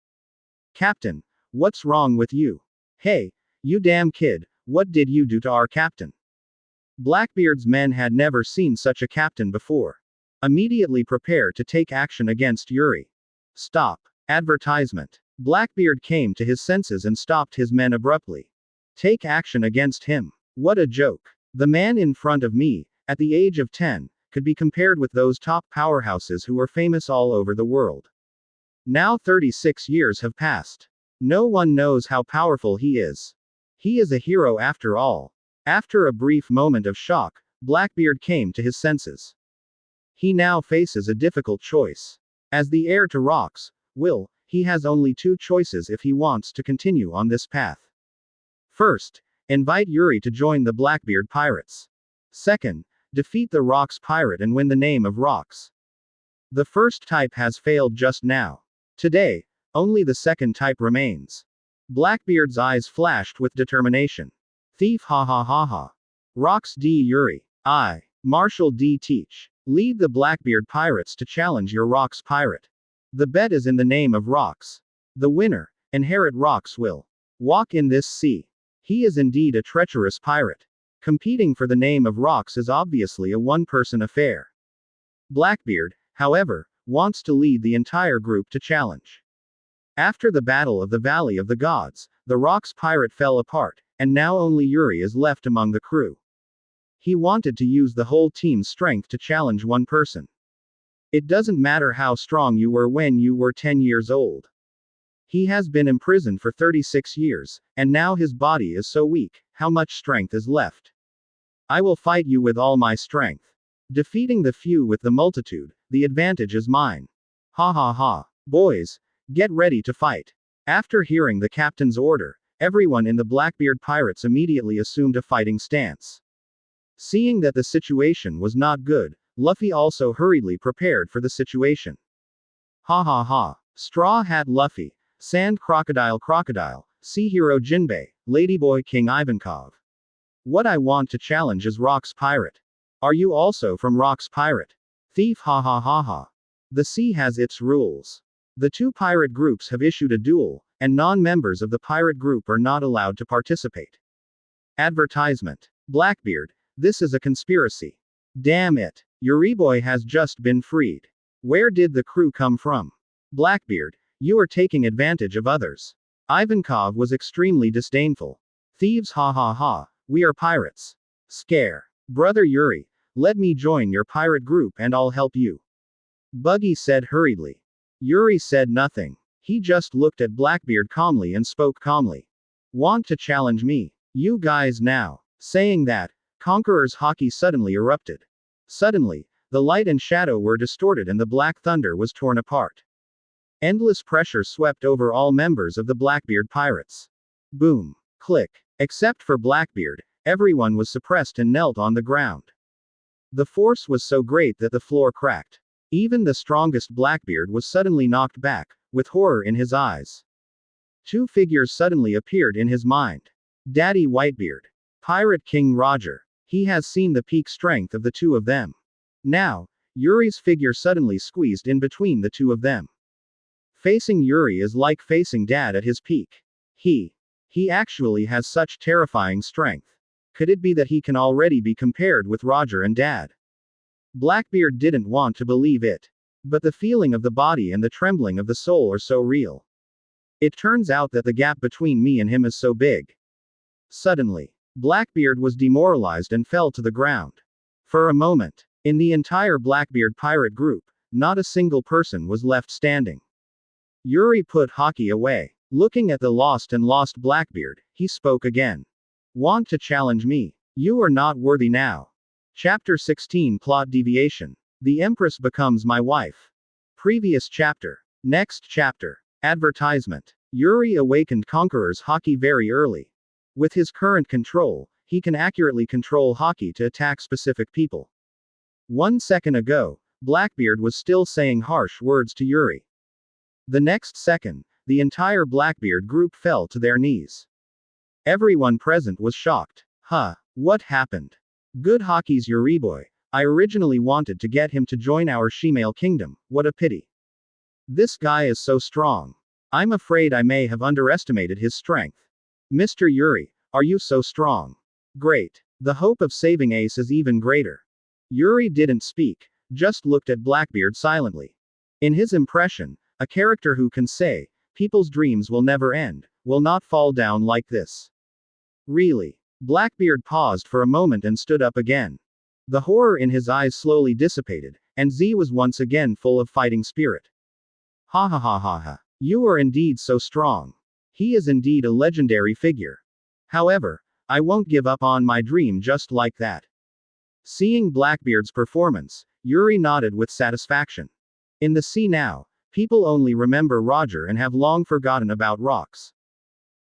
Captain, what's wrong with you? Hey, you damn kid, what did you do to our captain? Blackbeard's men had never seen such a captain before. Immediately prepare to take action against Yuri. Stop. Advertisement. Blackbeard came to his senses and stopped his men abruptly. Take action against him. What a joke. The man in front of me, at the age of 10, could be compared with those top powerhouses who are famous all over the world. Now 36 years have passed. No one knows how powerful he is. He is a hero after all. After a brief moment of shock, Blackbeard came to his senses. He now faces a difficult choice. As the heir to Rocks' will, he has only two choices if he wants to continue on this path. First, invite Yuri to join the Blackbeard pirates. Second, defeat the Rocks pirate and win the name of Rocks. The first type has failed just now. Today, only the second type remains. Blackbeard's eyes flashed with determination. Thief ha ha ha ha. Rocks D. Yuri. I, Marshal D. Teach. Lead the Blackbeard pirates to challenge your Rocks pirate. The bet is in the name of Rocks. The winner, inherit Rocks will. Walk in this sea. He is indeed a treacherous pirate. Competing for the name of Rocks is obviously a one-person affair. Blackbeard, however, wants to lead the entire group to challenge. After the Battle of the Valley of the Gods, the Rocks pirate fell apart, and now only Yuri is left among the crew. He wanted to use the whole team's strength to challenge one person. It doesn't matter how strong you were when you were 10 years old. He has been imprisoned for 36 years, and now his body is so weak, how much strength is left? I will fight you with all my strength. Defeating the few with the multitude, the advantage is mine. Ha ha ha. Boys, get ready to fight. After hearing the captain's order, everyone in the Blackbeard pirates immediately assumed a fighting stance. Seeing that the situation was not good, Luffy also hurriedly prepared for the situation. Ha ha ha. Straw Hat Luffy, Sand Crocodile Crocodile, Sea Hero Jinbei, Ladyboy King Ivankov. What I want to challenge is Rocks pirate. Are you also from Rocks pirate? Thief ha ha ha ha. The sea has its rules. The two pirate groups have issued a duel, and non-members of the pirate group are not allowed to participate. Advertisement. Blackbeard, this is a conspiracy. Damn it. Yuriboy has just been freed. Where did the crew come from? Blackbeard, you are taking advantage of others. Ivankov was extremely disdainful. Thieves ha ha ha, we are pirates. Scare. Brother Yuri, let me join your pirate group and I'll help you. Buggy said hurriedly. Yuri said nothing. He just looked at Blackbeard calmly and spoke calmly. Want to challenge me? You guys now. Saying that, Conqueror's haki suddenly erupted. Suddenly, the light and shadow were distorted and the black thunder was torn apart. Endless pressure swept over all members of the Blackbeard pirates. Boom. Click. Except for Blackbeard, everyone was suppressed and knelt on the ground. The force was so great that the floor cracked. Even the strongest Blackbeard was suddenly knocked back, with horror in his eyes. Two figures suddenly appeared in his mind. Daddy Whitebeard. Pirate King Roger. He has seen the peak strength of the two of them. Now, Yuri's figure suddenly squeezed in between the two of them. Facing Yuri is like facing Dad at his peak. He actually has such terrifying strength. Could it be that he can already be compared with Roger and Dad? Blackbeard didn't want to believe it. But the feeling of the body and the trembling of the soul are so real. It turns out that the gap between me and him is so big. Suddenly, Blackbeard was demoralized and fell to the ground. For a moment, in the entire Blackbeard pirate group, not a single person was left standing. Yuri put haki away. Looking at the lost Blackbeard, he spoke again. Want to challenge me? You are not worthy now. Chapter 16 Plot Deviation. The Empress becomes my wife. Previous chapter. Next chapter. Advertisement. Yuri awakened Conqueror's haki very early. With his current control, he can accurately control haki to attack specific people. 1 second ago, Blackbeard was still saying harsh words to Yuri. The next second, the entire Blackbeard group fell to their knees. Everyone present was shocked. What happened? Good haki's Yuri boy. I originally wanted to get him to join our Shemale kingdom, what a pity. This guy is so strong. I'm afraid I may have underestimated his strength. Mr. Yuri, are you so strong? Great. The hope of saving Ace is even greater. Yuri didn't speak, just looked at Blackbeard silently. In his impression, a character who can say, people's dreams will never end, will not fall down like this. Really? Blackbeard paused for a moment and stood up again. The horror in his eyes slowly dissipated, and Z was once again full of fighting spirit. Ha ha ha ha ha. You are indeed so strong. He is indeed a legendary figure. However, I won't give up on my dream just like that. Seeing Blackbeard's performance, Yuri nodded with satisfaction. In the sea now, people only remember Roger and have long forgotten about rocks.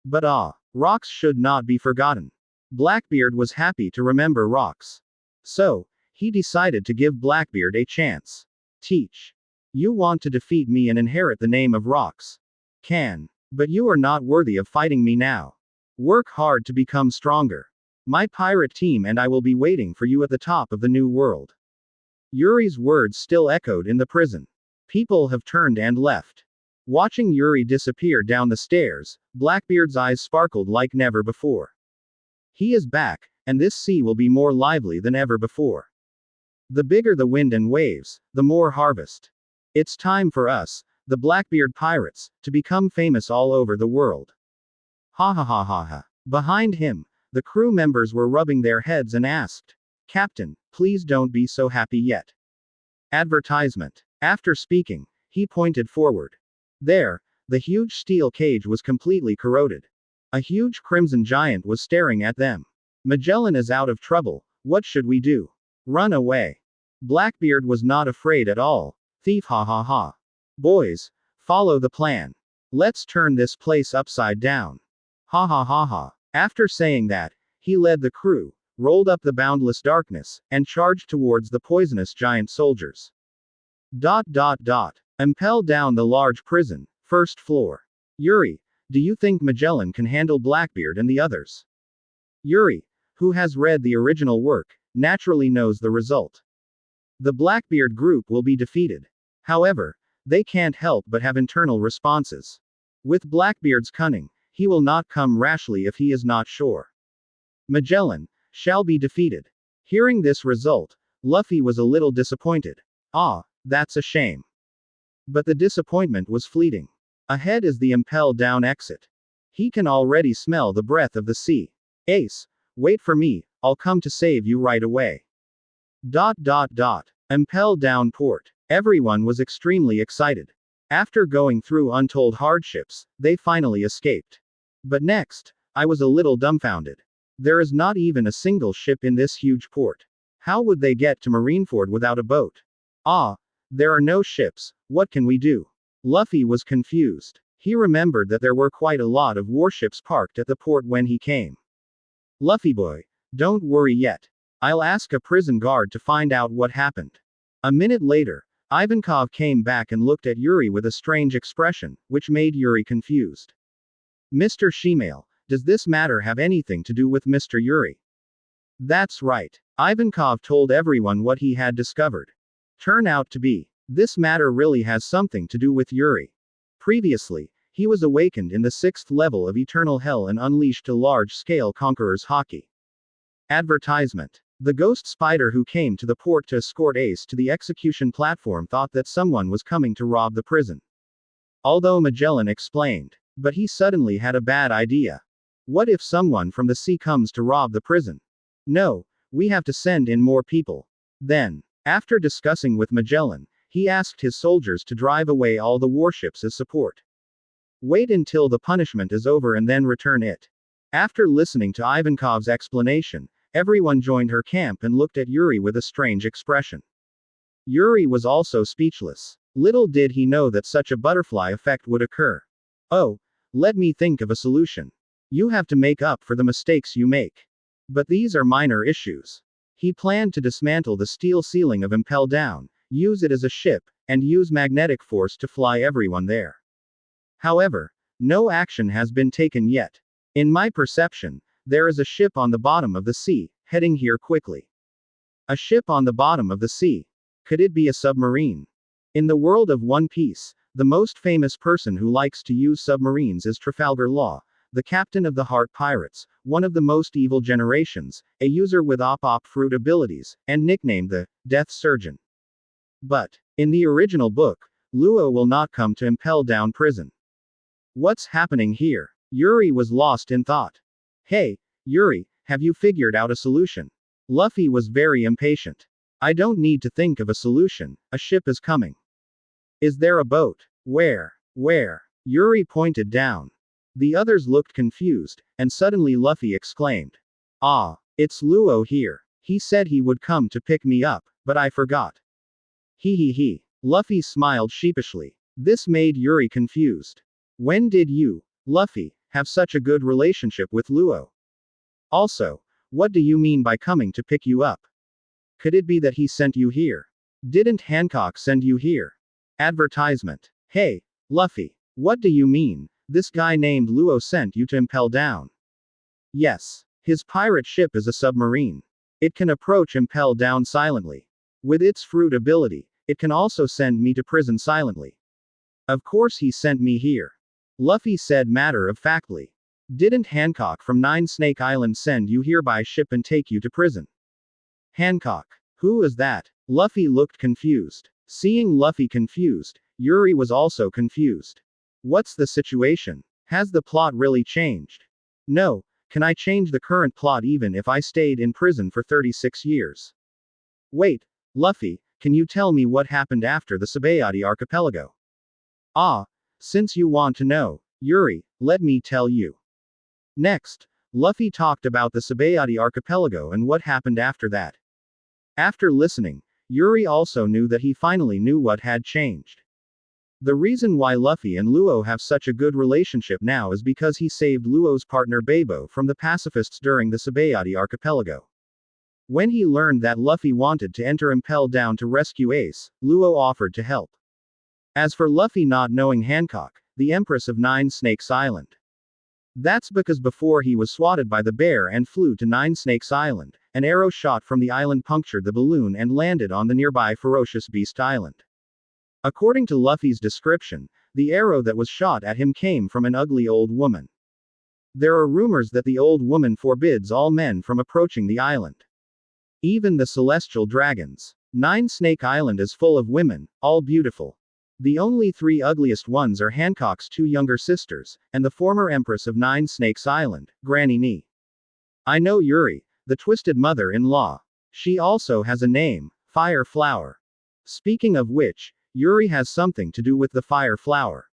But rocks should not be forgotten. Blackbeard was happy to remember rocks. So, he decided to give Blackbeard a chance. Teach. You want to defeat me and inherit the name of rocks. Can. But you are not worthy of fighting me now. Work hard to become stronger. My pirate team and I will be waiting for you at the top of the new world. Yuri's words still echoed in the prison. People have turned and left. Watching Yuri disappear down the stairs, Blackbeard's eyes sparkled like never before. He is back, and this sea will be more lively than ever before. The bigger the wind and waves, the more harvest. It's time for us, the Blackbeard pirates, to become famous all over the world. Ha ha ha ha ha. Behind him, the crew members were rubbing their heads and asked, Captain, please don't be so happy yet. Advertisement. After speaking, he pointed forward. There, the huge steel cage was completely corroded. A huge crimson giant was staring at them. Magellan is out of trouble, what should we do? Run away. Blackbeard was not afraid at all. Thief ha ha ha. Boys, follow the plan. Let's turn this place upside down. Ha ha ha ha. After saying that, he led the crew, rolled up the boundless darkness, and charged towards the poisonous giant soldiers. Impel down the large prison, first floor. Yuri, do you think Magellan can handle Blackbeard and the others? Yuri, who has read the original work, naturally knows the result. The Blackbeard group will be defeated. However, they can't help but have internal responses. With Blackbeard's cunning, he will not come rashly if he is not sure. Magellan shall be defeated. Hearing this result, Luffy was a little disappointed. That's a shame. But the disappointment was fleeting. Ahead is the Impel Down exit. He can already smell the breath of the sea. Ace, wait for me, I'll come to save you right away. Impel Down Port. Everyone was extremely excited. After going through untold hardships, they finally escaped. But next, I was a little dumbfounded. There is not even a single ship in this huge port. How would they get to Marineford without a boat? Ah, there are no ships, what can we do? Luffy was confused. He remembered that there were quite a lot of warships parked at the port when he came. Luffy boy, don't worry yet. I'll ask a prison guard to find out what happened. A minute later, Ivankov came back and looked at Yuri with a strange expression, which made Yuri confused. Mr. Shemale, does this matter have anything to do with Mr. Yuri? That's right. Ivankov told everyone what he had discovered. Turn out to be, this matter really has something to do with Yuri. Previously, he was awakened in the 6th level of Eternal Hell and unleashed a large-scale Conqueror's Haki. Advertisement. The ghost spider who came to the port to escort Ace to the execution platform thought that someone was coming to rob the prison. Although Magellan explained, but he suddenly had a bad idea. What if someone from the sea comes to rob the prison? No, we have to send in more people. Then, after discussing with Magellan, he asked his soldiers to drive away all the warships as support. Wait until the punishment is over and then return it. After listening to Ivankov's explanation, everyone joined her camp and looked at Yuri with a strange expression. Yuri was also speechless. Little did he know that such a butterfly effect would occur. Oh, let me think of a solution. You have to make up for the mistakes you make. But these are minor issues. He planned to dismantle the steel ceiling of Impel Down, use it as a ship, and use magnetic force to fly everyone there. However, no action has been taken yet. In my perception, there is a ship on the bottom of the sea, heading here quickly. A ship on the bottom of the sea. Could it be a submarine? In the world of One Piece, the most famous person who likes to use submarines is Trafalgar Law, the captain of the Heart Pirates, one of the most evil generations, a user with op fruit abilities, and nicknamed the Death Surgeon. But, in the original book, Luo will not come to Impel Down Prison. What's happening here? Yuri was lost in thought. Hey, Yuri, have you figured out a solution? Luffy was very impatient. I don't need to think of a solution, a ship is coming. Is there a boat? Where? Yuri pointed down. The others looked confused, and suddenly Luffy exclaimed. Ah, it's Luo here. He said he would come to pick me up, but I forgot. He. Luffy smiled sheepishly. This made Yuri confused. When did you, Luffy, have such a good relationship with Luo? Also, what do you mean by coming to pick you up? Could it be that he sent you here? Didn't Hancock send you here? Advertisement. Hey, Luffy, what do you mean? This guy named Luo sent you to Impel Down. Yes. His pirate ship is a submarine. It can approach Impel Down silently. With its fruit ability, it can also send me to prison silently. Of course he sent me here. Luffy said matter-of-factly. Didn't Hancock from 9 Snake Island send you here by ship and take you to prison? Hancock. Who is that? Luffy looked confused. Seeing Luffy confused, Yuri was also confused. What's the situation? Has the plot really changed? No, can I change the current plot even if I stayed in prison for 36 years? Wait, Luffy, can you tell me what happened after the Sabayati archipelago? Ah, since you want to know, Yuri, let me tell you. Next, Luffy talked about the Sabayati archipelago and what happened after that. After listening, Yuri also knew that he finally knew what had changed. The reason why Luffy and Luo have such a good relationship now is because he saved Luo's partner Babo from the pacifists during the Sabayati archipelago. When he learned that Luffy wanted to enter Impel Down to rescue Ace, Luo offered to help. As for Luffy not knowing Hancock, the Empress of 9 Snakes Island. That's because before he was swatted by the bear and flew to 9 Snakes Island, an arrow shot from the island punctured the balloon and landed on the nearby Ferocious Beast Island. According to Luffy's description, the arrow that was shot at him came from an ugly old woman. There are rumors that the old woman forbids all men from approaching the island. Even the celestial dragons. 9 Snake Island is full of women, all beautiful. The only 3 ugliest ones are Hancock's 2 younger sisters, and the former Empress of 9 Snakes Island, Granny Ni. I know Yuri, the twisted mother-in-law. She also has a name, Fire Flower. Speaking of which, Yuri has something to do with the Fire Flower.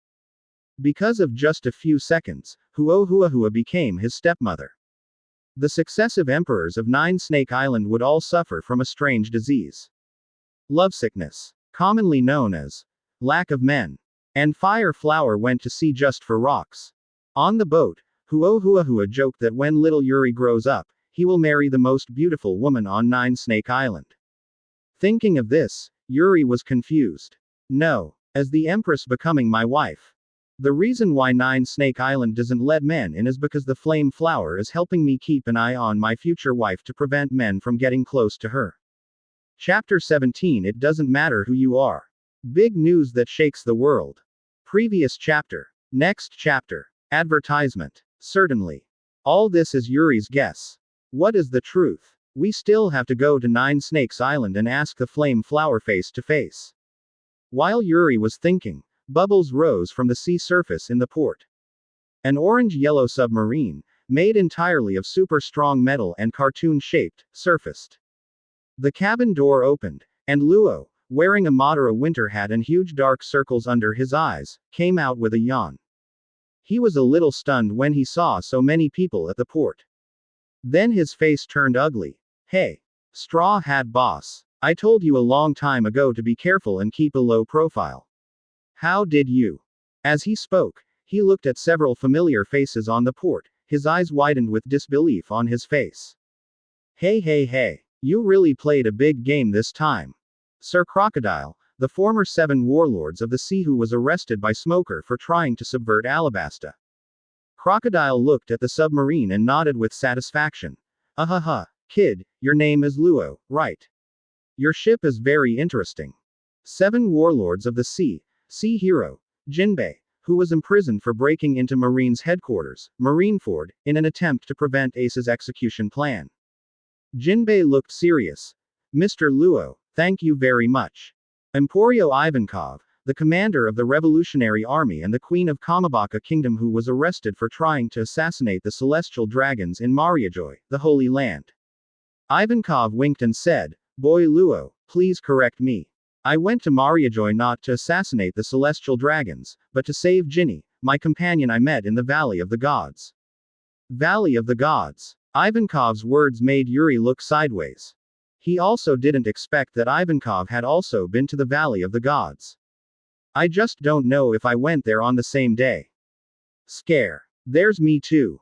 Because of just a few seconds, Huohuahua became his stepmother. The successive emperors of Nine Snake Island would all suffer from a strange disease. Lovesickness, commonly known as lack of men. And Fire Flower went to sea just for rocks. On the boat, Huohuahua joked that when little Yuri grows up, he will marry the most beautiful woman on Nine Snake Island. Thinking of this, Yuri was confused. No, as the Empress becoming my wife. The reason why Nine Snake Island doesn't let men in is because the Flame Flower is helping me keep an eye on my future wife to prevent men from getting close to her. Chapter 17. It doesn't matter who you are. Big news that shakes the world. Previous chapter. Next chapter. Advertisement. Certainly. All this is Yuri's guess. What is the truth? We still have to go to Nine Snakes Island and ask the Flame Flower face to face. While Yuri was thinking, bubbles rose from the sea surface in the port. An orange-yellow submarine, made entirely of super strong metal and cartoon-shaped, surfaced. The cabin door opened, and Luo, wearing a Madara winter hat and huge dark circles under his eyes, came out with a yawn. He was a little stunned when he saw so many people at the port. Then his face turned ugly. Hey, Straw Hat Boss. I told you a long time ago to be careful and keep a low profile. How did you? As he spoke, he looked at several familiar faces on the port, his eyes widened with disbelief on his face. Hey, you really played a big game this time. Sir Crocodile, the former 7 warlords of the sea who was arrested by Smoker for trying to subvert Alabasta. Crocodile looked at the submarine and nodded with satisfaction. Kid, your name is Luo, right? Your ship is very interesting. 7 warlords of the sea hero, Jinbei, who was imprisoned for breaking into Marine's headquarters, Marineford, in an attempt to prevent Ace's execution plan. Jinbei looked serious. Mr. Luo, thank you very much. Emporio Ivankov, the commander of the Revolutionary Army and the Queen of Kamabaka Kingdom who was arrested for trying to assassinate the celestial dragons in Mariejois, the Holy Land. Ivankov winked and said, Boy Luo, please correct me. I went to Mariejois not to assassinate the celestial dragons, but to save Ginny, my companion I met in the Valley of the Gods. Valley of the Gods. Ivankov's words made Yuri look sideways. He also didn't expect that Ivankov had also been to the Valley of the Gods. I just don't know if I went there on the same day. Scare. There's me too.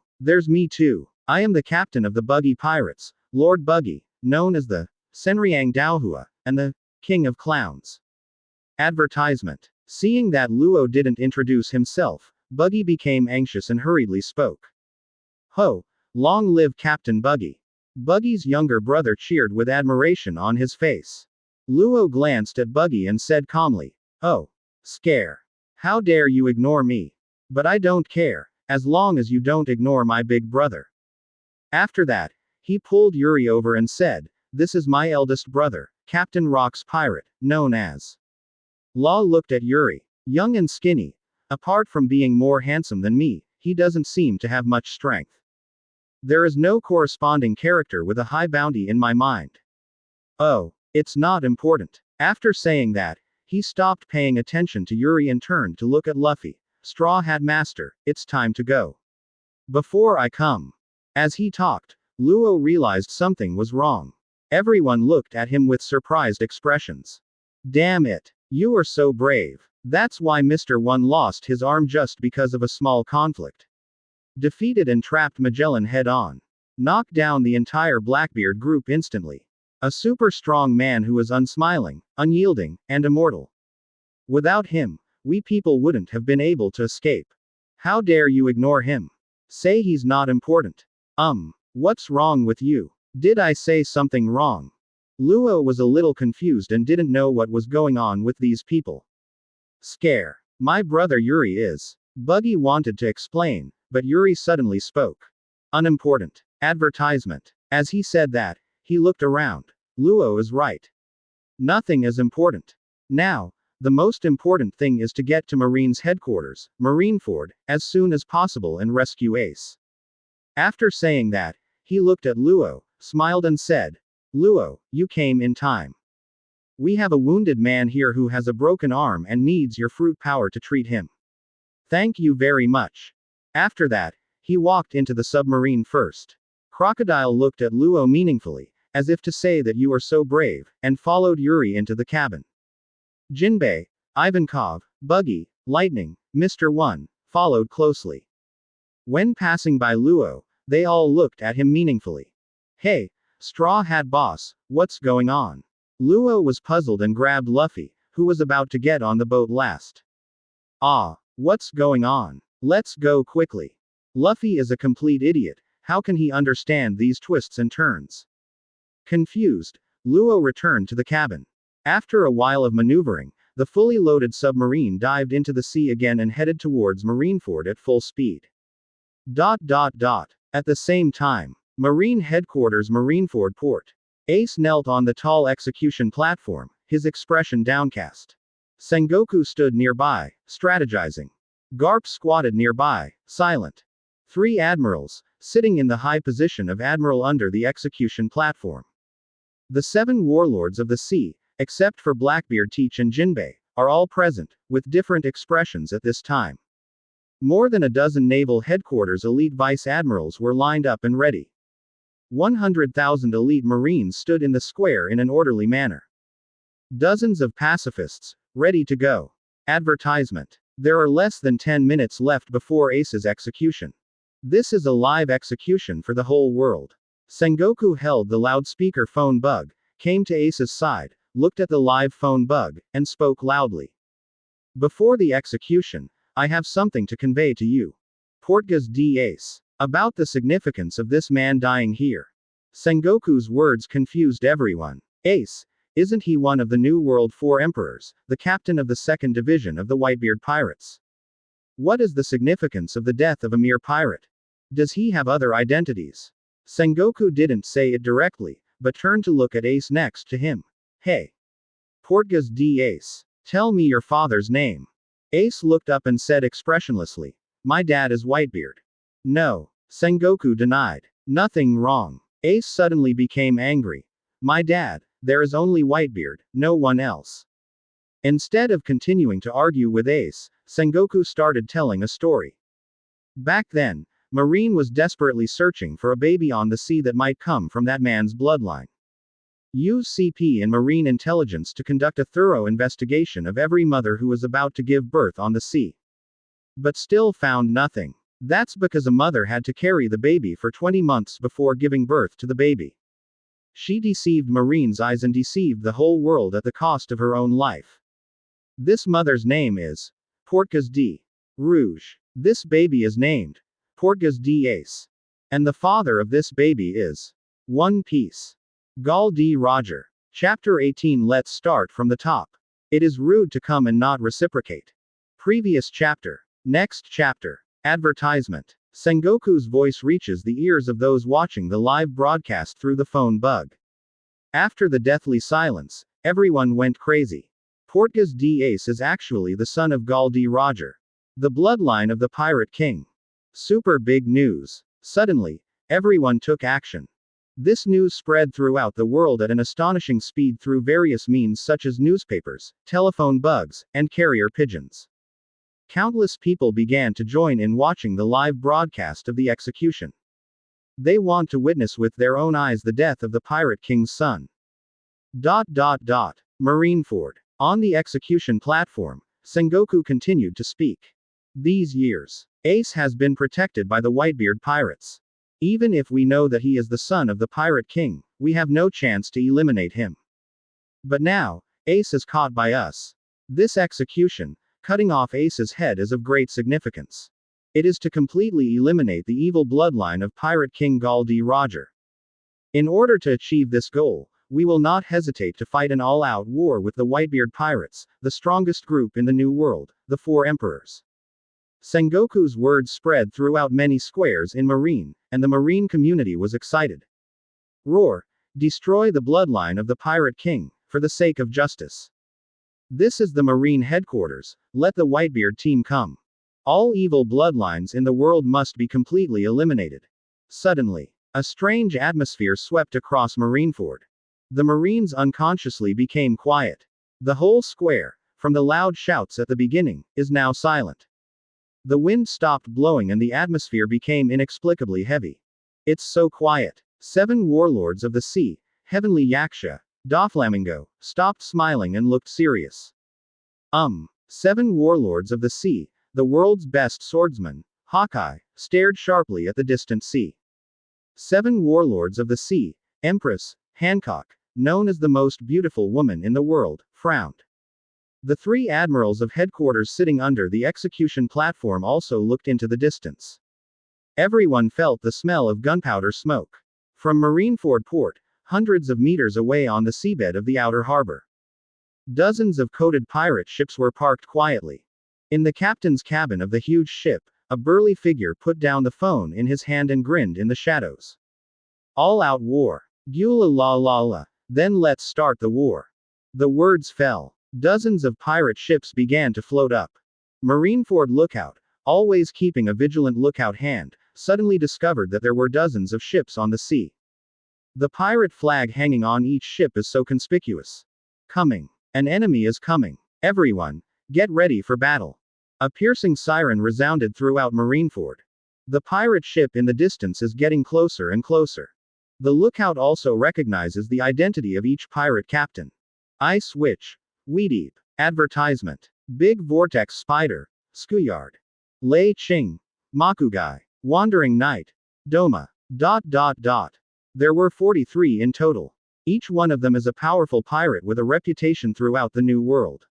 I am the captain of the Buggy Pirates, Lord Buggy, known as the Senriang Daohua, and the King of Clowns. Advertisement. Seeing that Luo didn't introduce himself, Buggy became anxious and hurriedly spoke. Ho! Long live Captain Buggy. Buggy's younger brother cheered with admiration on his face. Luo glanced at Buggy and said calmly, Oh, Scare. How dare you ignore me? But I don't care, as long as you don't ignore my big brother. After that, he pulled Yuri over and said, This is my eldest brother, Captain Rock's pirate, known as. Law looked at Yuri. Young and skinny. Apart from being more handsome than me, he doesn't seem to have much strength. There is no corresponding character with a high bounty in my mind. Oh, it's not important. After saying that, he stopped paying attention to Yuri and turned to look at Luffy. Straw Hat Master, it's time to go. Before I come. As he talked, Luo realized something was wrong. Everyone looked at him with surprised expressions. Damn it. You are so brave. That's why Mr. One lost his arm just because of a small conflict. Defeated and trapped Magellan head-on. Knocked down the entire Blackbeard group instantly. A super strong man who is unsmiling, unyielding, and immortal. Without him, we people wouldn't have been able to escape. How dare you ignore him? Say he's not important. What's wrong with you? Did I say something wrong? Luo was a little confused and didn't know what was going on with these people. Scare. My brother Yuri is. Buggy wanted to explain, but Yuri suddenly spoke. Unimportant. Advertisement. As he said that, he looked around. Luo is right. Nothing is important. Now, the most important thing is to get to Marine's headquarters, Marineford, as soon as possible and rescue Ace. After saying that, he looked at Luo, smiled and said, Luo, you came in time. We have a wounded man here who has a broken arm and needs your fruit power to treat him. Thank you very much. After that, he walked into the submarine first. Crocodile looked at Luo meaningfully, as if to say that you are so brave, and followed Yuri into the cabin. Jinbei, Ivankov, Buggy, Lightning, Mr. One, followed closely. When passing by Luo, they all looked at him meaningfully. Hey, Straw Hat Boss, what's going on? Luo was puzzled and grabbed Luffy, who was about to get on the boat last. Ah, what's going on? Let's go quickly. Luffy is a complete idiot, how can he understand these twists and turns? Confused, Luo returned to the cabin. After a while of maneuvering, the fully loaded submarine dived into the sea again and headed towards Marineford at full speed. At the same time, Marine Headquarters Marineford Port. Ace knelt on the tall execution platform, his expression downcast. Sengoku stood nearby, strategizing. Garp squatted nearby, silent. 3 admirals, sitting in the high position of admiral under the execution platform. The 7 warlords of the sea, except for Blackbeard, Teach and Jinbei, are all present, with different expressions at this time. More than a dozen naval headquarters elite vice admirals were lined up and ready. 100,000 elite marines stood in the square in an orderly manner. Dozens of pacifists, ready to go. Advertisement. There are less than 10 minutes left before Ace's execution. This is a live execution for the whole world. Sengoku held the loudspeaker phone bug, came to Ace's side, looked at the live phone bug, and spoke loudly. Before the execution, I have something to convey to you. Portgas d Ace. About the significance of this man dying here. Sengoku's words confused everyone. Ace, isn't he one of the New World 4 emperors, the captain of the 2nd division of the Whitebeard pirates? What is the significance of the death of a mere pirate? Does he have other identities? Sengoku didn't say it directly, but turned to look at Ace next to him. Hey. Portgas d Ace. Tell me your father's name. Ace looked up and said expressionlessly, my dad is Whitebeard. No. Sengoku denied. Nothing wrong. Ace suddenly became angry. My dad, there is only Whitebeard, no one else. Instead of continuing to argue with Ace, Sengoku started telling a story. Back then, Marine was desperately searching for a baby on the sea that might come from that man's bloodline. Use CP and Marine intelligence to conduct a thorough investigation of every mother who was about to give birth on the sea. But still found nothing. That's because a mother had to carry the baby for 20 months before giving birth to the baby. She deceived Marine's eyes and deceived the whole world at the cost of her own life. This mother's name is Portgas d Rouge. This baby is named Portgas d Ace. And the father of this baby is One Piece. Gall D. Roger. Chapter 18. Let's start from the top. It is rude to come and not reciprocate. Previous chapter. Next chapter. Advertisement. Sengoku's voice reaches the ears of those watching the live broadcast through the phone bug. After the deathly silence, everyone went crazy. Portgas d Ace is actually the son of Gall D. Roger, the bloodline of the Pirate King. Super big news. Suddenly, everyone took action. This news spread throughout the world at an astonishing speed through various means such as newspapers, telephone bugs, and carrier pigeons. Countless people began to join in watching the live broadcast of the execution. They want to witness with their own eyes the death of the Pirate King's son. Marineford. On the execution platform, Sengoku continued to speak. These years, Ace has been protected by the Whitebeard pirates. Even if we know that he is the son of the Pirate King, we have no chance to eliminate him. But now, Ace is caught by us. This execution, cutting off Ace's head, is of great significance. It is to completely eliminate the evil bloodline of Pirate King Gall D. Roger. In order to achieve this goal, we will not hesitate to fight an all-out war with the Whitebeard pirates, the strongest group in the New World, the 4 emperors. Sengoku's words spread throughout many squares in Marine, and the Marine community was excited. Roar! Destroy the bloodline of the Pirate King, for the sake of justice. This is the Marine headquarters, let the Whitebeard team come. All evil bloodlines in the world must be completely eliminated. Suddenly, a strange atmosphere swept across Marineford. The Marines unconsciously became quiet. The whole square, from the loud shouts at the beginning, is now silent. The wind stopped blowing and the atmosphere became inexplicably heavy. It's so quiet. 7 warlords of the sea, Heavenly Yaksha, Doflamingo, stopped smiling and looked serious. 7 warlords of the sea, the world's best swordsman, Hawkeye, stared sharply at the distant sea. 7 warlords of the sea, Empress, Hancock, known as the most beautiful woman in the world, frowned. The 3 admirals of headquarters sitting under the execution platform also looked into the distance. Everyone felt the smell of gunpowder smoke. From Marineford port, hundreds of meters away on the seabed of the outer harbor, dozens of coated pirate ships were parked quietly. In the captain's cabin of the huge ship, a burly figure put down the phone in his hand and grinned in the shadows. All out war. Gula la la la. Then let's start the war. The words fell. Dozens of pirate ships began to float up. Marineford lookout, always keeping a vigilant lookout hand, suddenly discovered that there were dozens of ships on the sea. The pirate flag hanging on each ship is so conspicuous. Coming. An enemy is coming. Everyone, get ready for battle. A piercing siren resounded throughout Marineford. The pirate ship in the distance is getting closer and closer. The lookout also recognizes the identity of each pirate captain. Ice Witch, Weedeep, Advertisement, Big Vortex Spider, Skuyard, Lei Ching, Makugai, Wandering Knight, Doma. There were 43 in total. Each one of them is a powerful pirate with a reputation throughout the New World.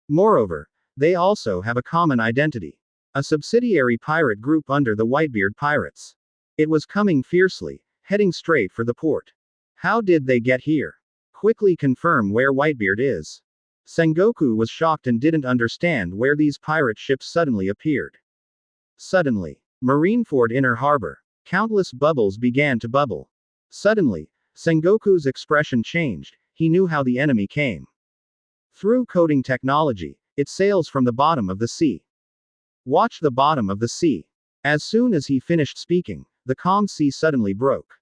Moreover, they also have a common identity. A subsidiary pirate group under the Whitebeard pirates. It was coming fiercely, heading straight for the port. How did they get here? Quickly confirm where Whitebeard is. Sengoku was shocked and didn't understand where these pirate ships suddenly appeared. Suddenly, Marineford Inner Harbor. Countless bubbles began to bubble. Suddenly, Sengoku's expression changed. He knew how the enemy came. Through coding technology, it sails from the bottom of the sea. Watch the bottom of the sea. As soon as he finished speaking, the calm sea suddenly broke.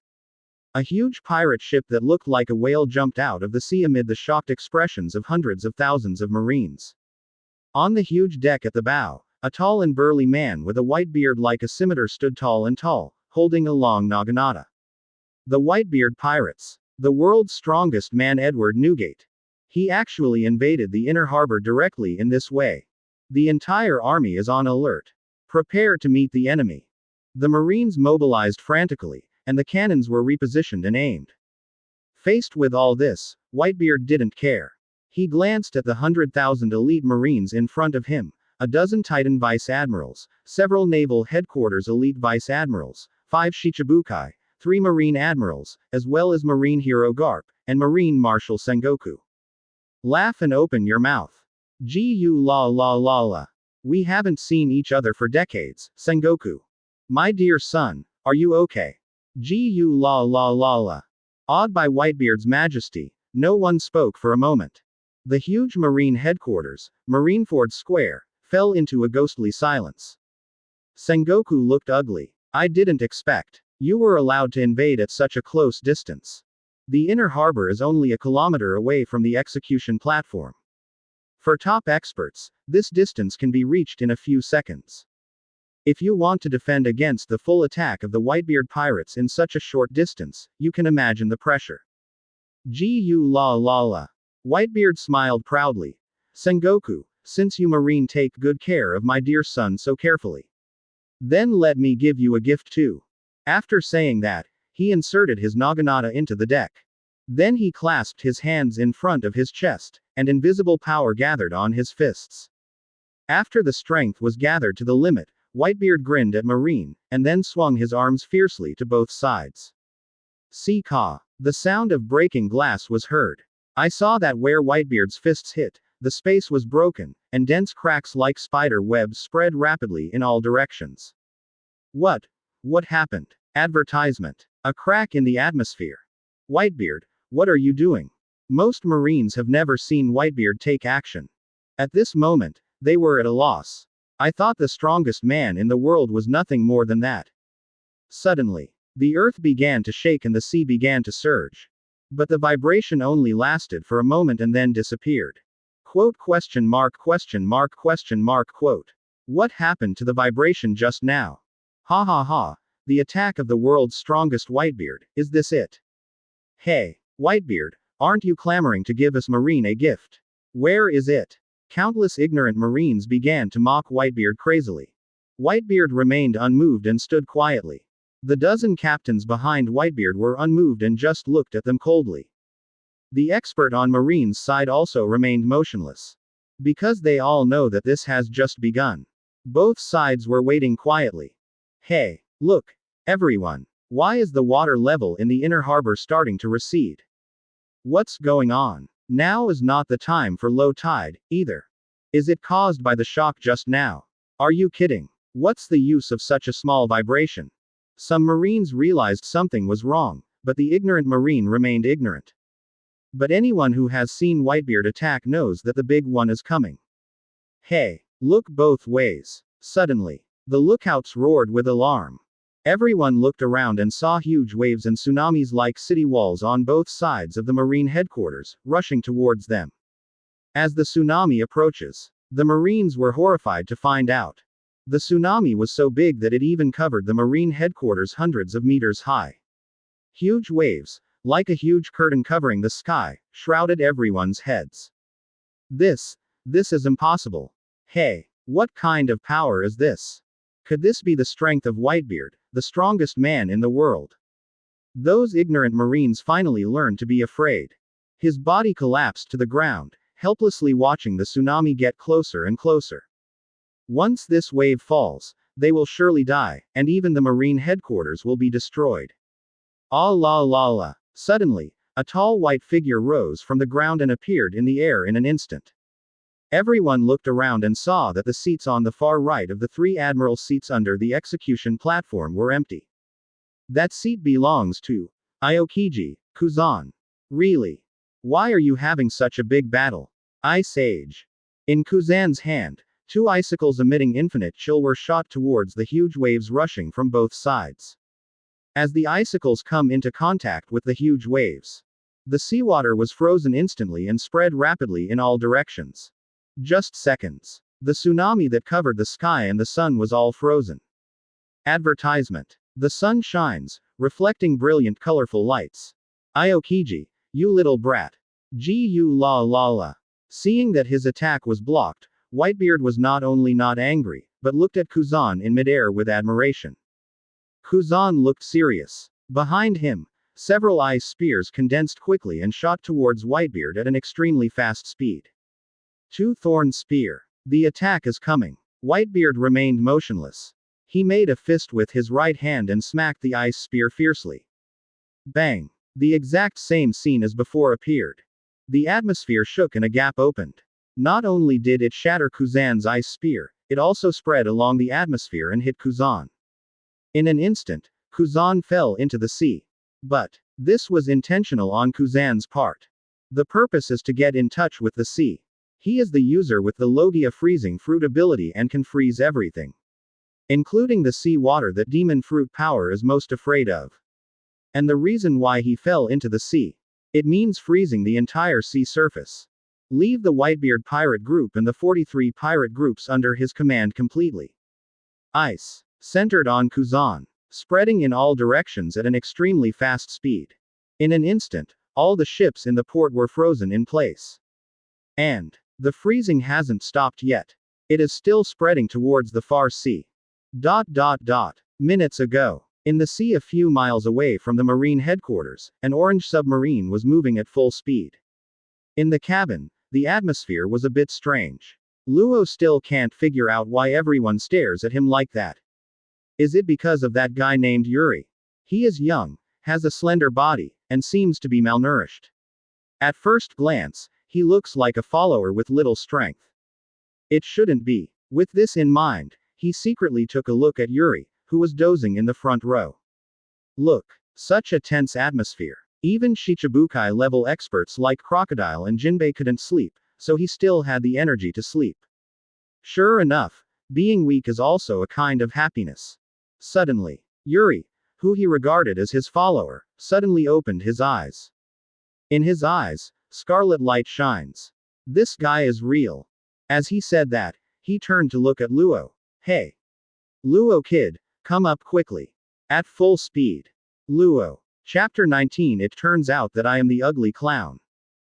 A huge pirate ship that looked like a whale jumped out of the sea amid the shocked expressions of hundreds of thousands of Marines. On the huge deck at the bow, a tall and burly man with a white beard like a scimitar stood tall and tall, holding a long naginata. The Whitebeard pirates. The world's strongest man, Edward Newgate. He actually invaded the inner harbor directly in this way. The entire army is on alert. Prepare to meet the enemy. The Marines mobilized frantically, and the cannons were repositioned and aimed. Faced with all this, Whitebeard didn't care. He glanced at the 100,000 elite Marines in front of him, a dozen Titan vice admirals, several naval headquarters elite vice admirals, 5 Shichibukai, 3 Marine admirals, as well as Marine hero Garp, and Marine Marshal Sengoku. Laugh and open your mouth. Gu la la la la. We haven't seen each other for decades, Sengoku. My dear son, are you okay? Gu la la la la. Awed by Whitebeard's majesty, no one spoke for a moment. The huge Marine headquarters, Marineford Square, fell into a ghostly silence. Sengoku looked ugly. I didn't expect. You were allowed to invade at such a close distance. The inner harbor is only a kilometer away from the execution platform. For top experts, this distance can be reached in a few seconds. If you want to defend against the full attack of the Whitebeard pirates in such a short distance, you can imagine the pressure. Gu la la la. Whitebeard smiled proudly. Sengoku, since you Marine take good care of my dear son so carefully, then let me give you a gift too. After saying that, he inserted his naginata into the deck. Then he clasped his hands in front of his chest, and invisible power gathered on his fists. After the strength was gathered to the limit, Whitebeard grinned at Marine, and then swung his arms fiercely to both sides. See ka. The sound of breaking glass was heard. I saw that where Whitebeard's fists hit, the space was broken, and dense cracks like spider webs spread rapidly in all directions. What happened? Advertisement. A crack in the atmosphere. Whitebeard, what are you doing? Most Marines have never seen Whitebeard take action. At this moment, they were at a loss. I thought the strongest man in the world was nothing more than that. Suddenly, the earth began to shake and the sea began to surge. But the vibration only lasted for a moment and then disappeared. Quote question mark question mark question mark quote. What happened to the vibration just now? Ha ha ha. The attack of the world's strongest Whitebeard, is this it? Hey, Whitebeard, aren't you clamoring to give us Marine a gift? Where is it? Countless ignorant Marines began to mock Whitebeard crazily. Whitebeard remained unmoved and stood quietly. The dozen captains behind Whitebeard were unmoved and just looked at them coldly. The expert on Marine's side also remained motionless. Because they all know that this has just begun. Both sides were waiting quietly. Hey, look, everyone. Why is the water level in the inner harbor starting to recede? What's going on? Now is not the time for low tide, either. Is it caused by the shock just now? Are you kidding? What's the use of such a small vibration? Some Marines realized something was wrong, but the ignorant Marine remained ignorant. But anyone who has seen Whitebeard attack knows that the big one is coming. Hey, look both ways. Suddenly, the lookouts roared with alarm. Everyone looked around and saw huge waves and tsunamis like city walls on both sides of the Marine headquarters, rushing towards them. As the tsunami approaches, the Marines were horrified to find out. The tsunami was so big that it even covered the Marine headquarters hundreds of meters high. Huge waves, like a huge curtain covering the sky, shrouded everyone's heads. This is impossible. Hey, what kind of power is this? Could this be the strength of Whitebeard, the strongest man in the world? Those ignorant Marines finally learned to be afraid. His body collapsed to the ground, helplessly watching the tsunami get closer and closer. Once this wave falls, they will surely die, and even the Marine headquarters will be destroyed. Ah la la la. Suddenly, a tall white figure rose from the ground and appeared in the air in an instant. Everyone looked around and saw that the seats on the far right of the three admiral seats under the execution platform were empty. That seat belongs to Aokiji, Kuzan. Really? Why are you having such a big battle? Ice Age. In Kuzan's hand, two icicles emitting infinite chill were shot towards the huge waves rushing from both sides. As the icicles come into contact with the huge waves, the seawater was frozen instantly and spread rapidly in all directions. Just seconds. The tsunami that covered the sky and the sun was all frozen. Advertisement. The sun shines, reflecting brilliant colorful lights. Aokiji, you little brat. Gu la la la. Seeing that his attack was blocked, Whitebeard was not only not angry, but looked at Kuzan in midair with admiration. Kuzan looked serious. Behind him, several ice spears condensed quickly and shot towards Whitebeard at an extremely fast speed. Two-thorn spear. The attack is coming. Whitebeard remained motionless. He made a fist with his right hand and smacked the ice spear fiercely. Bang. The exact same scene as before appeared. The atmosphere shook and a gap opened. Not only did it shatter Kuzan's ice spear, it also spread along the atmosphere and hit Kuzan. In an instant, Kuzan fell into the sea. But this was intentional on Kuzan's part. The purpose is to get in touch with the sea. He is the user with the Logia freezing fruit ability and can freeze everything, including the sea water that demon fruit power is most afraid of. And the reason why he fell into the sea. It means freezing the entire sea surface. Leave the Whitebeard pirate group and the 43 pirate groups under his command completely. Ice. Centered on Kuzan. Spreading in all directions at an extremely fast speed. In an instant, all the ships in the port were frozen in place. And the freezing hasn't stopped yet. It is still spreading towards the far sea. Minutes ago, in the sea a few miles away from the Marine headquarters, an orange submarine was moving at full speed. In the cabin, the atmosphere was a bit strange. Luo still can't figure out why everyone stares at him like that. Is it because of that guy named Yuri? He is young, has a slender body, and seems to be malnourished. At first glance, he looks like a follower with little strength. It shouldn't be. With this in mind, he secretly took a look at Yuri, who was dozing in the front row. Look. Such a tense atmosphere. Even Shichibukai level experts like Crocodile and Jinbei couldn't sleep, so he still had the energy to sleep. Sure enough, being weak is also a kind of happiness. Suddenly, Yuri, who he regarded as his follower, suddenly opened his eyes. In his eyes, scarlet light shines. This guy is real. As he said that, he turned to look at Luo. Hey. Luo kid, come up quickly. At full speed. Luo. Chapter 19. It turns out that I am the ugly clown.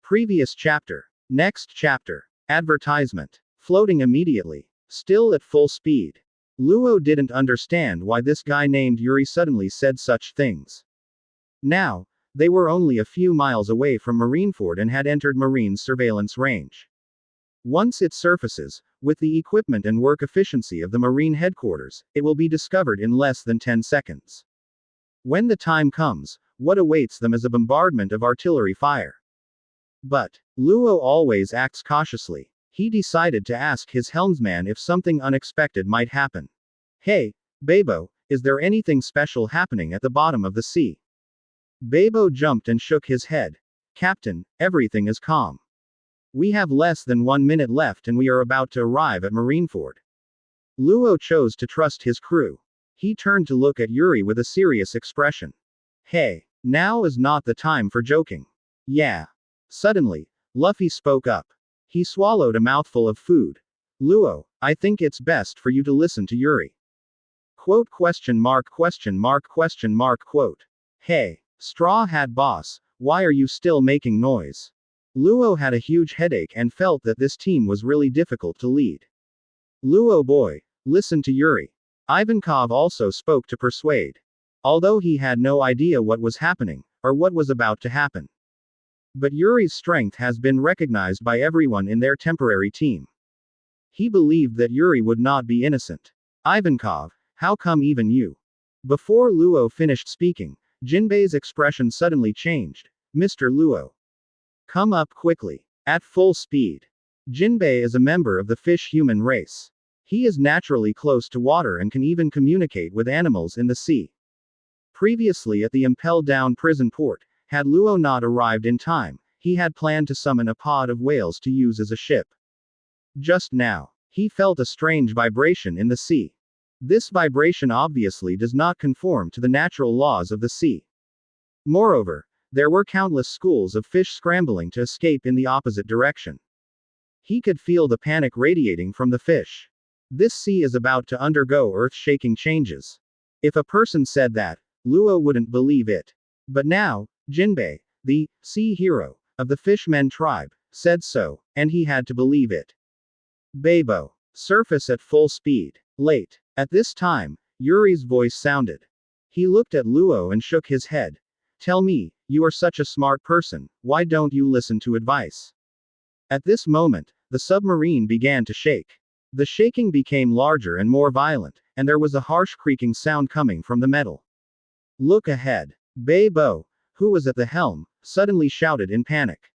Previous chapter. Next chapter. Advertisement. Floating immediately. Still at full speed. Luo didn't understand why this guy named Yuri suddenly said such things. Now, they were only a few miles away from Marineford and had entered Marine's surveillance range. Once it surfaces, with the equipment and work efficiency of the Marine headquarters, it will be discovered in less than 10 seconds. When the time comes, what awaits them is a bombardment of artillery fire. But Luo always acts cautiously. He decided to ask his helmsman if something unexpected might happen. Hey, Babo, is there anything special happening at the bottom of the sea? Babo jumped and shook his head. Captain, everything is calm. We have less than 1 minute left and we are about to arrive at Marineford. Luo chose to trust his crew. He turned to look at Yuri with a serious expression. Hey, now is not the time for joking. Yeah. Suddenly, Luffy spoke up. He swallowed a mouthful of food. Luo, I think it's best for you to listen to Yuri. Quote question mark question mark question mark quote. Hey, Straw Hat Boss, why are you still making noise? Luo had a huge headache and felt that this team was really difficult to lead. Luo boy, listen to Yuri. Ivankov also spoke to persuade. Although he had no idea what was happening, or what was about to happen. But Yuri's strength has been recognized by everyone in their temporary team. He believed that Yuri would not be innocent. Ivankov, how come even you? Before Luo finished speaking, Jinbei's expression suddenly changed. Mr. Luo. Come up quickly. At full speed. Jinbei is a member of the fish-human race. He is naturally close to water and can even communicate with animals in the sea. Previously at the Impel Down Prison port, had Luo not arrived in time, he had planned to summon a pod of whales to use as a ship. Just now, he felt a strange vibration in the sea. This vibration obviously does not conform to the natural laws of the sea. Moreover, there were countless schools of fish scrambling to escape in the opposite direction. He could feel the panic radiating from the fish. This sea is about to undergo earth-shaking changes. If a person said that, Luo wouldn't believe it. But now, Jinbei, the sea hero of the fishmen tribe, said so, and he had to believe it. Babo. Surface at full speed. Late. At this time, Yuri's voice sounded. He looked at Luo and shook his head. Tell me, you are such a smart person, why don't you listen to advice? At this moment, the submarine began to shake. The shaking became larger and more violent, and there was a harsh creaking sound coming from the metal. Look ahead. Babo, who was at the helm, suddenly shouted in panic.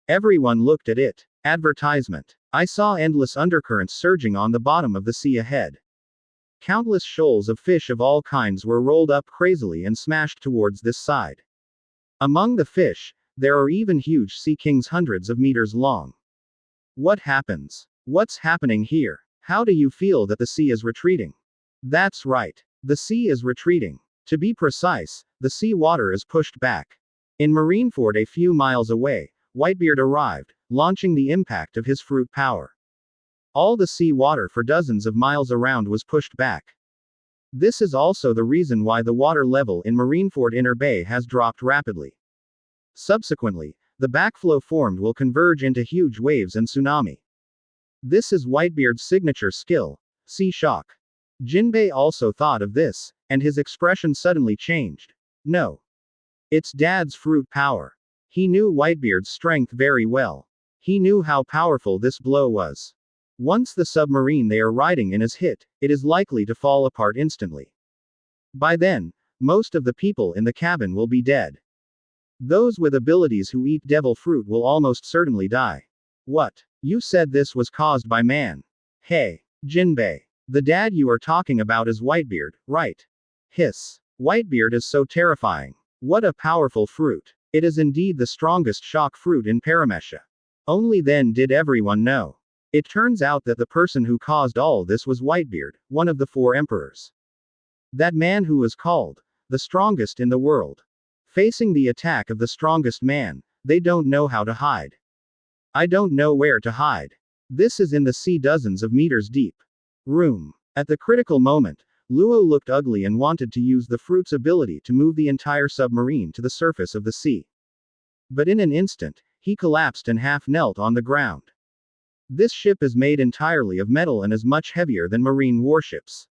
Everyone looked at it. Advertisement. I saw endless undercurrents surging on the bottom of the sea ahead. Countless shoals of fish of all kinds were rolled up crazily and smashed towards this side. Among the fish, there are even huge sea kings hundreds of meters long. What happens? What's happening here? How do you feel that the sea is retreating? That's right. The sea is retreating. To be precise, the sea water is pushed back. In Marineford a few miles away, Whitebeard arrived, launching the impact of his fruit power. All the sea water for dozens of miles around was pushed back. This is also the reason why the water level in Marineford Inner Bay has dropped rapidly. Subsequently, the backflow formed will converge into huge waves and tsunami. This is Whitebeard's signature skill, sea shock. Jinbei also thought of this, and his expression suddenly changed. No. It's Dad's fruit power. He knew Whitebeard's strength very well. He knew how powerful this blow was. Once the submarine they are riding in is hit, it is likely to fall apart instantly. By then, most of the people in the cabin will be dead. Those with abilities who eat devil fruit will almost certainly die. What? You said this was caused by man. Hey, Jinbei. The dad you are talking about is Whitebeard, right? Hiss. Whitebeard is so terrifying. What a powerful fruit. It is indeed the strongest shock fruit in Paramecia. Only then did everyone know. It turns out that the person who caused all this was Whitebeard, one of the 4 emperors. That man who was called the strongest in the world. Facing the attack of the strongest man, They don't know how to hide. I don't know where to hide. This is in the sea dozens of meters deep. Room. At the critical moment, Luo looked ugly and wanted to use the fruit's ability to move the entire submarine to the surface of the sea. But in an instant, he collapsed and half knelt on the ground. This ship is made entirely of metal and is much heavier than marine warships.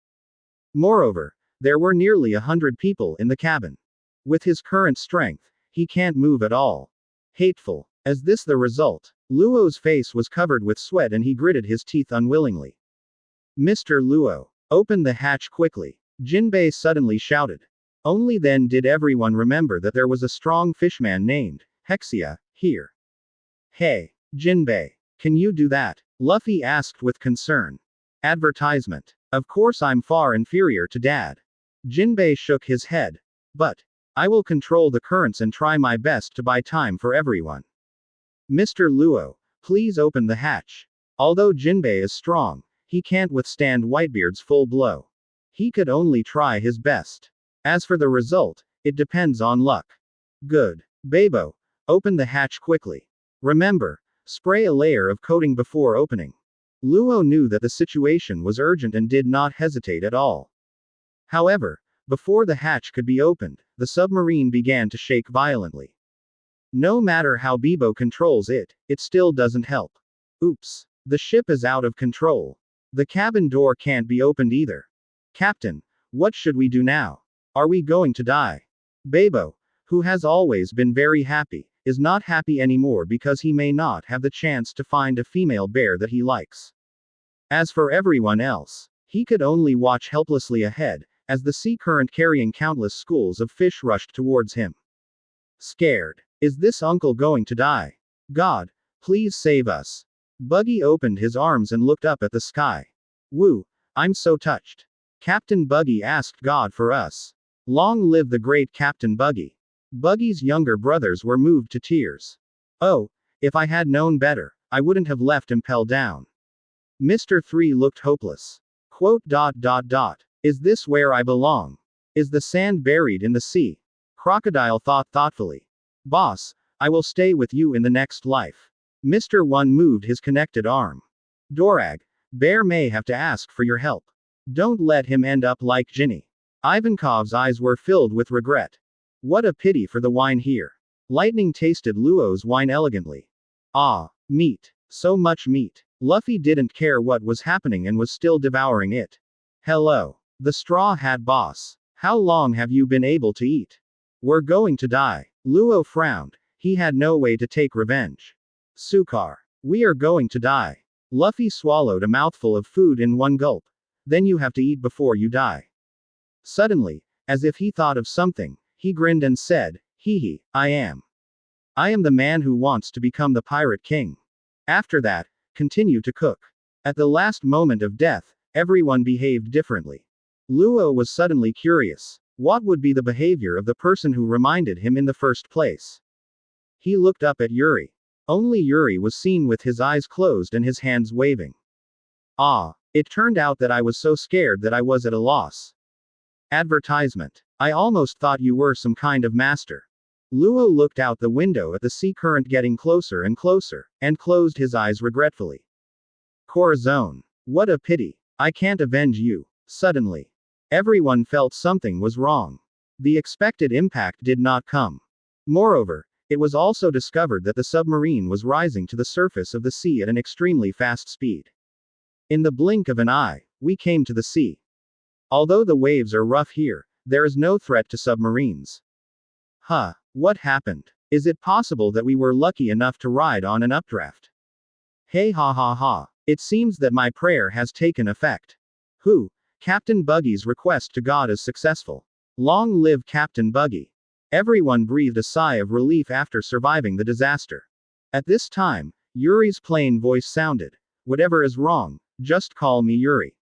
Moreover, there were nearly 100 people in the cabin. With his current strength, he can't move at all. Hateful. Is this the result? Luo's face was covered with sweat and he gritted his teeth unwillingly. Mr. Luo, open the hatch quickly, Jinbei suddenly shouted. Only then did everyone remember that there was a strong fishman named Hexia here. Hey, Jinbei, can you do that? Luffy asked with concern. Advertisement. Of course I'm far inferior to Dad. Jinbei shook his head. But I will control the currents and try my best to buy time for everyone. Mr. Luo, please open the hatch. Although Jinbei is strong, he can't withstand Whitebeard's full blow. He could only try his best. As for the result, it depends on luck. Good. Babo, open the hatch quickly. Remember, spray a layer of coating before opening. Luo knew that the situation was urgent and did not hesitate at all. However, before the hatch could be opened, the submarine began to shake violently. No matter how Bebo controls it, it still doesn't help. Oops. The ship is out of control. The cabin door can't be opened either. Captain, what should we do now? Are we going to die? Bebo, who has always been very happy, is not happy anymore because he may not have the chance to find a female bear that he likes. As for everyone else, he could only watch helplessly ahead, as the sea current carrying countless schools of fish rushed towards him. Scared. Is this uncle going to die? God, please save us. Buggy opened his arms and looked up at the sky. Woo, I'm so touched. Captain Buggy asked God for us. Long live the great Captain Buggy. Buggy's younger brothers were moved to tears. Oh, if I had known better, I wouldn't have left Impel Down. Mr. 3 looked hopeless. Quote. Is this where I belong? Is the sand buried in the sea? Crocodile thought thoughtfully. Boss, I will stay with you in the next life. Mr. 1 moved his connected arm. Dorag, Bear may have to ask for your help. Don't let him end up like Ginny. Ivankov's eyes were filled with regret. What a pity for the wine here. Lightning tasted Luo's wine elegantly. Ah, meat. So much meat. Luffy didn't care what was happening and was still devouring it. Hello. The Straw Hat Boss. How long have you been able to eat? We're going to die. Luo frowned. He had no way to take revenge. Sukar. We are going to die. Luffy swallowed a mouthful of food in one gulp. Then you have to eat before you die. Suddenly, as if he thought of something, he grinned and said, Hee, I am. I am the man who wants to become the Pirate King. After that, continue to cook. At the last moment of death, everyone behaved differently. Luo was suddenly curious. What would be the behavior of the person who reminded him in the first place? He looked up at Yuri. Only Yuri was seen with his eyes closed and his hands waving. Ah, it turned out that I was so scared that I was at a loss. Advertisement. I almost thought you were some kind of master. Luo looked out the window at the sea current getting closer and closer, and closed his eyes regretfully. Corazon. What a pity. I can't avenge you. Suddenly. Everyone felt something was wrong. The expected impact did not come. Moreover, it was also discovered that the submarine was rising to the surface of the sea at an extremely fast speed. In the blink of an eye, we came to the sea. Although the waves are rough here, there is no threat to submarines. Huh, what happened? Is it possible that we were lucky enough to ride on an updraft? Hey ha ha ha, it seems that my prayer has taken effect. Who? Captain Buggy's request to God is successful. Long live Captain Buggy. Everyone breathed a sigh of relief after surviving the disaster. At this time, Yuri's plain voice sounded. Whatever is wrong, just call me Yuri.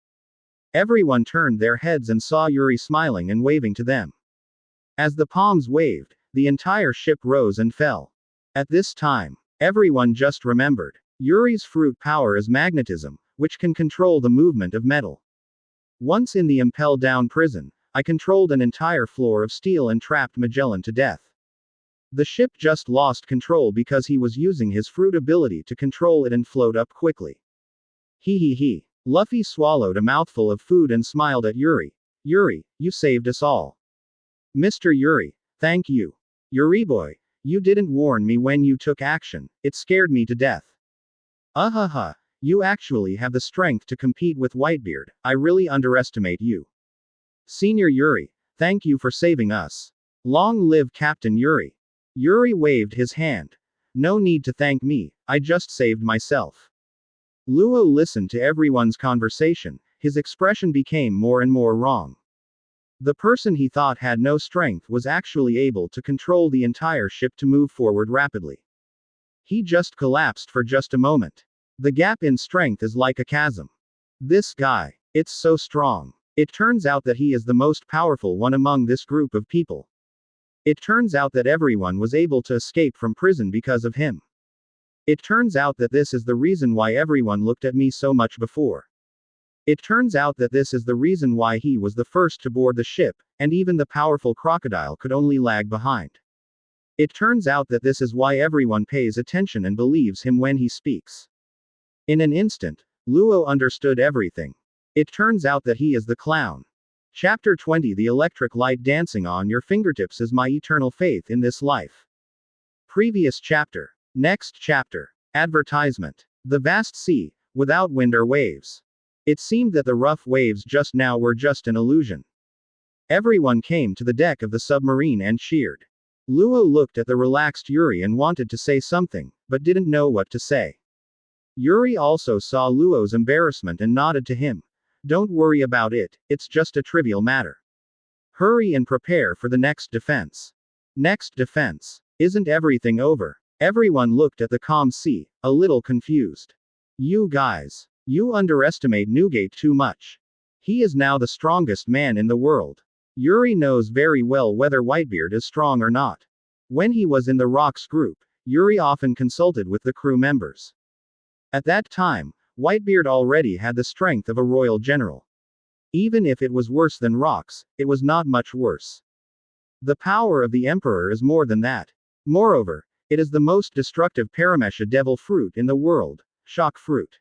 Everyone turned their heads and saw Yuri smiling and waving to them. As the palms waved, the entire ship rose and fell. At this time, everyone just remembered. Yuri's fruit power is magnetism, which can control the movement of metal. Once in the Impel Down Prison, I controlled an entire floor of steel and trapped Magellan to death. The ship just lost control because he was using his fruit ability to control it and float up quickly. He. Luffy swallowed a mouthful of food and smiled at Yuri. Yuri, you saved us all. Mr. Yuri, thank you. Yuri boy, you didn't warn me when you took action, it scared me to death. You actually have the strength to compete with Whitebeard, I really underestimate you. Senior Yuri, thank you for saving us. Long live Captain Yuri. Yuri waved his hand. No need to thank me, I just saved myself. Luo listened to everyone's conversation, his expression became more and more wrong. The person he thought had no strength was actually able to control the entire ship to move forward rapidly. He just collapsed for just a moment. The gap in strength is like a chasm. This guy, it's so strong. It turns out that he is the most powerful one among this group of people. It turns out that everyone was able to escape from prison because of him. It turns out that this is the reason why everyone looked at me so much before. It turns out that this is the reason why he was the first to board the ship, and even the powerful crocodile could only lag behind. It turns out that this is why everyone pays attention and believes him when he speaks. In an instant, Luo understood everything. It turns out that he is the clown. Chapter 20 The electric light dancing on your fingertips is my eternal faith in this life. Previous chapter. Next chapter. Advertisement. The vast sea, without wind or waves. It seemed that the rough waves just now were just an illusion. Everyone came to the deck of the submarine and cheered. Luo looked at the relaxed Yuri and wanted to say something, but didn't know what to say. Yuri also saw Luo's embarrassment and nodded to him. Don't worry about it, it's just a trivial matter. Hurry and prepare for the next defense. Next defense. Isn't everything over? Everyone looked at the calm sea, a little confused. You guys. You underestimate Newgate too much. He is now the strongest man in the world. Yuri knows very well whether Whitebeard is strong or not. When he was in the Rocks group, Yuri often consulted with the crew members. At that time, Whitebeard already had the strength of a royal general. Even if it was worse than Rocks, it was not much worse. The power of the Emperor is more than that. Moreover, it is the most destructive Paramesha devil fruit in the world, shock fruit.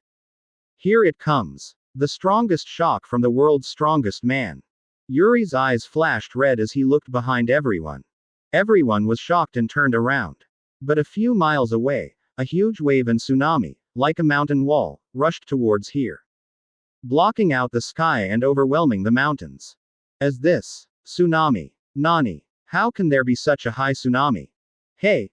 Here it comes. The strongest shock from the world's strongest man. Yuri's eyes flashed red as he looked behind everyone. Everyone was shocked and turned around. But a few miles away, a huge wave and tsunami, like a mountain wall, rushed towards here. Blocking out the sky and overwhelming the mountains. As this tsunami. Nani. How can there be such a high tsunami? Hey,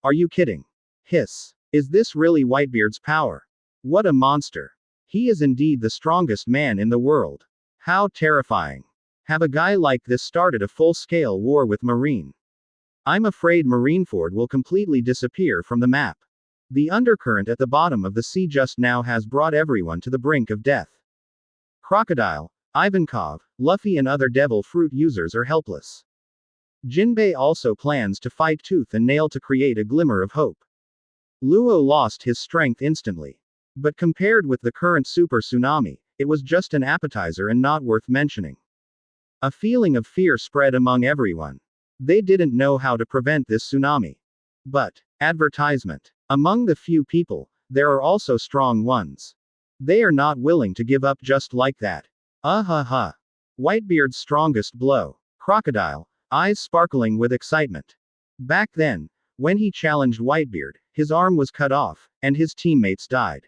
are you kidding? Hiss. Is this really Whitebeard's power? What a monster. He is indeed the strongest man in the world. How terrifying. Have a guy like this started a full-scale war with Marine? I'm afraid Marineford will completely disappear from the map. The undercurrent at the bottom of the sea just now has brought everyone to the brink of death. Crocodile, Ivankov, Luffy and other devil fruit users are helpless. Jinbei also plans to fight tooth and nail to create a glimmer of hope. Luo lost his strength instantly. But compared with the current super tsunami, it was just an appetizer and not worth mentioning. A feeling of fear spread among everyone. They didn't know how to prevent this tsunami. But, advertisement. Among the few people, there are also strong ones. They are not willing to give up just like that. Whitebeard's strongest blow. Crocodile, eyes sparkling with excitement. Back then, when he challenged Whitebeard, his arm was cut off, and his teammates died.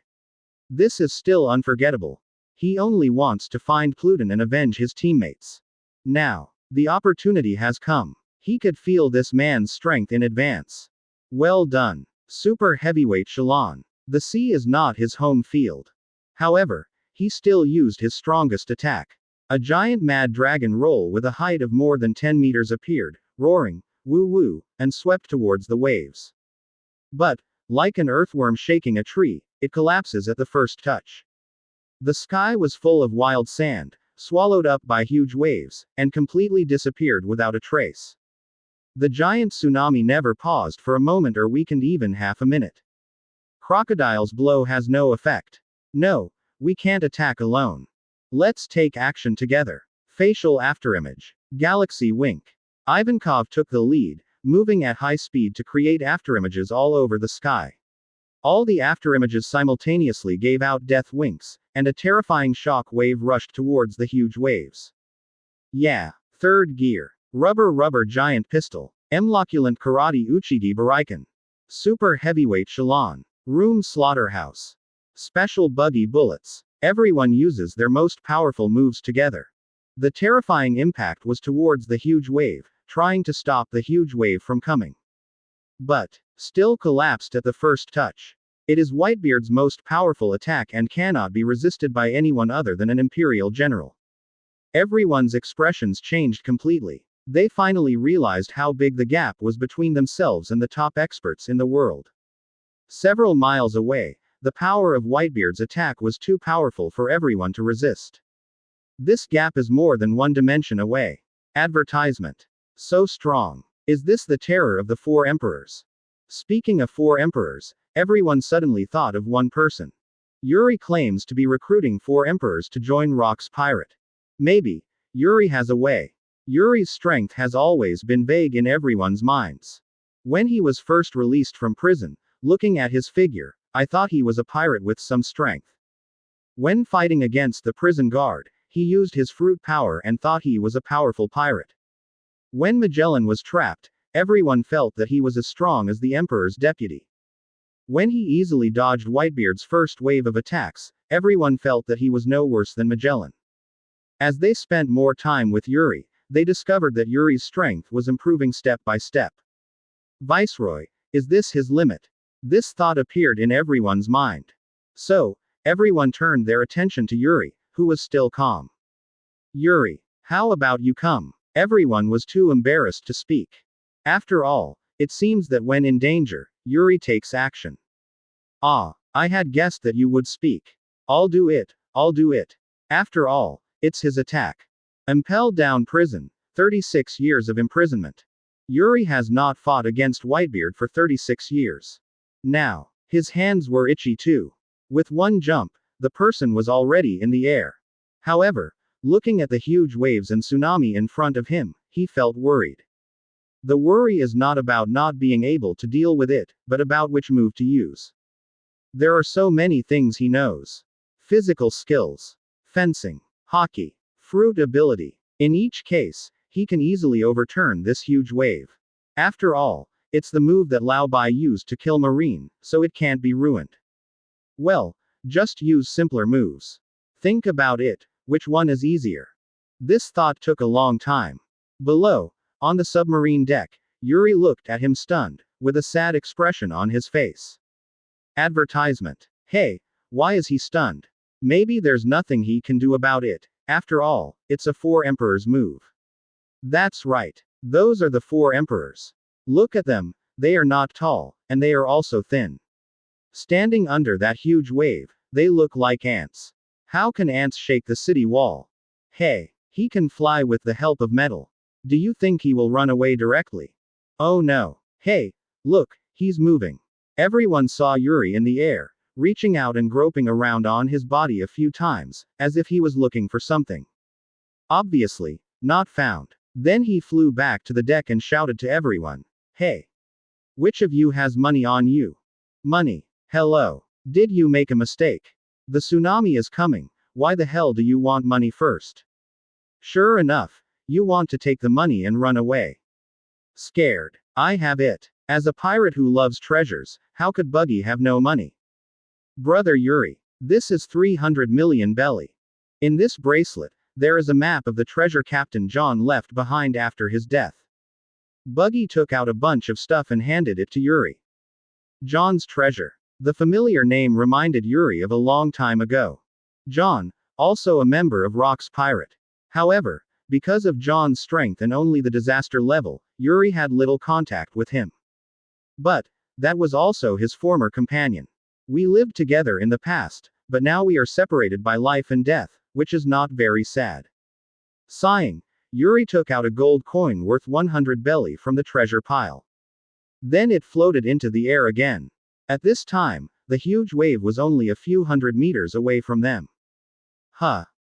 This is still unforgettable. He only wants to find Pluton and avenge his teammates. Now, the opportunity has come. He could feel this man's strength in advance. Well done. Super heavyweight Shalon. The sea is not his home field. However, he still used his strongest attack. A giant mad dragon roll with a height of more than 10 meters appeared, roaring, woo-woo, and swept towards the waves. But, like an earthworm shaking a tree, it collapses at the first touch. The sky was full of wild sand, swallowed up by huge waves, and completely disappeared without a trace. The giant tsunami never paused for a moment or weakened even half a minute. Crocodile's blow has no effect. No, we can't attack alone. Let's take action together. Facial afterimage. Galaxy wink. Ivankov took the lead, moving at high speed to create afterimages all over the sky. All the afterimages simultaneously gave out death winks, and a terrifying shock wave rushed towards the huge waves. Yeah. Third gear. Rubber giant pistol. Emloculent karate uchigi bariken. Super heavyweight shalon. Room slaughterhouse. Special buggy bullets. Everyone uses their most powerful moves together. The terrifying impact was towards the huge wave, trying to stop the huge wave from coming. But, still collapsed at the first touch. It is Whitebeard's most powerful attack and cannot be resisted by anyone other than an Imperial general. Everyone's expressions changed completely. They finally realized how big the gap was between themselves and the top experts in the world. Several miles away, the power of Whitebeard's attack was too powerful for everyone to resist. This gap is more than one dimension away. Advertisement. So strong. Is this the terror of the four emperors? Speaking of four emperors, everyone suddenly thought of one person. Yuri claims to be recruiting four emperors to join Rock's pirate. Maybe. Yuri has a way. Yuri's strength has always been vague in everyone's minds. When he was first released from prison, looking at his figure, I thought he was a pirate with some strength. When fighting against the prison guard, he used his fruit power and thought he was a powerful pirate. When Magellan was trapped, everyone felt that he was as strong as the Emperor's deputy. When he easily dodged Whitebeard's first wave of attacks, everyone felt that he was no worse than Magellan. As they spent more time with Yuri, they discovered that Yuri's strength was improving step by step. Viceroy, is this his limit? This thought appeared in everyone's mind. So, everyone turned their attention to Yuri, who was still calm. Yuri, how about you come? Everyone was too embarrassed to speak. After all, it seems that when in danger, Yuri takes action. Ah, I had guessed that you would speak. I'll do it. After all, it's his attack. Impel Down Prison, 36 years of imprisonment. Yuri has not fought against Whitebeard for 36 years. Now, his hands were itchy too. With one jump, the person was already in the air. However, looking at the huge waves and tsunami in front of him, he felt worried. The worry is not about not being able to deal with it, but about which move to use. There are so many things he knows. Physical skills, fencing, hockey, fruit ability. In each case, he can easily overturn this huge wave. After all, it's the move that Lao Bai used to kill Marine, so it can't be ruined. Well, just use simpler moves. Think about it, which one is easier? This thought took a long time. Below, on the submarine deck, Yuri looked at him stunned, with a sad expression on his face. Advertisement. Hey, why is he stunned? Maybe there's nothing he can do about it. After all, it's a four emperors move. That's right. Those are the four emperors. Look at them, they are not tall, and they are also thin. Standing under that huge wave, they look like ants. How can ants shake the city wall? Hey, he can fly with the help of metal. Do you think he will run away directly? Oh no. Hey, look, he's moving. Everyone saw Yuri in the air, reaching out and groping around on his body a few times, as if he was looking for something. Obviously, not found. Then he flew back to the deck and shouted to everyone. Hey! Which of you has money on you? Money. Hello. Did you make a mistake? The tsunami is coming, why the hell do you want money first? Sure enough, you want to take the money and run away. Scared. I have it. As a pirate who loves treasures, how could Buggy have no money? Brother Yuri. This is 300 million belly. In this bracelet, there is a map of the treasure Captain John left behind after his death. Buggy took out a bunch of stuff and handed it to Yuri. John's treasure. The familiar name reminded Yuri of a long time ago. John, also a member of Rock's pirate. However, because of John's strength and only the disaster level, Yuri had little contact with him. But, that was also his former companion. We lived together in the past, but now we are separated by life and death, which is not very sad. Sighing, Yuri took out a gold coin worth 100 belly from the treasure pile. Then it floated into the air again. At this time, the huge wave was only a few hundred meters away from them.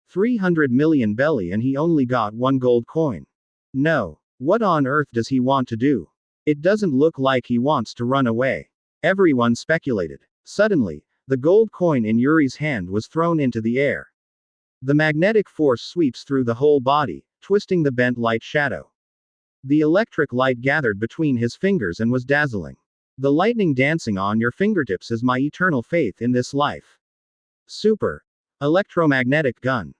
300 million belly and he only got one gold coin. No. What on earth does he want to do? It doesn't look like he wants to run away. Everyone speculated. Suddenly, the gold coin in Yuri's hand was thrown into the air. The magnetic force sweeps through the whole body, twisting the bent light shadow. The electric light gathered between his fingers and was dazzling. The lightning dancing on your fingertips is my eternal faith in this life. Super. Electromagnetic gun.